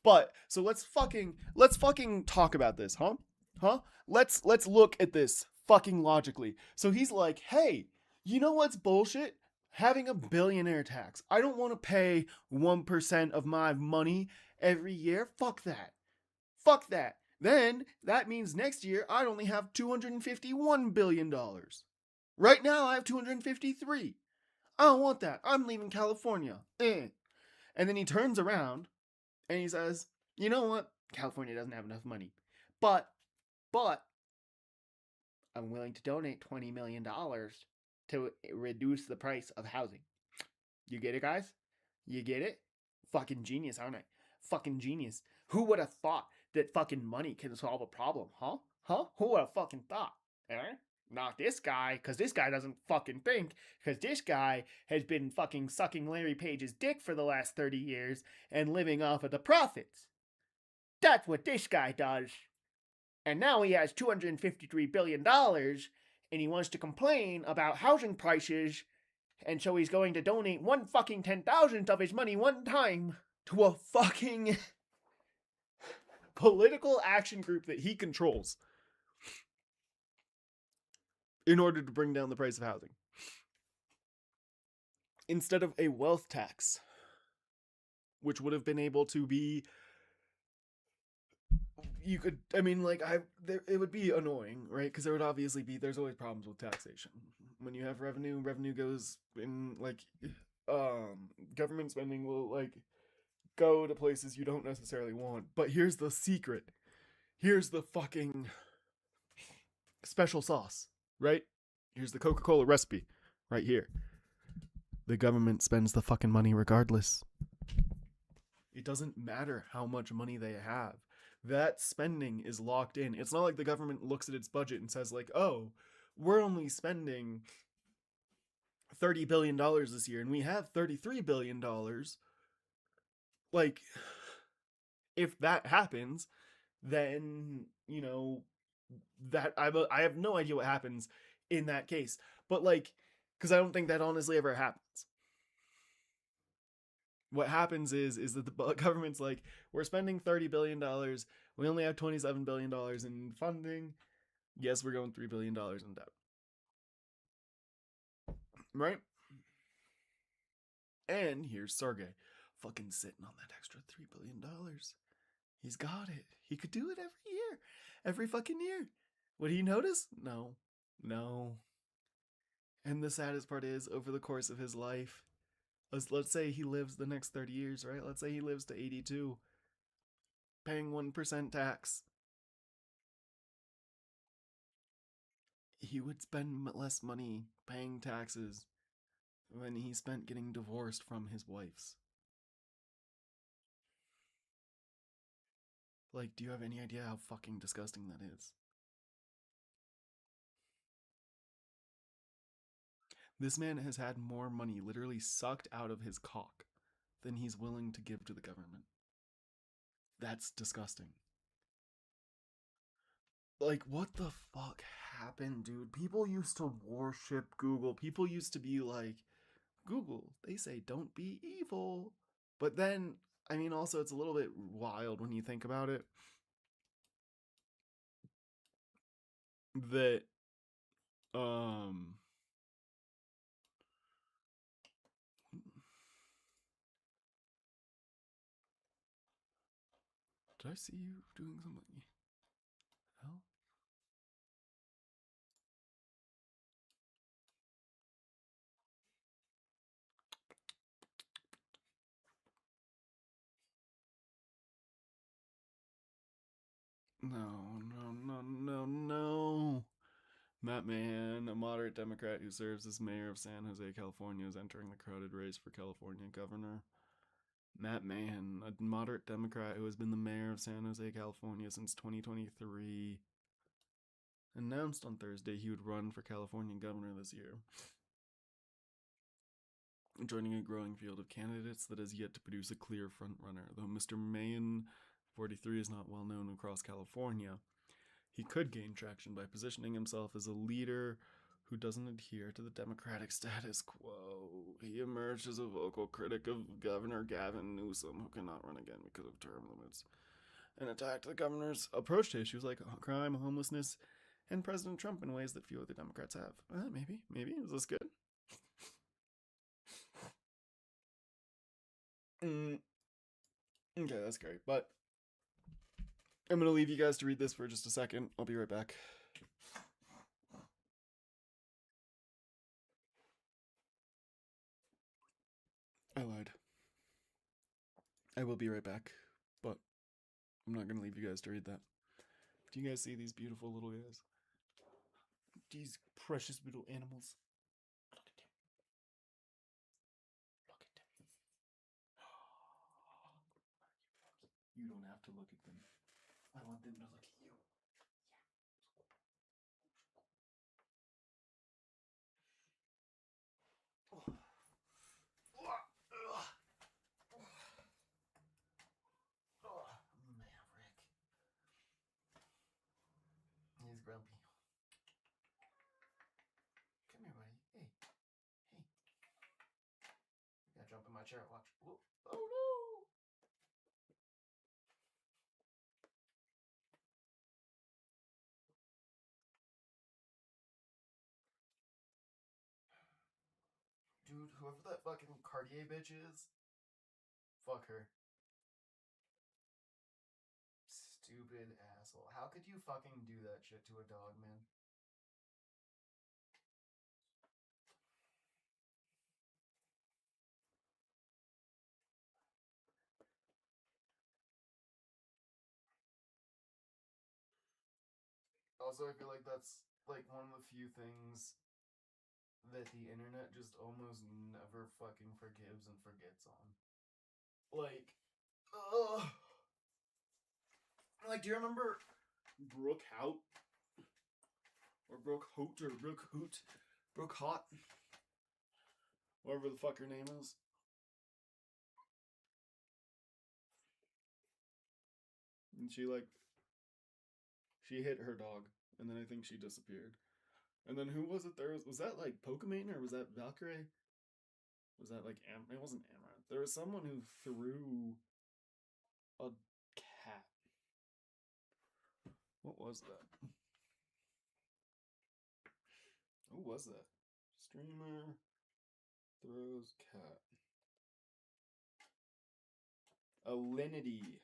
But so let's fucking talk about this, huh? Huh? Let's look at this fucking logically. So he's like, "Hey, you know what's bullshit? Having a billionaire tax. I don't want to pay 1% of my money every year. Fuck that. Fuck that. Then that means next year I only have $251 billion. Right now I have 253. I don't want that. I'm leaving California. And then he turns around and he says, you know what? California doesn't have enough money. But I'm willing to donate $20 million to reduce the price of housing. You get it, guys? You get it? Fucking genius, aren't I? Fucking genius. Who would have thought that fucking money can solve a problem, huh? Huh? Who would have fucking thought? Eh? Not this guy, because this guy doesn't fucking think, because this guy has been fucking sucking Larry Page's dick for the last 30 years and living off of the profits. That's what this guy does. And now he has $253 billion, and he wants to complain about housing prices, and so he's going to donate one fucking 10,000th of his money one time to a fucking political action group that he controls in order to bring down the price of housing. Instead of a wealth tax, which would have been able to be, you could, I mean, like, it would be annoying, right? Because there would obviously be, there's always problems with taxation. When you have revenue goes in, like, government spending will, like, go to places you don't necessarily want. But here's the secret. Here's the fucking special sauce, right? Here's the Coca-Cola recipe, right here. The government spends the fucking money regardless. It doesn't matter how much money they have. That spending is locked in. It's not like the government looks at its budget and says, like, oh, we're only spending $30 billion this year and we have $33 billion. Like, if that happens, then, you know, that I have no idea what happens in that case. But, like, because I don't think that honestly ever happens. What happens is that the government's like, we're spending $30 billion. We only have $27 billion in funding. Yes, we're going $3 billion in debt. Right? And here's Sergey. fucking sitting on that extra $3 billion. He's got it. He could do it every year. Every fucking year. Would he notice? No. No. And the saddest part is, over the course of his life, let's say he lives the next 30 years, right? Let's say he lives to 82, paying 1% tax. He would spend less money paying taxes than he spent getting divorced from his wife's. Like, do you have any idea how fucking disgusting that is? This man has had more money literally sucked out of his cock than he's willing to give to the government. That's disgusting. Like, what the fuck happened, dude? People used to worship Google. People used to be like, Google, they say don't be evil. But then, I mean, also, it's a little bit wild when you think about it that, um, did I see you doing something? Hell? No, no, no, no, no. Matt Mahan, a moderate Democrat who serves as mayor of San Jose, California, is entering the crowded race for California governor. Matt Mahan, a moderate Democrat who has been the mayor of San Jose, California since 2023, announced on Thursday he would run for California governor this year, joining a growing field of candidates that has yet to produce a clear frontrunner. Though Mr. Mahan, 43, is not well known across California, he could gain traction by positioning himself as a leader who doesn't adhere to the Democratic status quo. He emerged as a vocal critic of Governor Gavin Newsom, who cannot run again because of term limits, and attacked the governor's approach to issues like crime, homelessness, and President Trump in ways that few other Democrats have. Maybe. Is this good? Okay, that's great. But I'm going to leave you guys to read this for just a second. I'll be right back. I lied. I will be right back, but I'm not going to leave you guys to read that. Do you guys see these beautiful little guys? These precious little animals. Look at them. Look at them. You don't have to look at them. I want them to look at you. Maverick. He's grumpy. Come here, buddy. Hey. Hey. You gotta jump in my chair. Watch. Whoa. Oh no! Dude, whoever that fucking Cartier bitch is, fuck her. Stupid asshole. How could you fucking do that shit to a dog, man? Also, I feel like that's like one of the few things that the internet just almost never fucking forgives and forgets on. Like, ugh. Like, do you remember Brooke Hout? Or Brooke Hoot or Brooke Hoot? Brooke Hot? Whatever the fuck her name is. And she hit her dog. And then I think she disappeared. And then who was it there? Was that like Pokemon or was that Valkyrie? Was that like it wasn't Amaranth. There was someone who threw a cat. What was that? Who was that? Streamer throws cat. Alinity.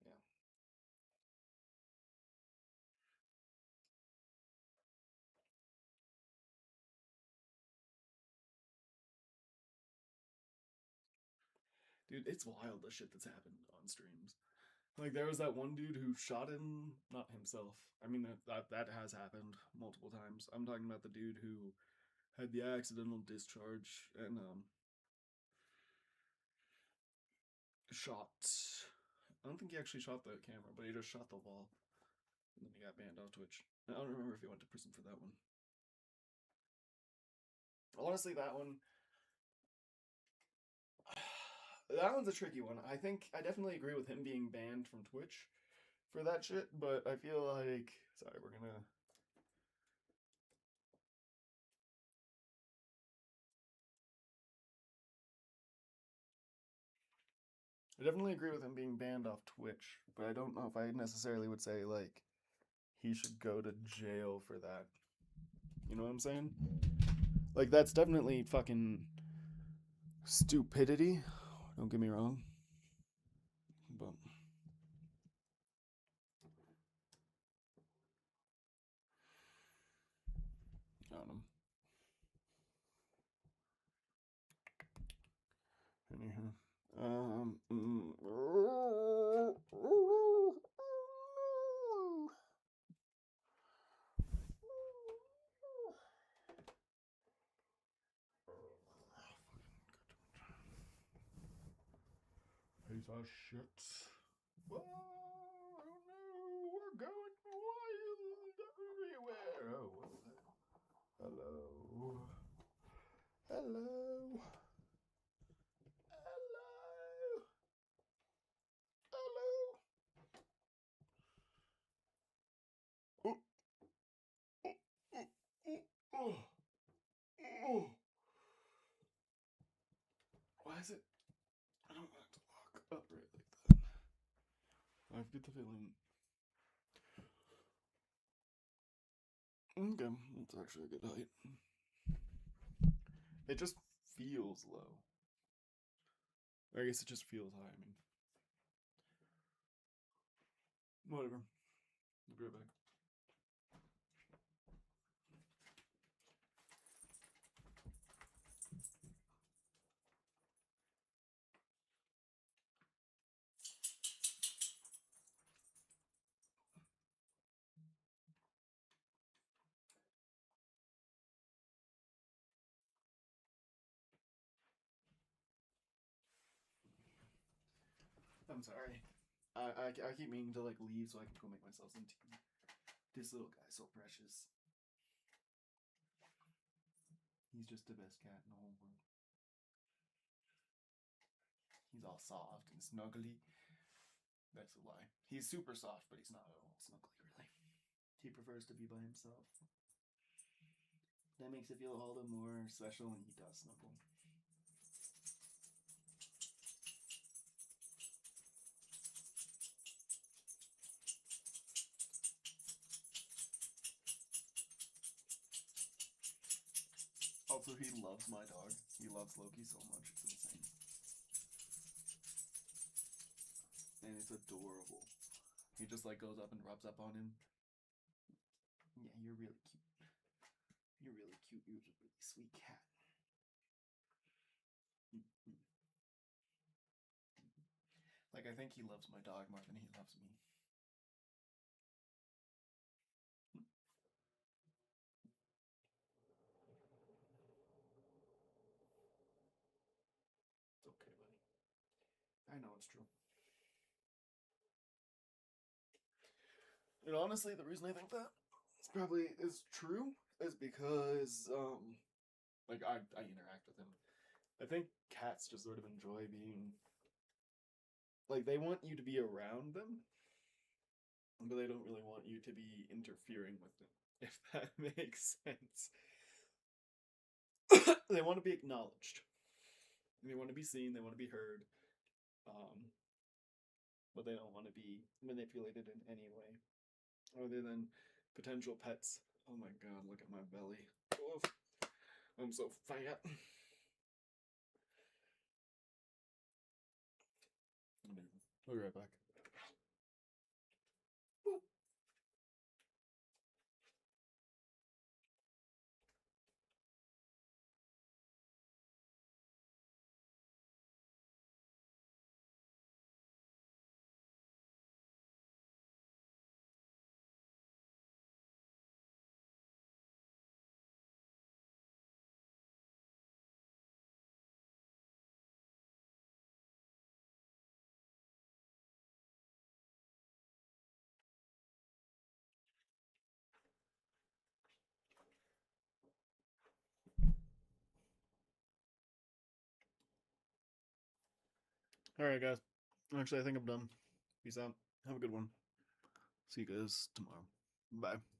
Yeah. Dude, it's wild the shit that's happened on streams. Like there was that one dude who shot him, not himself. I mean that has happened multiple times. I'm talking about the dude who had the accidental discharge and shot. I don't think he actually shot the camera, but he just shot the wall, and then he got banned off Twitch. I don't remember if he went to prison for that one. Honestly, that one. That one's a tricky one. I think I definitely agree with him being banned from Twitch for that shit, but I feel like. Sorry, we're gonna. I definitely agree with him being banned off Twitch, but I don't know if I necessarily would say, like, he should go to jail for that. You know what I'm saying? Like, that's definitely fucking stupidity. Don't get me wrong. But. I don't know. Anyhow. Um. Piece of shit. Whoa, no, we're going wild everywhere. Oh, what was that? Hello. Hello. Hello. Hello. Oh, oh, oh, oh, oh. Why is it? I don't want it to lock up right like that. I get the feeling. Okay, that's actually a good height. It just feels low. Or I guess it just feels high. I mean, whatever. I'll be right back. I'm sorry. I keep meaning to like leave so I can go make myself some tea. This little guy's so precious. He's just the best cat in the whole world. He's all soft and snuggly. That's a lie. He's super soft, but he's not at all snuggly, really. He prefers to be by himself. That makes it feel all the more special when he does snuggle. Also, he loves my dog. He loves Loki so much, it's insane. And it's adorable. He just like goes up and rubs up on him. Yeah, you're really cute. You're really cute. You're a really sweet cat. Like, I think he loves my dog more than he loves me. It's okay, buddy. I know it's true. And honestly, the reason I think that it's probably is true is because like I interact with him. I think cats just sort of enjoy being like they want you to be around them, but they don't really want you to be interfering with them, if that makes sense. They want to be acknowledged. They want to be seen, they want to be heard. Um but they don't want to be manipulated in any way other than potential pets. Oh my god, look at my belly. Oof. I'm so fat. I'll be right back. All right, guys. Actually, I think I'm done. Peace out. Have a good one. See you guys tomorrow. Bye.